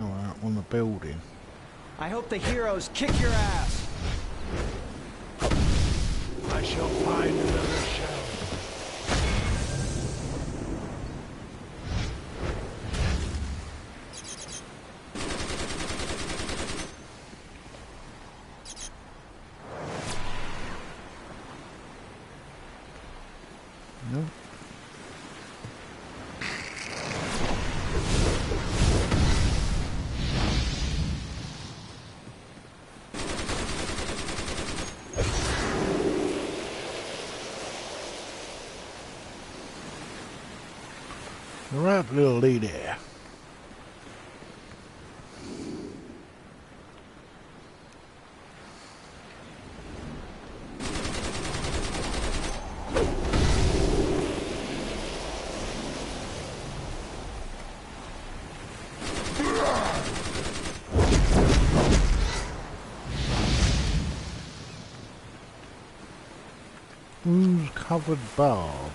S1: Alright, on the building.
S7: I hope the heroes kick your ass.
S14: I shall find another shell.
S1: No. Right, little lady. Who's covered Bob?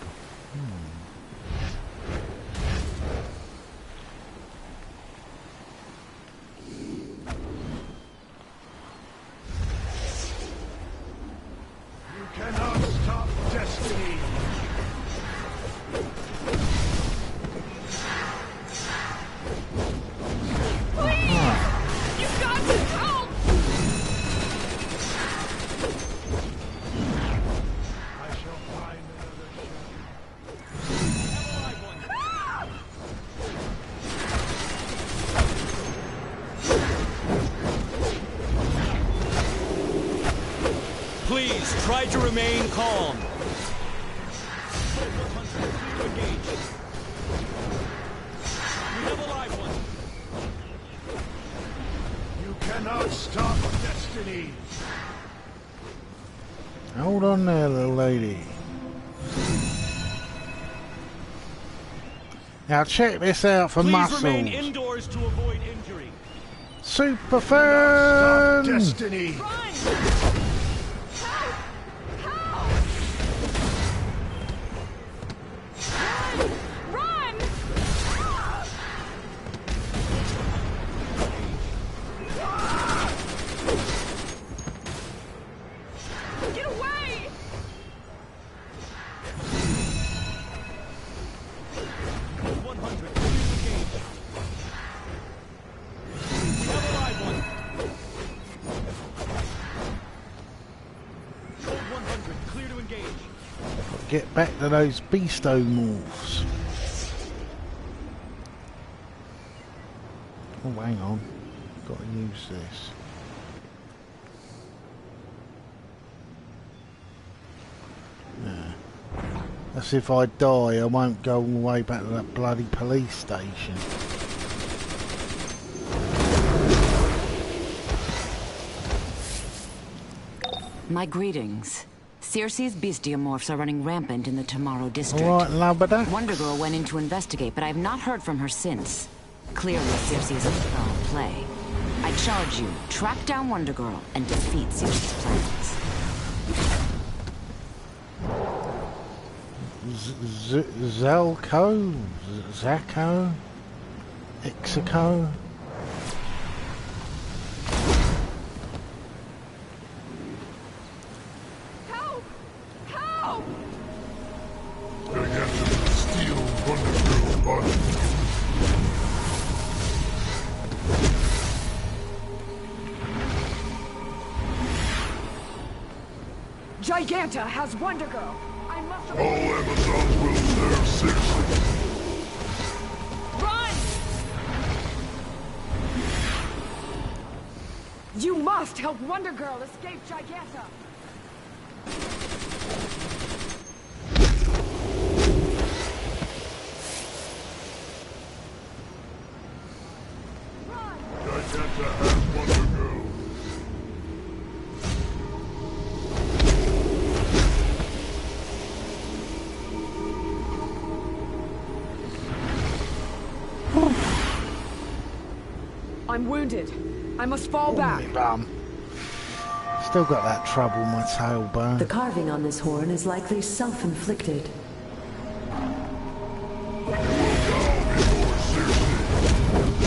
S15: Please, try to remain calm. We have a live one.
S14: You cannot stop destiny.
S1: Hold on there, little lady. Now check this out for muscles.
S15: Please remain indoors to avoid injury.
S1: Super fun!
S14: Stop destiny.
S21: Run!
S1: get back to those beastomorphs. Oh, hang on. Got to use this. Yeah. That's if I die, I won't go all the way back to that bloody police station.
S4: My greetings. Circe's bestiomorphs are running rampant in the Tomorrow district.
S1: All right, Labada.
S4: Wonder Girl went in to investigate, but I have not heard from her since. Clearly, Circe is in foul play. I charge you, track down Wonder Girl and defeat Circe's plans.
S1: Zelko? Zako? Ixico?
S21: Help! Help!
S5: I have to steal Wonder Girl's body.
S21: Giganta has Wonder Girl. I must.
S5: All Amazons will serve Circe.
S21: Run! You must help Wonder Girl escape Giganta.
S5: Giganta has Wonder Girl.
S21: I'm wounded. I must fall back.
S1: Still got that trouble in my tailbone.
S22: The carving on this horn is likely self-inflicted.
S1: I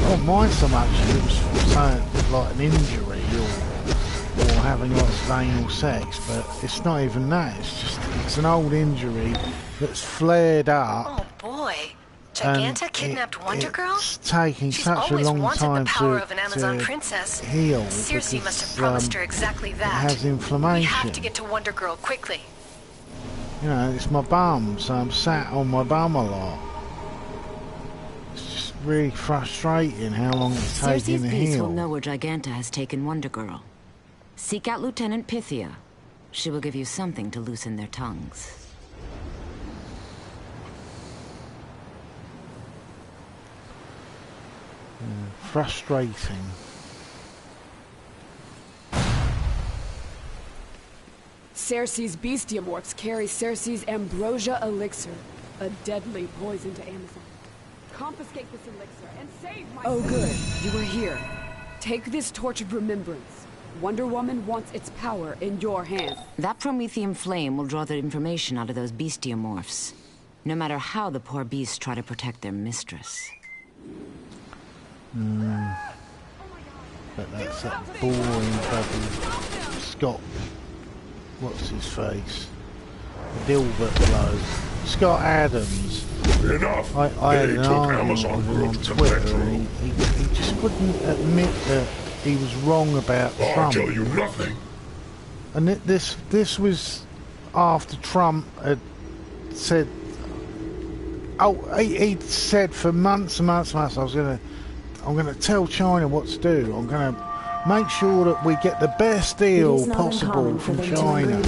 S1: don't mind so much if it was something like an injury or having lots of anal sex, but it's not even that. It's an old injury that's flared up.
S3: Oh boy. Giganta kidnapped Wonder Girl?
S1: It's taking
S3: She's
S1: such a
S3: always
S1: long
S3: wanted
S1: time
S3: the power
S1: to,
S3: of an Amazon
S1: to
S3: princess.
S1: heal.
S3: Circe
S1: because,
S3: must have promised her exactly that.
S1: It has inflammation.
S3: We have to get to Wonder Girl quickly.
S1: You know, it's my bum, so I'm sat on my bum a lot. It's just really frustrating how long it's taking
S4: Circe's
S1: to
S4: beast will
S1: heal.
S4: know where Giganta has taken Wonder Girl. Seek out Lieutenant Pythia. She will give you something to loosen their tongues.
S1: Frustrating.
S21: Circe's bestiomorphs carry Circe's ambrosia elixir, a deadly poison to Amazon. Confiscate this elixir and save my— Oh good, you are here. Take this torch of remembrance. Wonder Woman wants its power in your hand.
S4: That promethium flame will draw the information out of those bestiomorphs. No matter how the poor beasts try to protect their mistress.
S1: But that's that boring bloody Scott. What's his face? Dilbert bloke. Scott Adams.
S5: Enough.
S1: I had an argument
S5: Amazon
S1: with him on
S5: group to
S1: Twitter,
S5: Metro.
S1: and he just wouldn't admit that he was wrong about Trump.
S5: I'll tell you nothing.
S1: And this was after Trump had said, he'd said for months and months and months, I'm gonna tell China what to do. I'm gonna make sure that we get the best deal possible from China.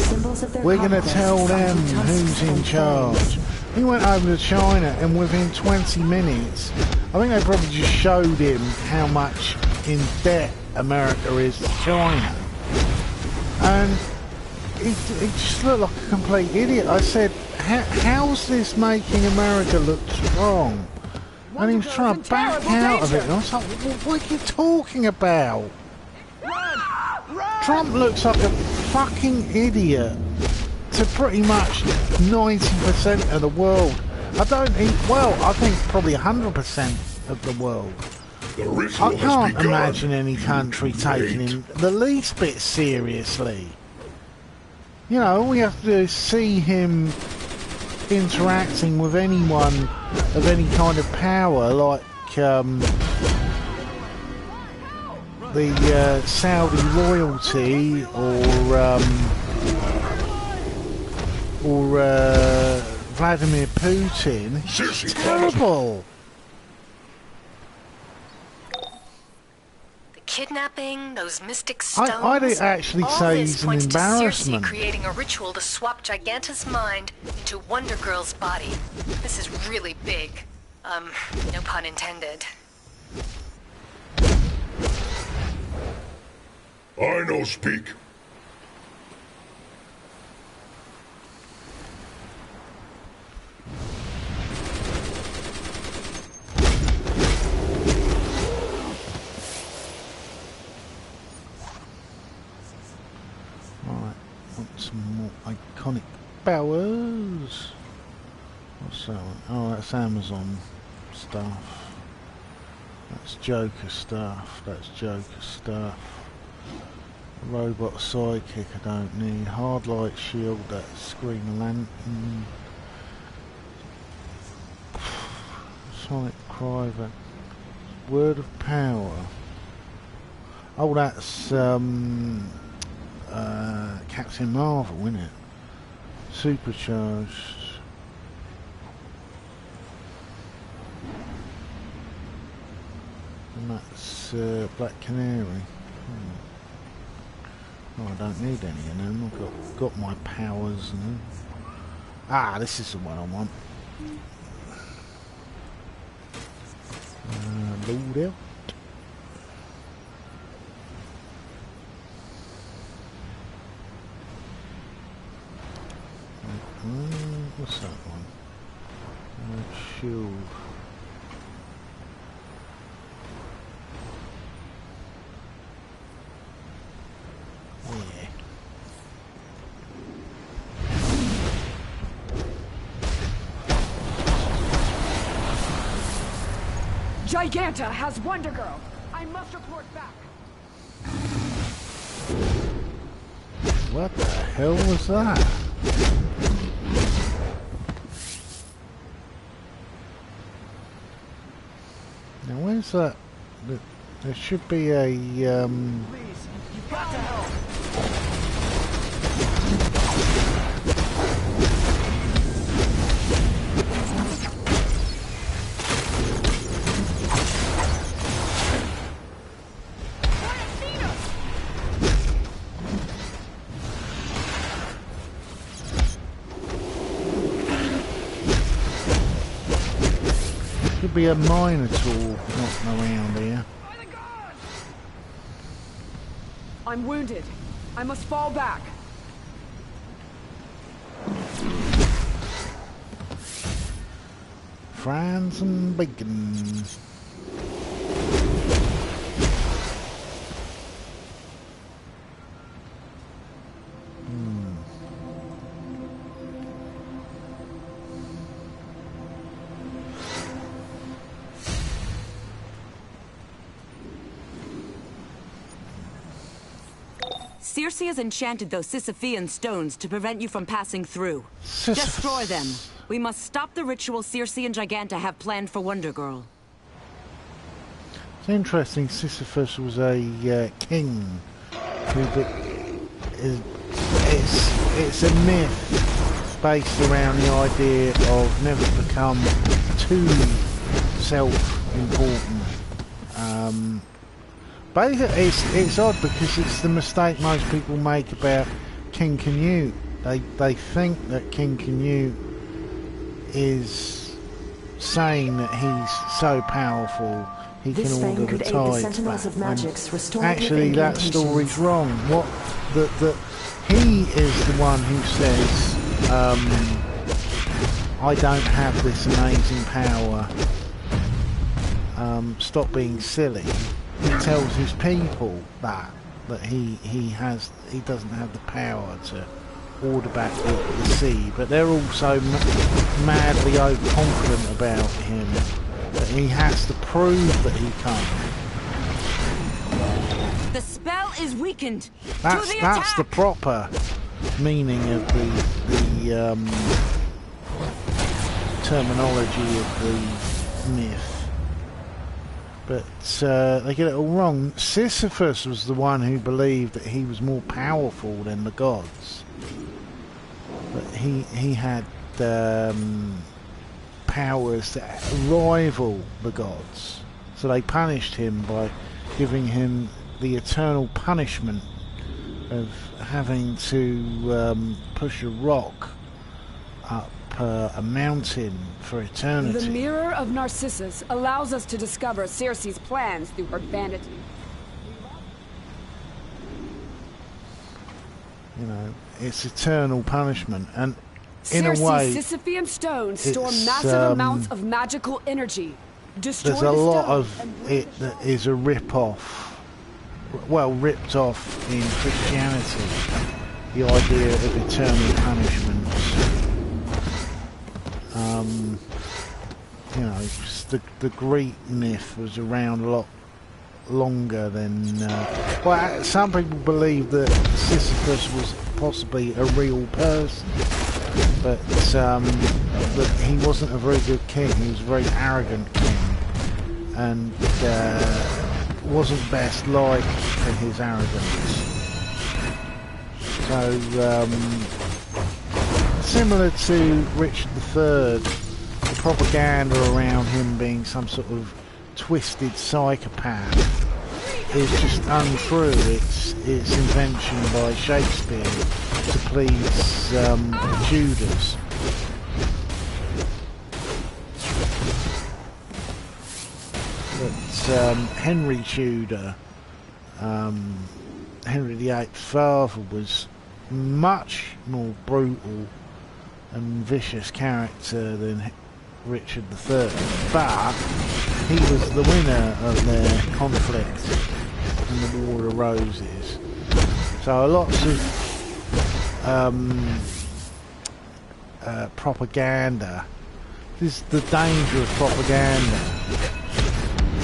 S1: We're gonna tell them who's in charge. He went over to China, and within 20 minutes, I think they probably just showed him how much in debt America is to China. And he just looked like a complete idiot. I said, how's this making America look strong? And he was trying to back out of it. And I was like, what are you talking about? Trump looks like a fucking idiot to pretty much 90% of the world. I think probably 100% of the world. I can't imagine any country taking him the least bit seriously. You know, all we have to do is see him interacting with anyone of any kind of power, like the Saudi royalty, or Vladimir Putin. It's terrible.
S3: The kidnapping, those mystic stones.
S1: I'd actually say he's an embarrassment.
S3: Circe creating a ritual to swap Giganta's mind into Wonder Girl's body. This is really big. No pun intended.
S5: I no speak.
S1: Right, want some more iconic powers. What's that one? Oh, that's Amazon stuff. That's Joker stuff. That's Joker stuff. Robot sidekick I don't need. Hard light shield, that's Green Lantern. Sonic Cryver. Word of Power. Oh, that's Captain Marvel, isn't it? Supercharged. And that's Black Canary. Oh, I don't need any of them. I've got my powers and this is the one I want. Load out. What's that one? Shield. Yeah.
S21: Giganta has Wonder Girl. I must report back.
S1: What the hell was that? Now where's that? There should be a
S9: Please, you've got to help.
S1: Could be a Minotaur knocking around here.
S21: I'm wounded. I must fall back.
S1: Franz and bacon.
S4: Circe has enchanted those Sisyphean stones to prevent you from passing through. Destroy them. We must stop the ritual Circe and Giganta have planned for Wonder Girl.
S1: It's interesting, Sisyphus was a king who it's a myth based around the idea of never become too self-important. But it's odd because it's the mistake most people make about King Canute. They think that King Canute is saying that he's so powerful he can order the tides back. Actually, that story's wrong. He is the one who says, I don't have this amazing power. Stop being silly. He tells his people that he doesn't have the power to order back the sea, but they're also madly overconfident about him that he has to prove that he can't.
S4: The spell is weakened.
S1: That's the proper meaning of the terminology of the myth. But they get it all wrong. Sisyphus was the one who believed that he was more powerful than the gods. But he had powers that rival the gods, so they punished him by giving him the eternal punishment of having to push a rock up a mountain for eternity.
S21: The Mirror of Narcissus allows us to discover Circe's plans through her vanity.
S1: You know, it's eternal punishment, and in a
S21: Circe's
S1: way,
S21: Sisyphean stones store massive amounts of magical energy. Destroy
S1: there's a
S21: the
S1: lot
S21: stone
S1: of it that is a rip-off, well, ripped off in Christianity, the idea of eternal punishment. You know, the Greek myth was around a lot longer than... well, some people believe that Sisyphus was possibly a real person, but that he wasn't a very good king. He was a very arrogant king, and wasn't best liked for his arrogance. So, similar to Richard III, the propaganda around him being some sort of twisted psychopath is just untrue. It's invention by Shakespeare to please Judas. But Henry Tudor, Henry VIII's father, was much more brutal and vicious character than Richard III, but he was the winner of their conflict in the War of Roses. So lots of propaganda. This is the danger of propaganda,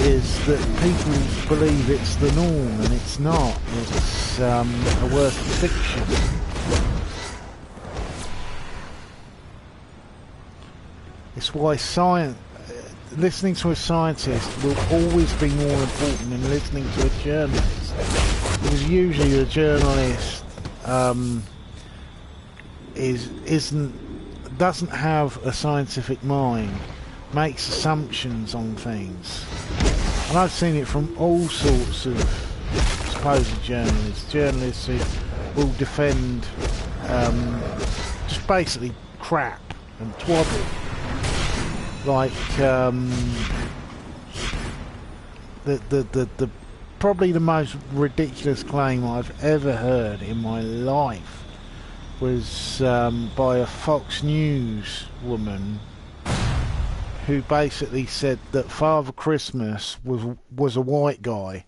S1: is that people believe it's the norm, and it's not. It's a work of fiction. It's why science, listening to a scientist will always be more important than listening to a journalist, because usually a journalist doesn't have a scientific mind, makes assumptions on things. And I've seen it from all sorts of supposed journalists who will defend just basically crap and twaddle. Like the probably the most ridiculous claim I've ever heard in my life was by a Fox News woman who basically said that Father Christmas was a white guy,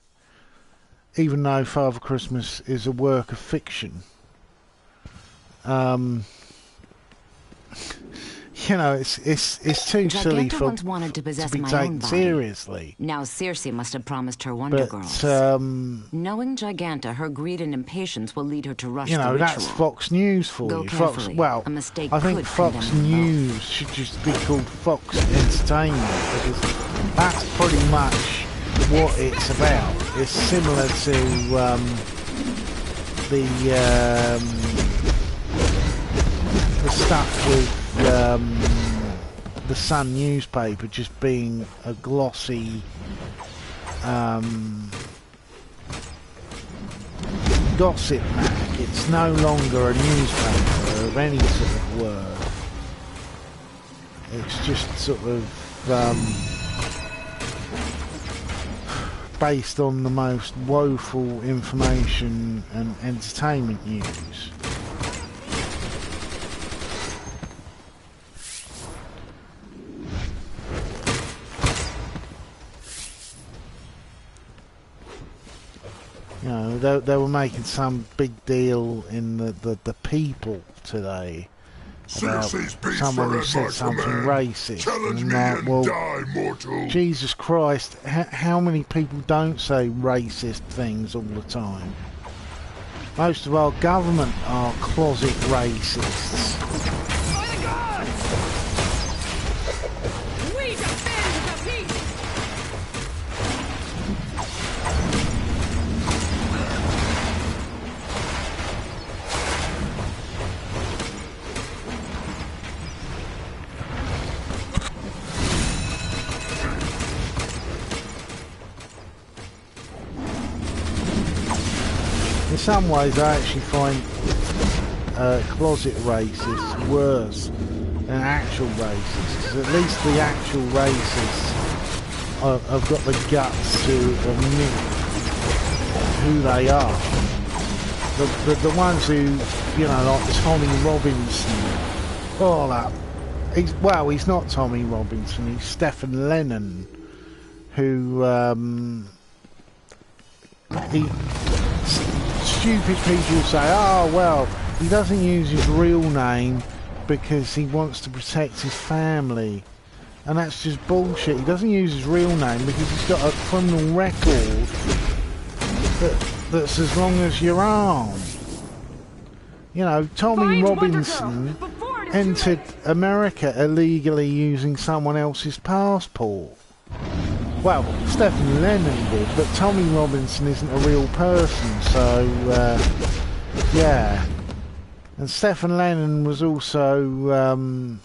S1: even though Father Christmas is a work of fiction. You know, it's too silly for
S4: once wanted to possess
S1: be
S4: my
S1: taken
S4: own body.
S1: seriously.
S4: Now Circe must have promised her Wonder Girls. Knowing Giganta, her greed and impatience will lead her to rush
S1: You know,
S4: the
S1: that's
S4: ritual.
S1: Fox News for
S4: Go
S1: you.
S4: carefully.
S1: Well,
S4: A mistake
S1: I think
S4: could
S1: Fox
S4: condemn them
S1: News should just be called Fox Entertainment, because that's pretty much what it's about. It's similar to the stuff with the Sun newspaper just being a glossy gossip mag. It's no longer a newspaper of any sort of worth. It's just sort of based on the most woeful information and entertainment news. You know, they were making some big deal in the People today about someone who said something racist.
S5: Challenge
S1: and
S5: me
S1: like,
S5: and
S1: well,
S5: die, mortal.
S1: Jesus Christ, how many people don't say racist things all the time? Most of our government are closet racists.
S16: We defend the peace!
S1: in some ways I actually find closet racists worse than actual racists, because at least the actual racists have got the guts to admit who they are. The ones who, you know, like Tommy Robinson, all that. He's not Tommy Robinson, he's Stephen Lennon, who, stupid people say, oh, well, he doesn't use his real name because he wants to protect his family. And that's just bullshit. He doesn't use his real name because he's got a criminal record that's as long as your arm. You know, Tommy Robinson entered America illegally using someone else's passport. Well, Stephen Lennon did, but Tommy Robinson isn't a real person, so, yeah. And Stephen Lennon was also,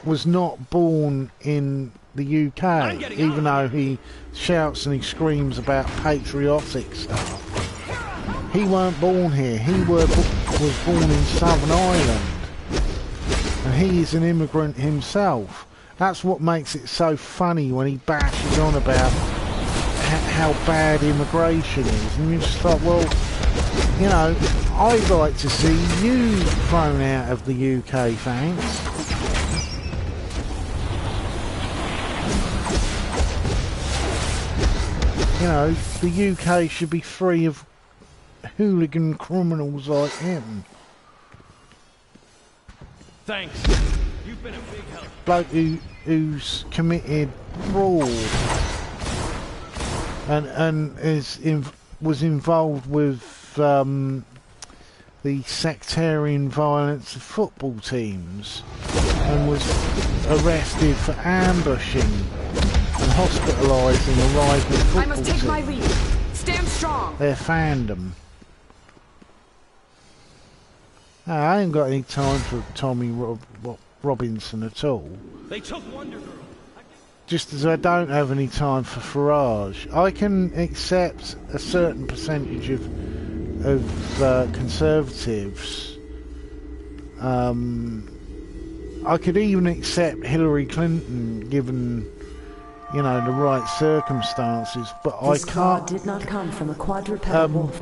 S1: was not born in the UK, even though he shouts and he screams about patriotic stuff. He weren't born here, he was born in Southern Ireland. And he is an immigrant himself. That's what makes it so funny when he bashes on about how bad immigration is. And you're just like, well, you know, I'd like to see you thrown out of the UK, thanks. You know, the UK should be free of hooligan criminals like him.
S15: Thanks. You've been a big help.
S1: Bloke who's committed fraud and was involved with the sectarian violence of football teams and was arrested for ambushing and hospitalising a rival football team.
S21: I must take my lead. Stand strong.
S1: Their fandom. I ain't got any time for Tommy Robinson at all.
S15: They took Wonder Girl.
S1: Just as I don't have any time for Farage. I can accept a certain percentage of conservatives. I could even accept Hillary Clinton given, you know, the right circumstances, but
S22: This
S1: I can't.
S22: card did not come from a quadruped wolf.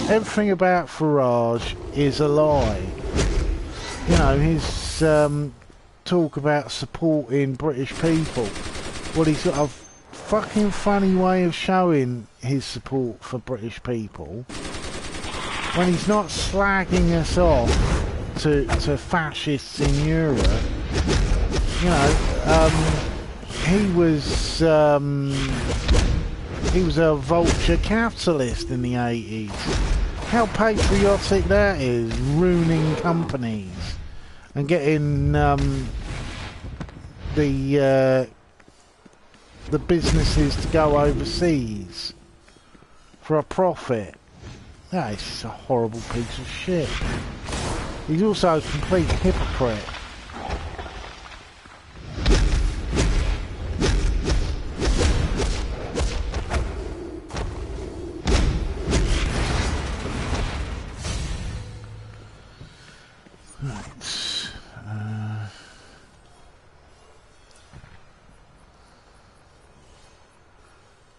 S1: Everything about Farage is a lie. You know, his talk about supporting British people. Well, he's got a fucking funny way of showing his support for British people when he's not slagging us off to fascists in Europe. You know, he was a vulture capitalist in the 80s. How patriotic that is, ruining companies and getting the businesses to go overseas for a profit. That is a horrible piece of shit. He's also a complete hypocrite.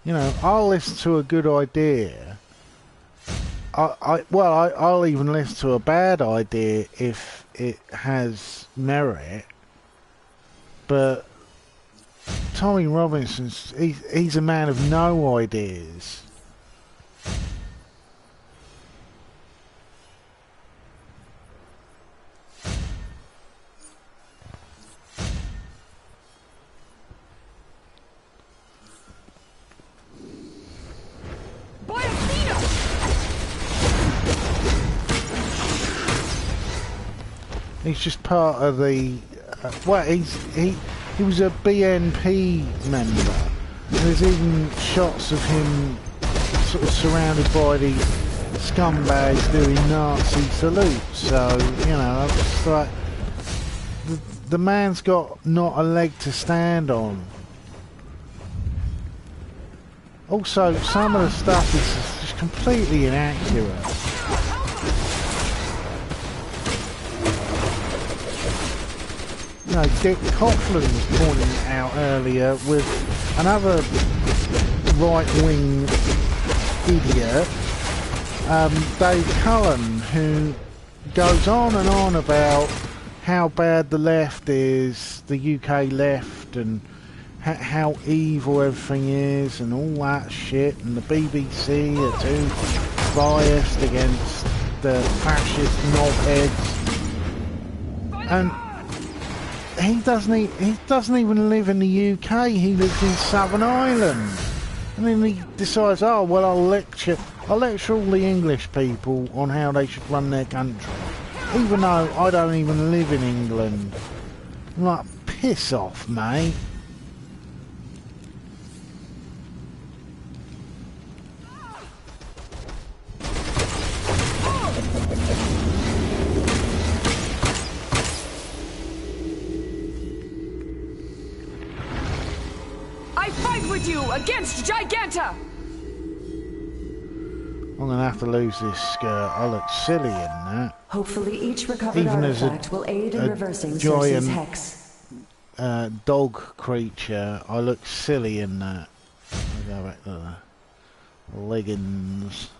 S1: You know, I'll listen to a good idea. I'll even listen to a bad idea if it has merit. But Tommy Robinson's he's a man of no ideas. He's just part of the. He was a BNP member. There's even shots of him sort of surrounded by these scumbags doing Nazi salutes. So you know, it's like the man's got not a leg to stand on. Also, some of the stuff is just completely inaccurate. No, Dick Coughlin was pointing it out earlier with another right-wing idiot, Dave Cullen, who goes on and on about how bad the left is, the UK left, and how evil everything is, and all that shit, and the BBC are too biased against the fascist knobheads, and he doesn't even live in the UK. He lives in Southern Ireland, and then he decides, oh well, I'll lecture all the English people on how they should run their country, even though I don't even live in England. I'm like, piss off, mate.
S21: I fight with you against Giganta!
S1: I'm gonna have to lose this skirt. I look silly in that.
S22: Hopefully each recovered
S1: Even as
S22: artifact will aid in reversing
S1: giant
S22: Cersei's hex.
S1: dog creature, I look silly in that. I'll go back to the leggings.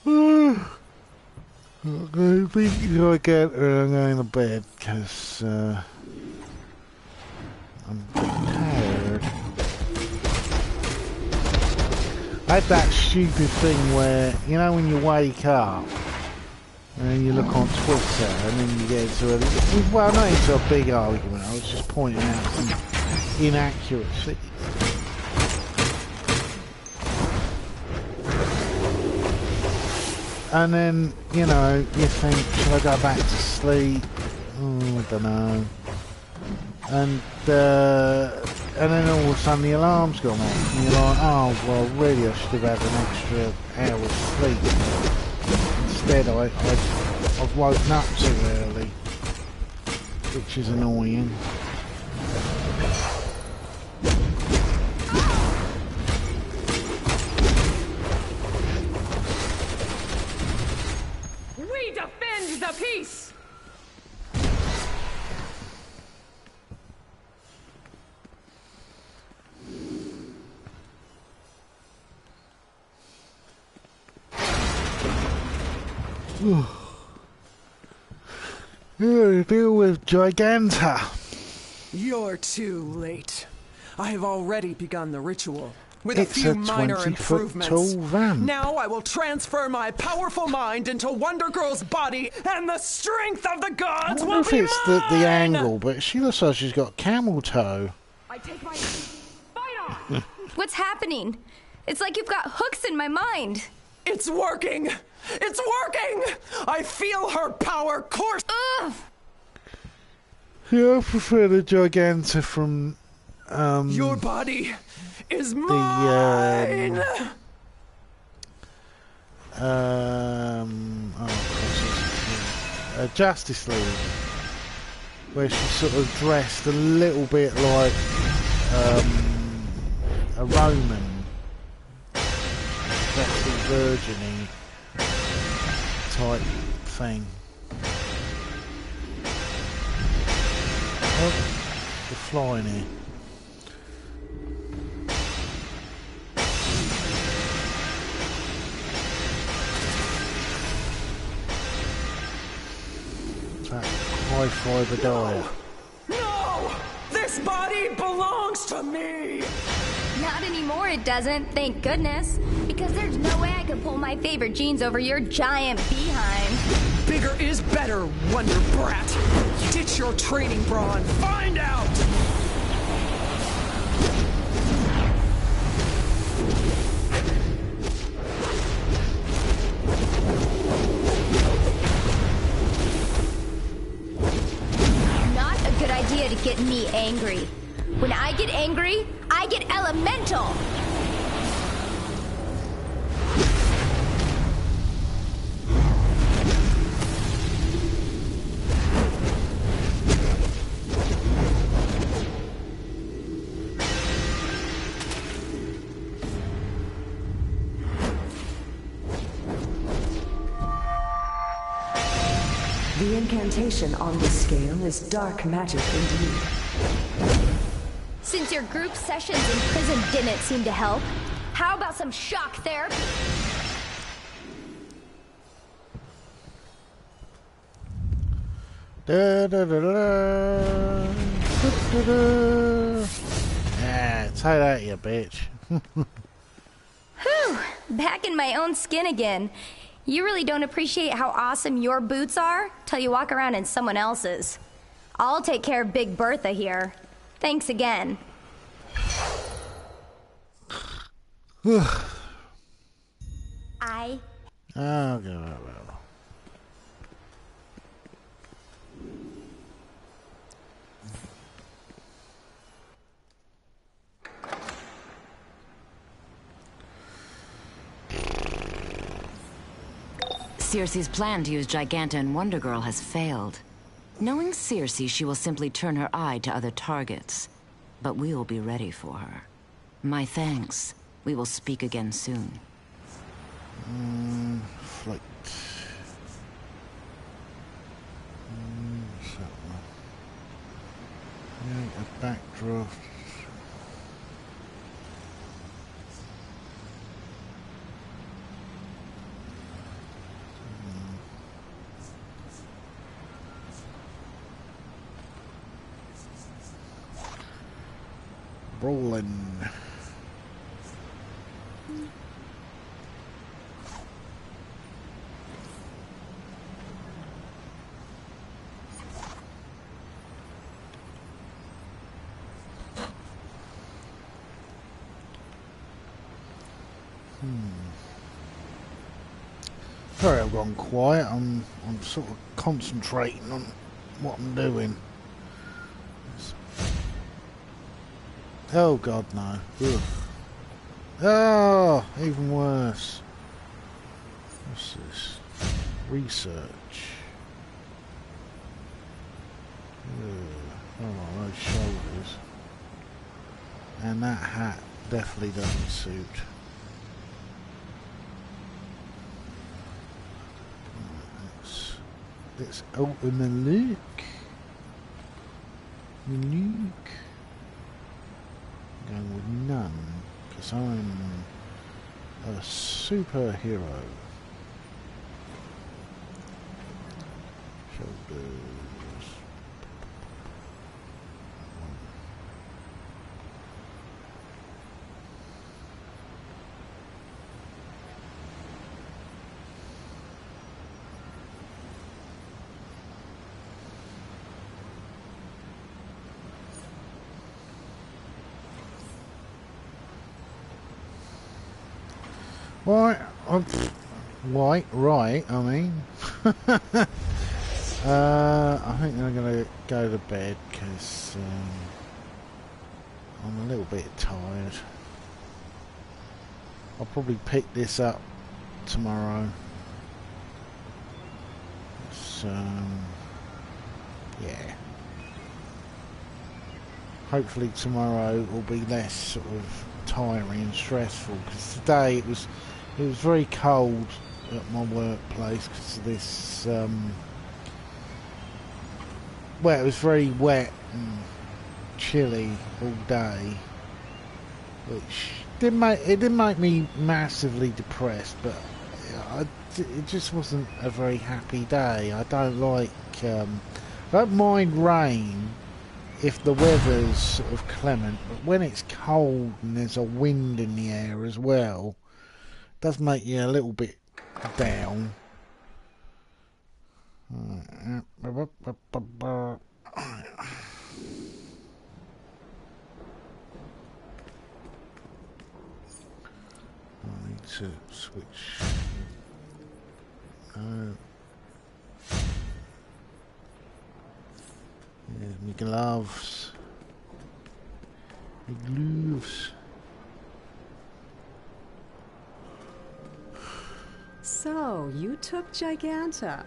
S1: I think I get her, I'm going to bed because I'm tired. I had that stupid thing where, you know, when you wake up and then you look on Twitter and then you get into well, not into a big argument, I was just pointing out some inaccuracy. And then, you know, you think, should I go back to sleep? Oh, I don't know. And then all of a sudden the alarm's gone off, and you're like, oh, well, really, I should have had an extra hour's sleep. Instead, I've woken up too early, which is annoying.
S21: We defend the peace!
S1: Yeah, deal with Giganta.
S10: You're too late. I have already begun the ritual. With
S1: It's
S10: a few
S1: a
S10: minor
S1: 20-foot
S10: improvements.
S1: tall vamp.
S10: Now I will transfer my powerful mind into Wonder Girl's body, and the strength of the
S1: I
S10: gods
S1: don't
S10: will
S1: know if
S10: be
S1: it's the angle, but she looks like she's got camel toe.
S21: I take my fight on!
S12: What's happening? It's like you've got hooks in my mind.
S10: It's working! It's working! I feel her power course.
S12: Ugh!
S1: Yeah, I prefer the Giganta from
S10: Your body is mine.
S1: Justice League, where she's sort of dressed a little bit like a Roman, sexy virgin-y type thing. Oh, the flying here. That high fibre diet.
S10: No! This body belongs to me!
S12: Not anymore, it doesn't, thank goodness. Because there's no way I could pull my favorite jeans over your giant behind.
S10: Bigger is better, Wonder Brat! Ditch your training bra and find out!
S12: Not a good idea to get me angry. When I get angry, I get elemental!
S22: The incantation on this scale is dark magic indeed.
S12: Since your group sessions in prison didn't seem to help, how about some shock therapy?
S1: Da, da, da, da, da, da, da. Yeah, take that, you bitch.
S12: Whew, back in my own skin again. You really don't appreciate how awesome your boots are till you walk around in someone else's. I'll take care of Big Bertha here. Thanks again. I...
S1: Oh, God.
S4: Circe's plan to use Giganta and Wonder Girl has failed. Knowing Circe, she will simply turn her eye to other targets. But we will be ready for her. My thanks. We will speak again soon.
S1: Flight. Yeah, a backdraft. Rolling. Sorry, I've gone quiet. I'm sort of concentrating on what I'm doing. Oh God, no. Ugh. Oh, even worse. What's this? Research. Oh, those shoulders. And that hat definitely doesn't suit. Let's open the look. Look. Going with none, because I'm a superhero. Shoulders. Right, I mean. I think I'm going to go to bed because I'm a little bit tired. I'll probably pick this up tomorrow. So, yeah. Hopefully tomorrow will be less sort of tiring and stressful, because today it was very cold at my workplace because of this well, it was very wet and chilly all day, which didn't make me massively depressed, but it just wasn't a very happy day. I don't like I don't mind rain if the weather's sort of clement, but when it's cold and there's a wind in the air as well, it does make you a little bit down. I need to switch. Yeah, my gloves. My gloves.
S20: So, you took Giganta.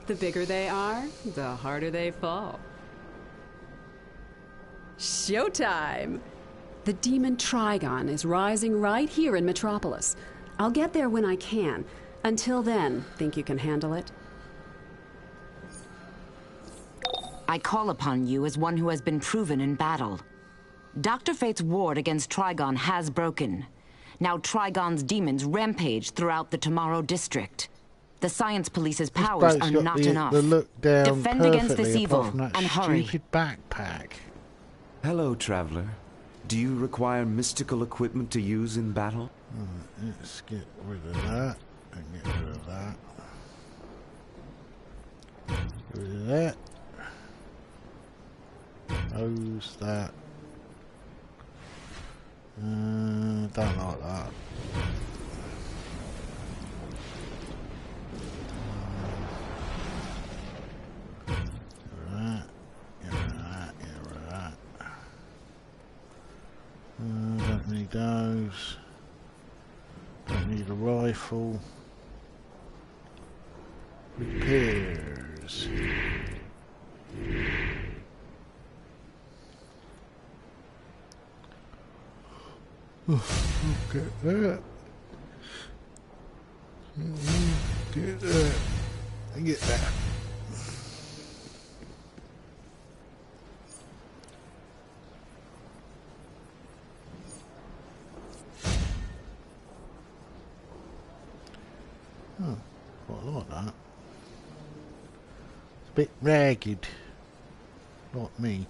S20: The bigger they are, the harder they fall. Showtime! The demon Trigon is rising right here in Metropolis. I'll get there when I can. Until then, think you can handle it?
S4: I call upon you as one who has been proven in battle. Dr. Fate's ward against Trigon has broken. Now Trigon's demons rampage throughout the Tomorrow district. The Science Police's powers are not enough.
S1: The look down
S4: Defend against this evil,
S1: apart from that
S4: and hurry.
S1: stupid backpack.
S13: Hello, traveler. Do you require mystical equipment to use in battle?
S1: Let's get rid of that. And get rid of that. Get rid of that. Close that. Don't like that. Don't need those. Don't need a rifle. Repairs. Get that. Get that. Get that. Oh, quite like that. It's a bit ragged. Like me.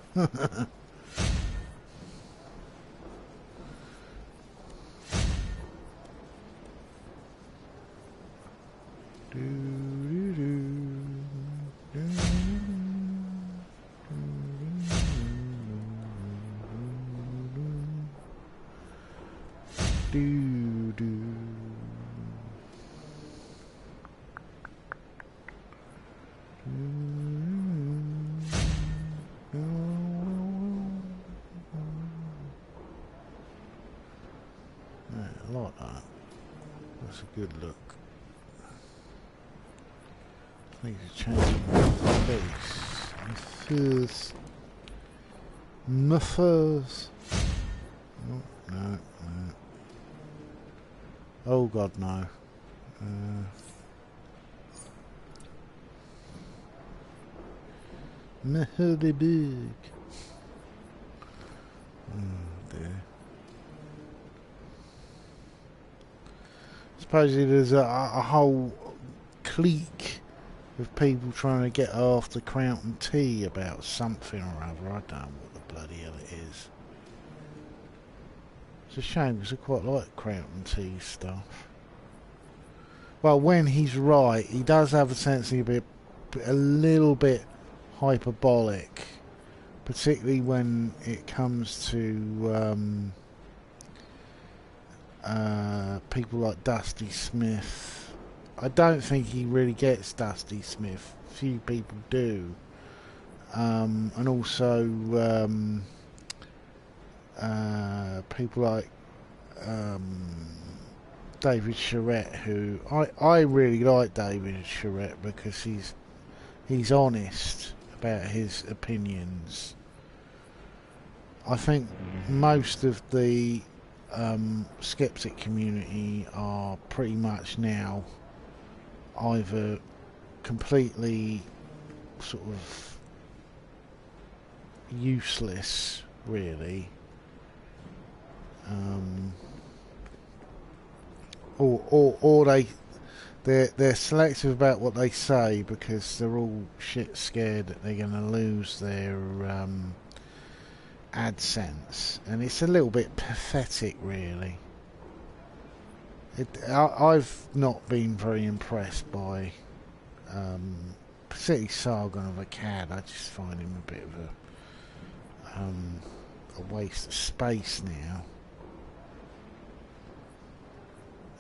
S1: I like that. That's a good look. I need to change my face. My furs. No. Oh God, no. My hoodie big. Oh dear. Supposedly there's a whole clique of people trying to get after Crown Tea about something or other. I don't know what the bloody hell it is. It's a shame because I quite like Crown Tea stuff. Well, when he's right, he does have a tendency to be a little bit hyperbolic, particularly when it comes to people like Dusty Smith. I don't think he really gets Dusty Smith. Few people do. And also people like David Charette, who I really like David Charette because he's honest about his opinions. I think most of the skeptic community are pretty much now either completely sort of useless, really, or they're selective about what they say because they're all shit scared that they're going to lose their AdSense, and it's a little bit pathetic, really. I've not been very impressed by particularly Sargon of Akkad. I just find him a bit of a waste of space now.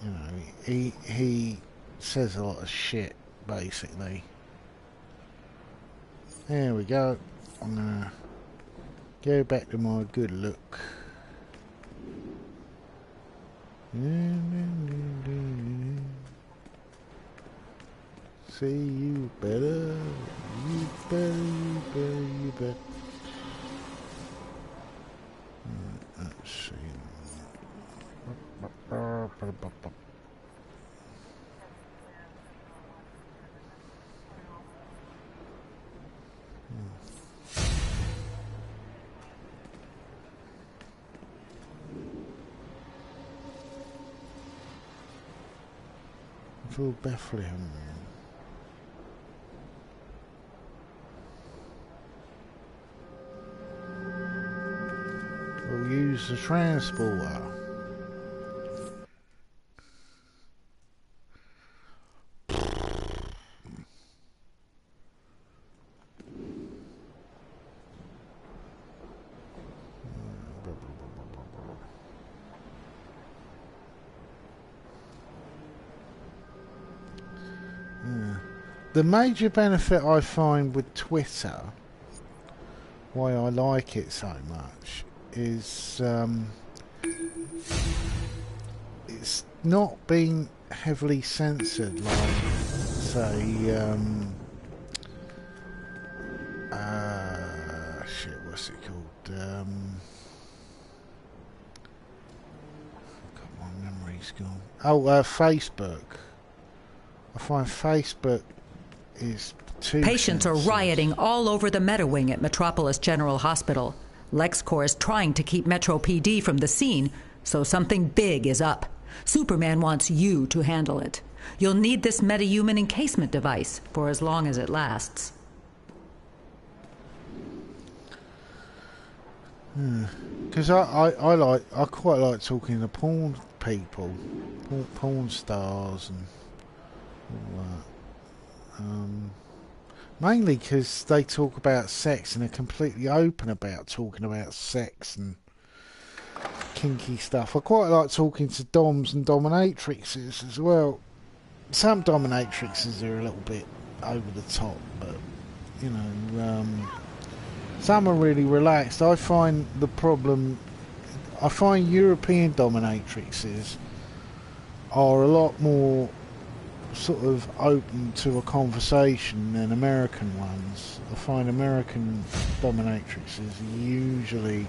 S1: You know, he says a lot of shit, basically. There we go. I'm gonna go back to my good look. See, you better. Let's see. For Bethlehem. We'll use the transporter. The major benefit I find with Twitter, why I like it so much, is it's not being heavily censored like, say, shit, what's it called? God, my memory's gone. Oh, Facebook. I find Facebook is too
S18: Patients are rioting all over the Metawing at Metropolis General Hospital. LexCorp is trying to keep Metro PD from the scene, so something big is up. Superman wants you to handle it. You'll need this metahuman encasement device for as long as it lasts.
S1: Because I quite like talking to porn people, porn stars and all that. Mainly because they talk about sex and are completely open about talking about sex and kinky stuff. I quite like talking to doms and dominatrixes as well. Some dominatrixes are a little bit over the top, but you know, some are really relaxed. I find European dominatrixes are a lot more sort of open to a conversation than American ones. I find American dominatrixes usually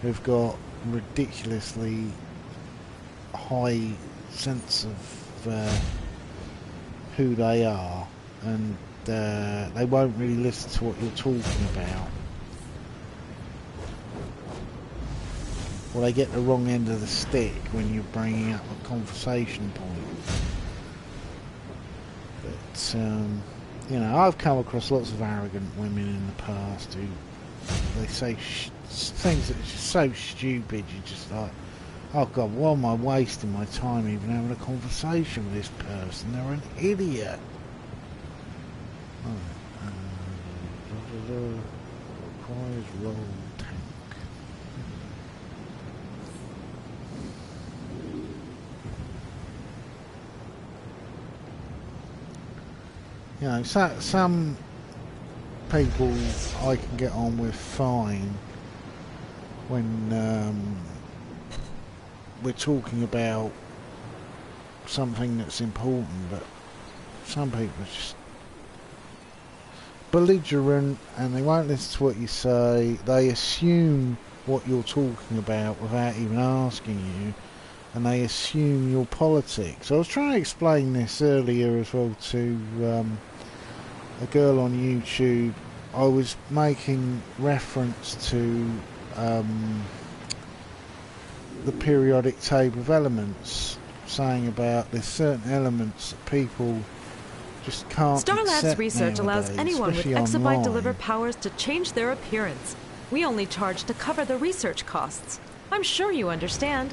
S1: have got ridiculously high sense of who they are, and they won't really listen to what you're talking about, or they get the wrong end of the stick when you're bringing up a conversation point. But you know, I've come across lots of arrogant women in the past who they say things that are just so stupid. You're just like, oh God, why am I wasting my time even having a conversation with this person? They're an idiot. Requires roll tank. You know, some people I can get on with fine when we're talking about something that's important, but some people are just belligerent and they won't listen to what you say. They assume what you're talking about without even asking you, and they assume your politics. I was trying to explain this earlier as well to a girl on YouTube. I was making reference to the periodic table of elements, saying about there's certain elements that people just can't
S19: Starlab's
S1: accept
S19: research allows
S1: nowadays,
S19: anyone with
S1: especially
S19: exobyte
S1: online.
S19: deliver powers to change their appearance. We only charge to cover the research costs. I'm sure you understand.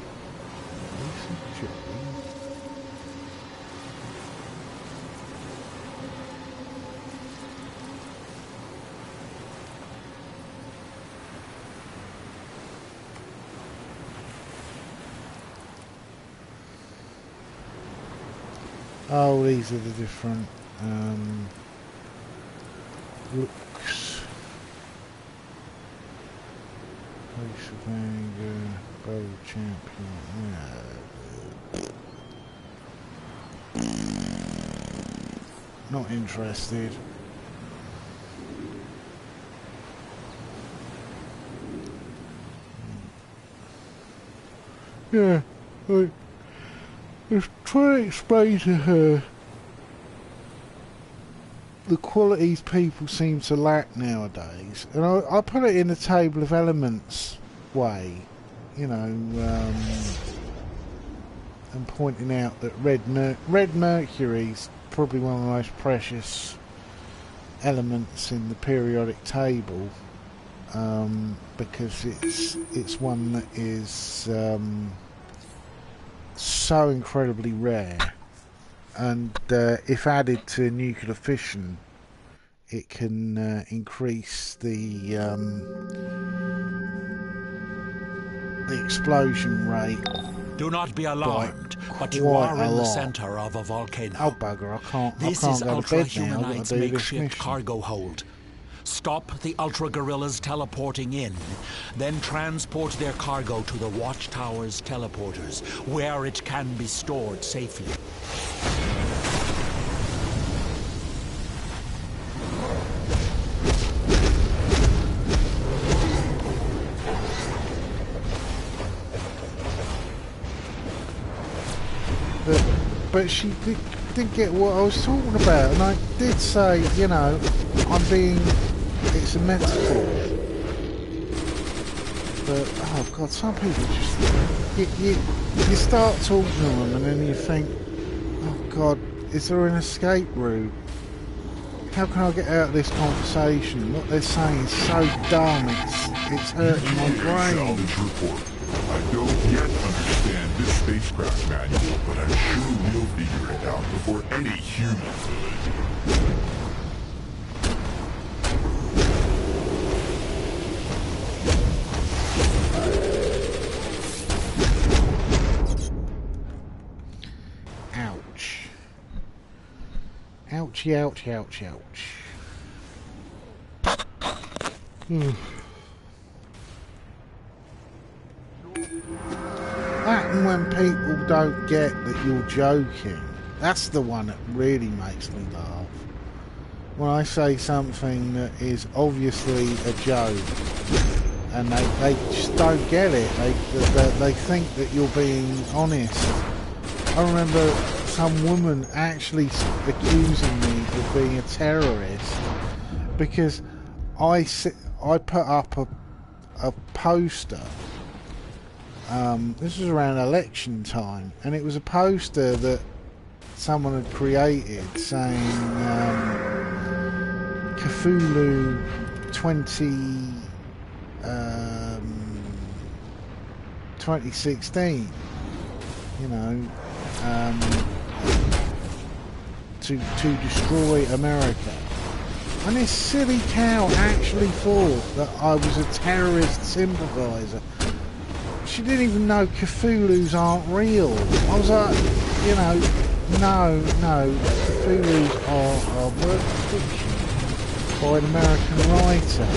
S1: Oh, these are the different looks. Place of Anger, Bowl Champion. Not interested. Yeah, I was trying to explain to her the qualities people seem to lack nowadays, and I put it in the table of elements way, you know, and pointing out that red mercury's probably one of the most precious elements in the periodic table, because it's one that is so incredibly rare, and if added to nuclear fission, it can increase the explosion rate.
S6: Do not be alarmed, but you are in the center of a volcano.
S1: Oh bugger, I can't
S6: This
S1: go
S6: is
S1: to bed now.
S6: Ultra-Humanite's makeshift cargo hold. Stop the Ultra Gorillas teleporting in, then transport their cargo to the Watchtower's teleporters, where it can be stored safely.
S1: But she did get what I was talking about, and I did say, you know, it's a metaphor. But oh god, some people just you start talking to them, and then you think, oh god, is there an escape route? How can I get out of this conversation? What they're saying is so dumb, it's hurting my brain.
S5: I don't yet understand this spacecraft manual, but I'm sure we'll figure it out before any human could.
S1: Ouch. Ouchie, ouch, ouch, ouch. That and when people don't get that you're joking, that's the one that really makes me laugh. When I say something that is obviously a joke, and they just don't get it, they think that you're being honest. I remember some woman actually accusing me of being a terrorist because I put up a poster. This was around election time, and it was a poster that someone had created saying Cthulhu 2016, you know, to destroy America. And this silly cow actually thought that I was a terrorist sympathiser. She didn't even know Cthulhus aren't real. I was like, you know, no, Cthulhus are work of fiction by an American writer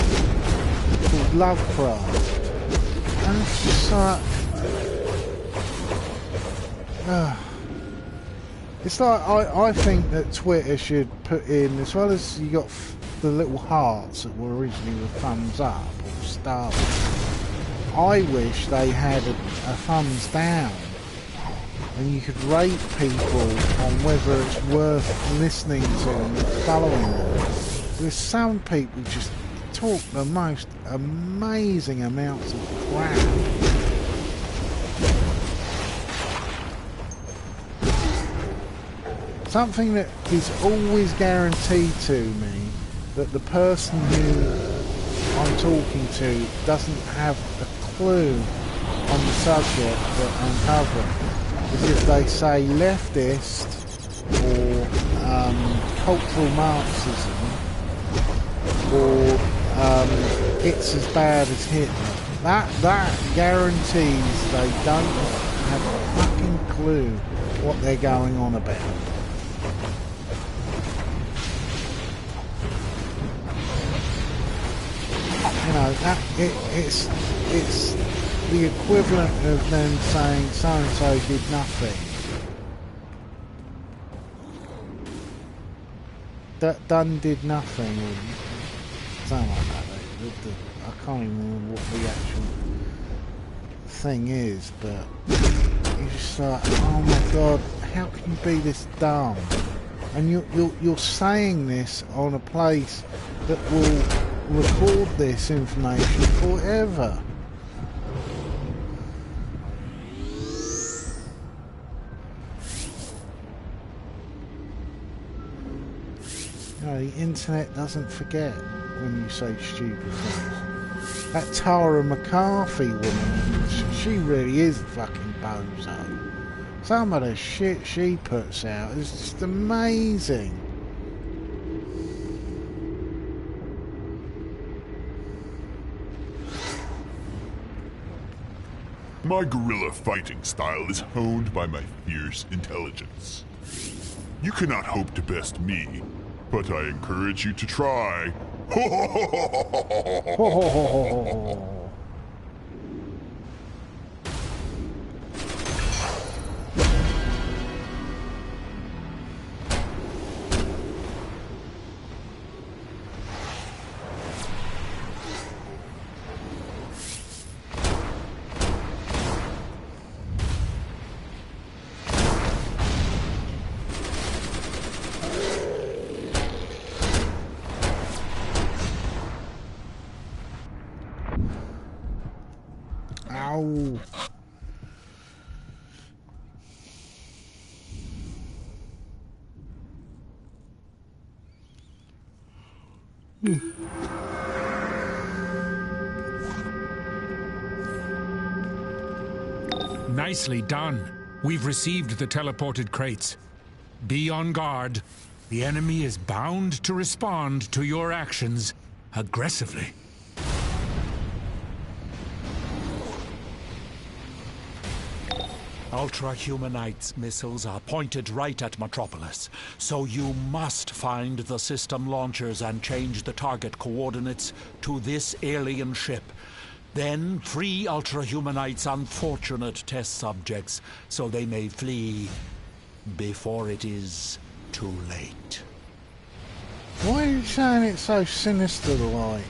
S1: called Lovecraft. And it's just like, it's like, I think that Twitter should put in, as well as you got the little hearts that were originally the thumbs up or stars, I wish they had a thumbs down, and you could rate people on whether it's worth listening to and following them. Because some people just talk the most amazing amounts of crap. Something that is always guaranteed to me, that the person who I'm talking to doesn't have a clue on the subject that I'm covering, is if they say leftist or cultural Marxism or it's as bad as Hitler. That guarantees they don't have a fucking clue what they're going on about. You know, it's the equivalent of them saying so-and-so did nothing. That Dunn did nothing, or something like that. I can't even remember what the actual thing is, but you're just like, oh my god, how can you be this dumb? And you're saying this on a place that will record this information forever. No, the internet doesn't forget when you say stupid things. That Tara McCarthy woman, she really is a fucking bozo. Some of the shit she puts out is just amazing.
S5: My guerrilla fighting style is honed by my fierce intelligence. You cannot hope to best me, but I encourage you to try.
S1: Ow.
S8: Nicely done. We've received the teleported crates. Be on guard. The enemy is bound to respond to your actions aggressively. Ultra-Humanites missiles are pointed right at Metropolis, so you must find the system launchers and change the target coordinates to this alien ship. Then free Ultra-Humanites' unfortunate test subjects so they may flee before it is too late.
S1: Why are you saying it so sinister-like?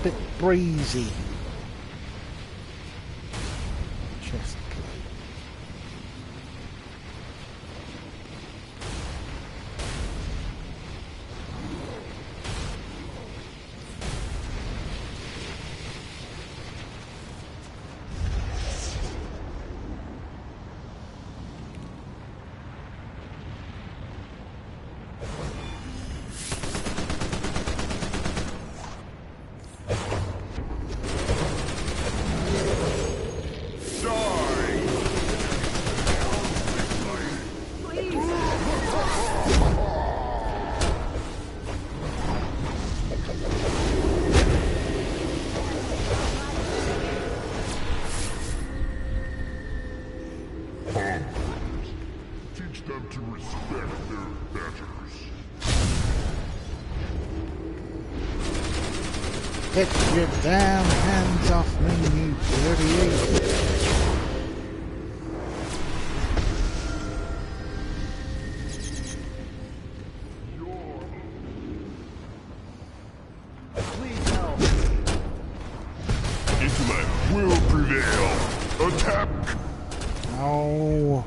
S1: Bit breezy. Chest plate. Get your damn hands off me, you dirty idiot.
S5: Please help. Intellect will prevail. Attack!
S1: Oh.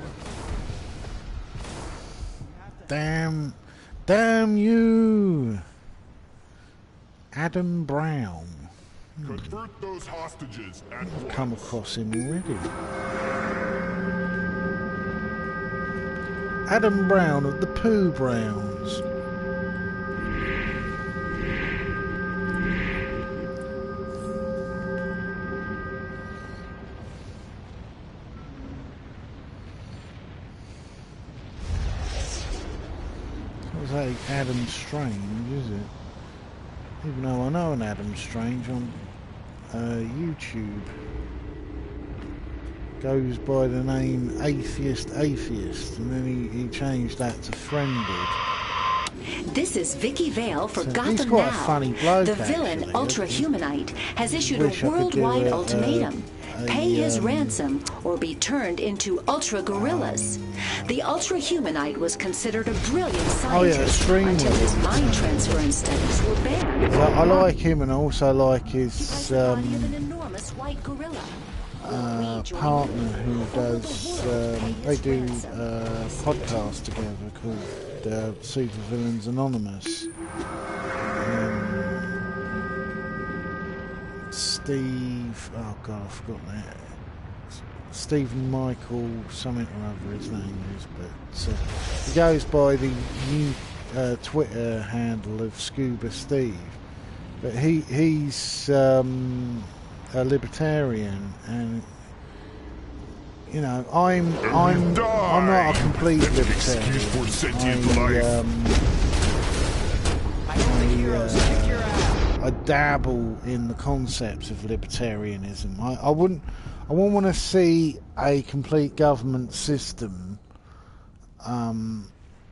S1: Damn you. Adam Brown.
S5: Convert those hostages at once.
S1: Come across him already. Adam Brown of the Pooh Browns. That was Adam Strange, is it? Even though I know an Adam Strange on YouTube. Goes by the name Atheist, and then he changed that to Friended.
S17: This is Vicky Vale for
S1: So
S17: Gotham
S1: he's quite
S17: Now.
S1: a funny bloke,
S17: The villain
S1: actually.
S17: Ultra-Humanite has issued a
S1: Wish I could do
S17: worldwide ultimatum. Pay his ransom or be turned into ultra-gorillas. The ultra-humanite was considered a brilliant scientist until his mind transference studies were banned.
S1: I like him, and I also like his
S17: an enormous white gorilla.
S1: partner who does, they do a podcast together called Supervillains Anonymous. Steve, oh god, I forgot that. Stephen Michael something or other his name is, but he goes by the new Twitter handle of Scuba Steve. But he's a libertarian, and you know, I'm not a complete libertarian. I dabble in the concepts of libertarianism. I wouldn't want to see a complete government system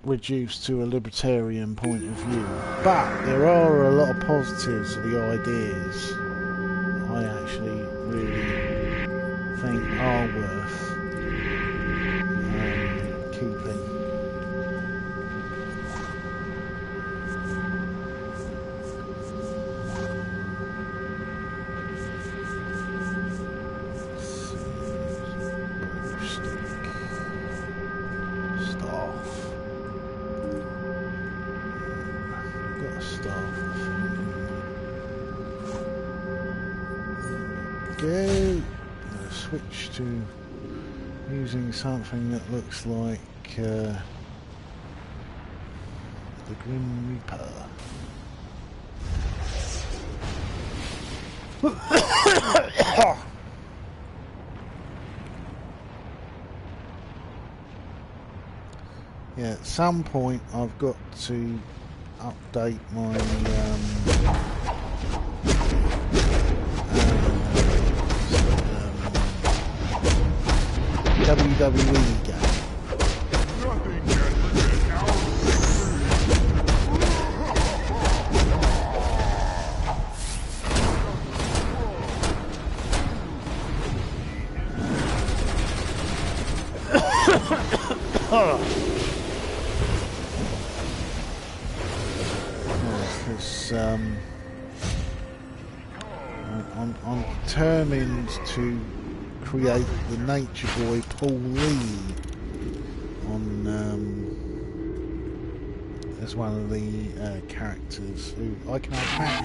S1: reduced to a libertarian point of view. But there are a lot of positives of the ideas I actually really think are worth keeping. Switch to using something that looks like the Grim Reaper. Yeah, at some point I've got to update my WWE game. Because I'm determined to create the Nature Boy Paul Lee on as one of the characters who I can attach.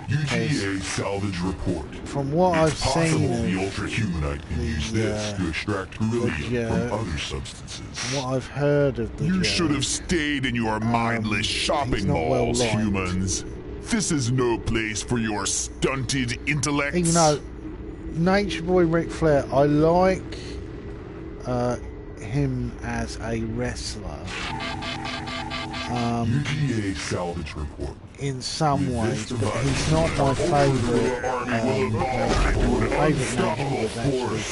S5: UGA salvage report.
S1: From what I've seen of
S5: the ultra-humanite can use this to extract beryllium from other substances.
S1: From what I've heard of the
S5: You should have stayed in your mindless shopping malls, humans. This is no place for your stunted intellects.
S1: Even though Nature Boy Ric Flair, I like him as a wrestler.
S5: UGA salvage report.
S1: In some ways, but he's not my favourite. My favourite Nature was actually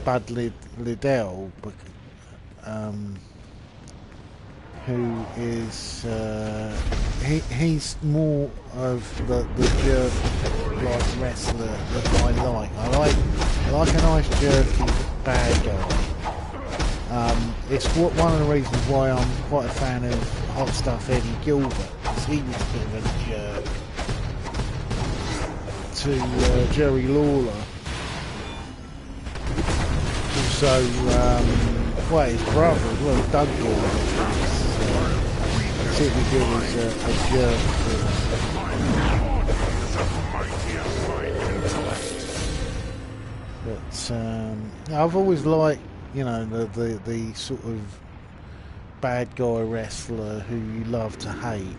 S1: Bud Liddell, who is he's more of the jerk like wrestler that I like. I like a nice jerky bad guy. It's one of the reasons why I'm quite a fan of Hot Stuff Eddie Gilbert, because he was a bit of a jerk to Jerry Lawler. Also, well, his brother as well, Doug Lawler, particularly good as a jerk. But I've always liked, you know, the sort of bad guy wrestler who you love to hate.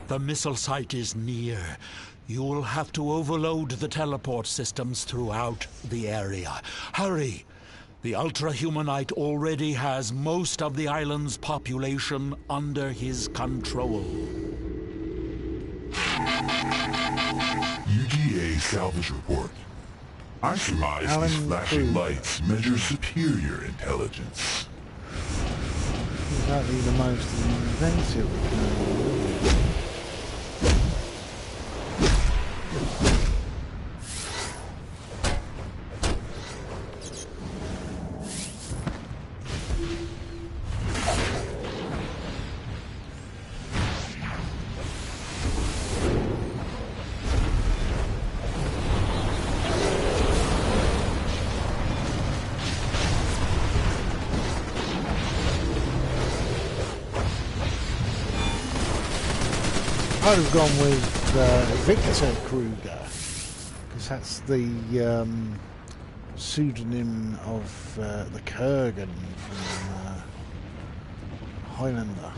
S6: The missile site is near. You will have to overload the teleport systems throughout the area. Hurry! The ultra-humanite already has most of the island's population under his control.
S5: UGA salvage report. I surmise these flashing lights measure superior intelligence.
S1: Exactly the most inventive. I'd have gone with Victor Kruger, because that's the pseudonym of the Kurgan from Highlander.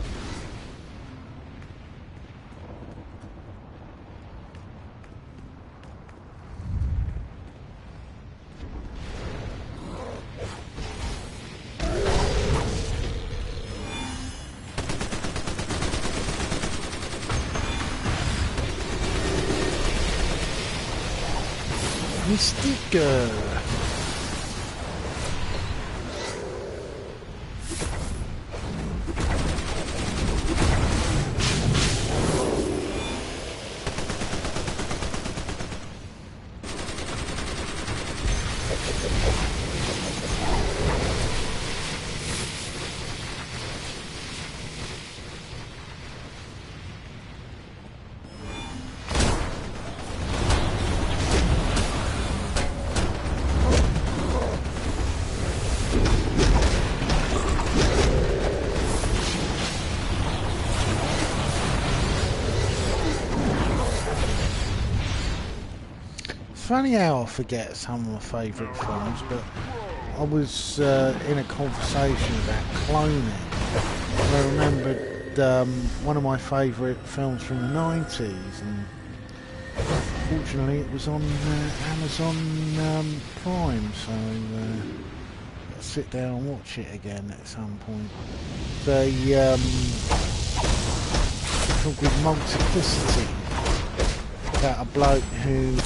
S1: Mystique. Funny how I forget some of my favourite films, but I was in a conversation about cloning. I remembered one of my favourite films from the 90s, and fortunately it was on Amazon Prime, so I'll sit down and watch it again at some point. The film called Multiplicity, about a bloke who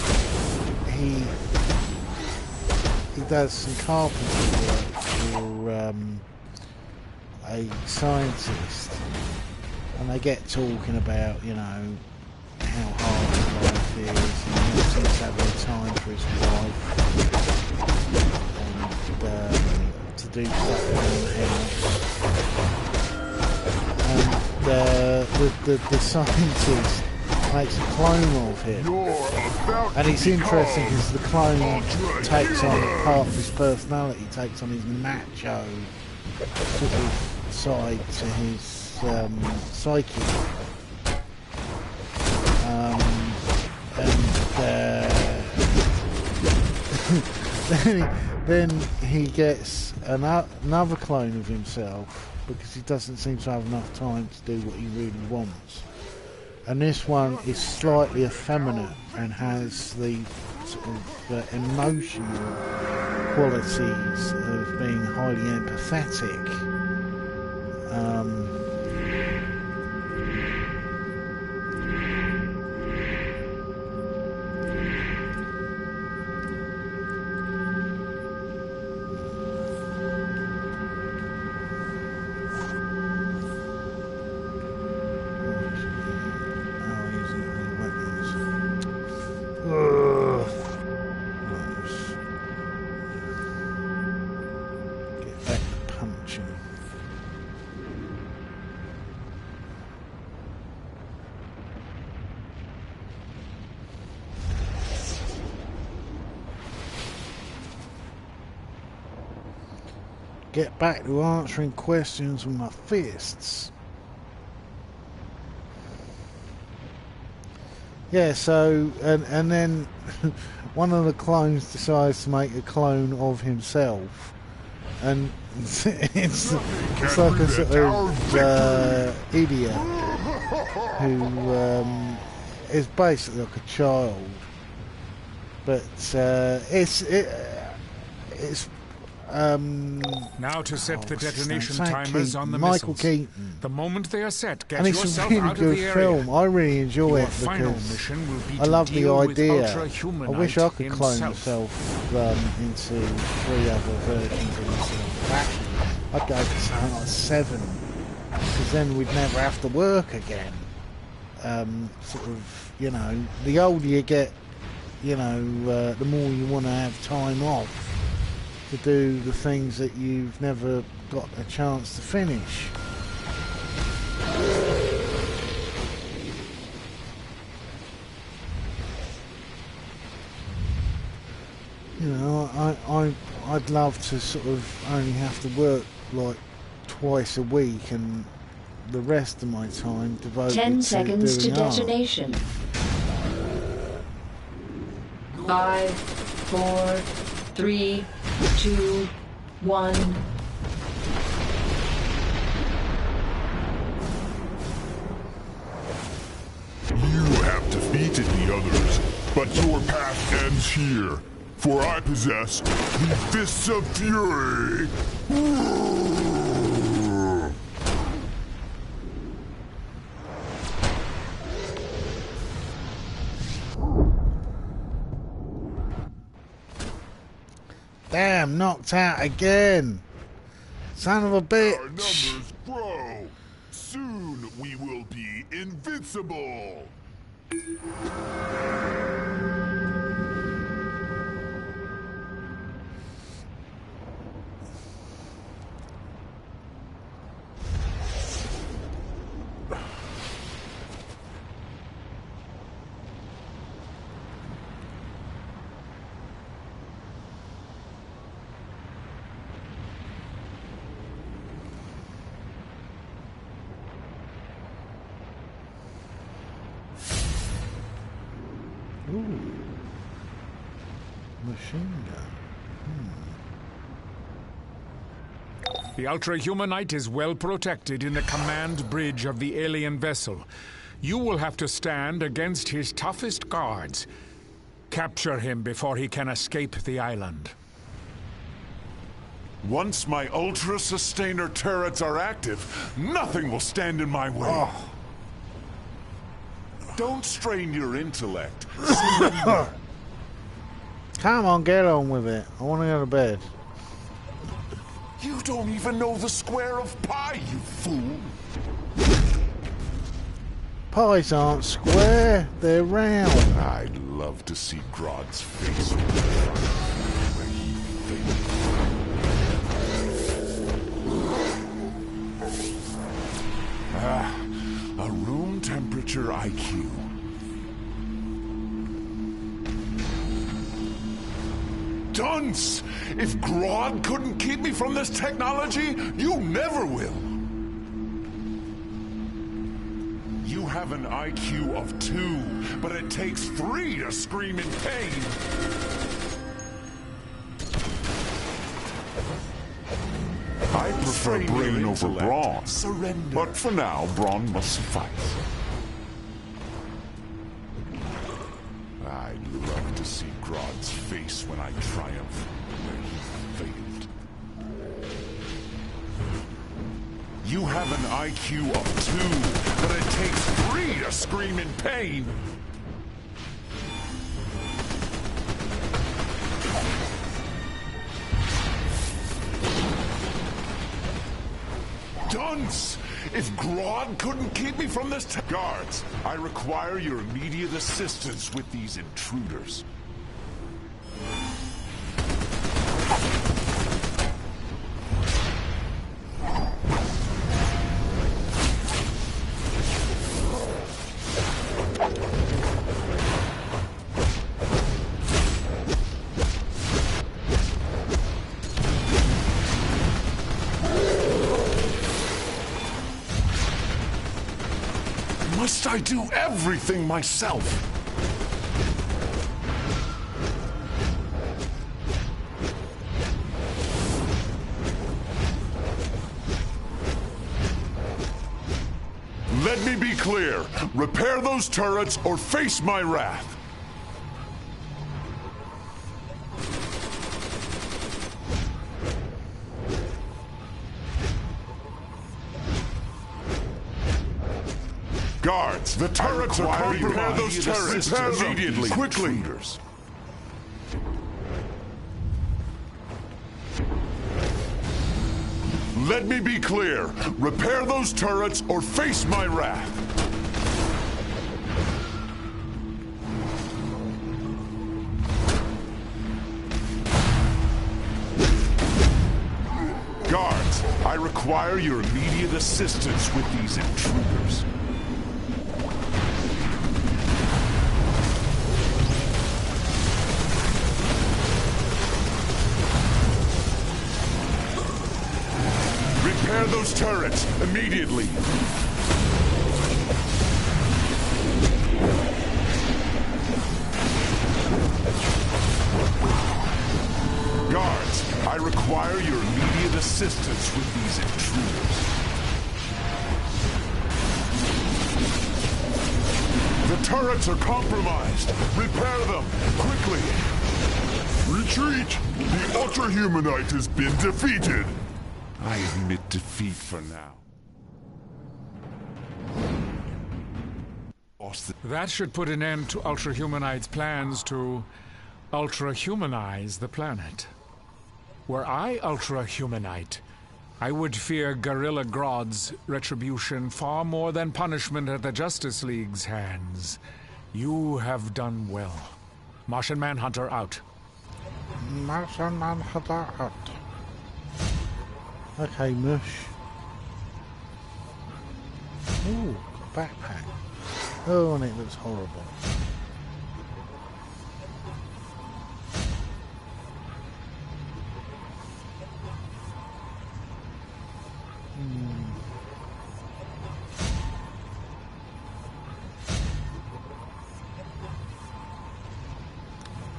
S1: he does some carpentry work for a scientist, and they get talking about, you know, how hard his life is, and he seems to have no time for his wife, and to do stuff around the house. And the scientist makes a clone of him, and it's interesting because the clone takes on part of his personality, takes on his macho sort of side to his psyche, and then he gets another clone of himself because he doesn't seem to have enough time to do what he really wants. And this one is slightly effeminate and has the sort of emotional qualities of being highly empathetic. Get back to answering questions with my fists. Yeah, so and then one of the clones decides to make a clone of himself, and it's like a sort of idiot who is basically like a child, but it's
S8: now to set the detonation timers on the
S1: Michael
S8: missiles.
S1: Keaton.
S8: The moment they are set, get
S1: And it's
S8: yourself
S1: a really
S8: out of
S1: good
S8: the area.
S1: film. I really enjoy
S8: Your
S1: it
S8: final
S1: because
S8: mission will be
S1: I
S8: to
S1: love the
S8: deal with
S1: idea.
S8: Ultra-Humanite
S1: I wish I could clone
S8: himself.
S1: myself into 3 other versions of myself. Actually, I'd go for something like 7, because then we'd never have to work again. Sort of, you know, the older you get, you know, the more you want to have time off to do the things that you've never got a chance to finish. You know, I'd love to sort of only have to work like twice a week and the rest of my time devoted
S22: 10 seconds to
S1: doing art.
S22: detonation. 5, 4, 3, 2, 1.
S5: You have defeated the others, but your path ends here. For I possess the Fists of Fury.
S1: Damn, knocked out again. Son of a bitch.
S5: Our numbers grow. Soon we will be invincible.
S1: Ooh. Machine gun.
S8: The Ultra-Humanite is well protected in the command bridge of the alien vessel. You will have to stand against his toughest guards. Capture him before he can escape the island.
S5: Once my Ultra Sustainer turrets are active, nothing will stand in my way.
S1: Oh.
S5: Don't strain your intellect.
S1: Come on, get on with it. I want to go to bed.
S5: You don't even know the square of pi, you fool.
S1: Pies aren't square, they're round.
S5: I'd love to see Grodd's face. A room temperature IQ. Dunce! If Grodd couldn't keep me from this technology, you never will. You have an IQ of 2, but it takes 3 to scream in pain. I prefer brain over brawn. Surrender. But for now, brawn must suffice. I'd love to see Grodd's face when I triumph where he failed. You have an IQ of 2, but it takes 3 to scream in pain. Dunce! If Grodd couldn't keep me from this guards, I require your immediate assistance with these intruders. Must I do everything myself? Let me be clear. Repair those turrets or face my wrath. Guards, the turrets are compromised. Repair those turrets immediately. Quickly. Let me be clear. Repair those turrets or face my wrath. Guards, I require your immediate assistance with these intruders. Repair those
S2: turrets, immediately! Guards, I require your immediate assistance with these intruders. The turrets are compromised. Repair them, quickly. Retreat! The Ultra-Humanite has been defeated. I admit defeat for now.
S8: That should put an end to Ultra-Humanite's plans to ultra-humanize the planet. Were I Ultra-Humanite, I would fear Gorilla Grodd's retribution far more than punishment at the Justice League's hands. You have done well. Martian Manhunter out.
S1: Martian Manhunter out. Okay, Mush. Ooh, backpack. Oh, and it looks horrible.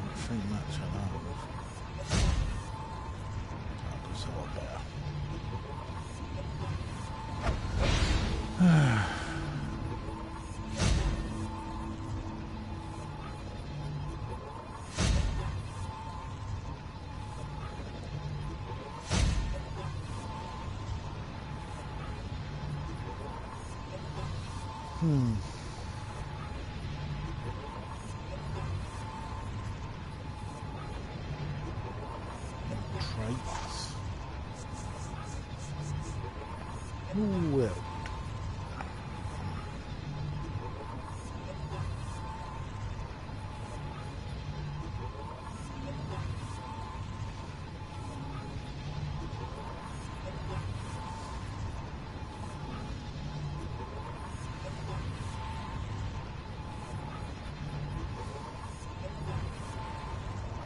S1: I think that's enough. That's a lot better. Traits. Well.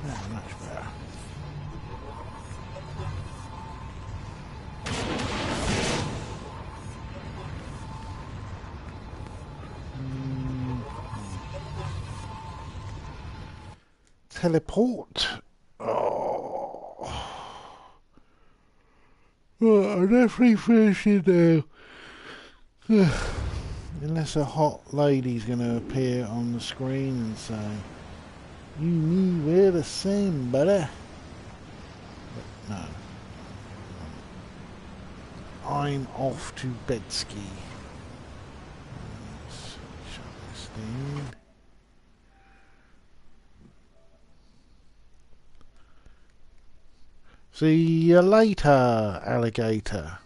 S1: Yeah, much better. Teleport. Oh. Well, I'm definitely finishing now. Unless a hot lady's going to appear on the screen and say, "You and me, we're the same, buddy." But no. I'm off to Bedski. Let's shut this down. See you later, alligator.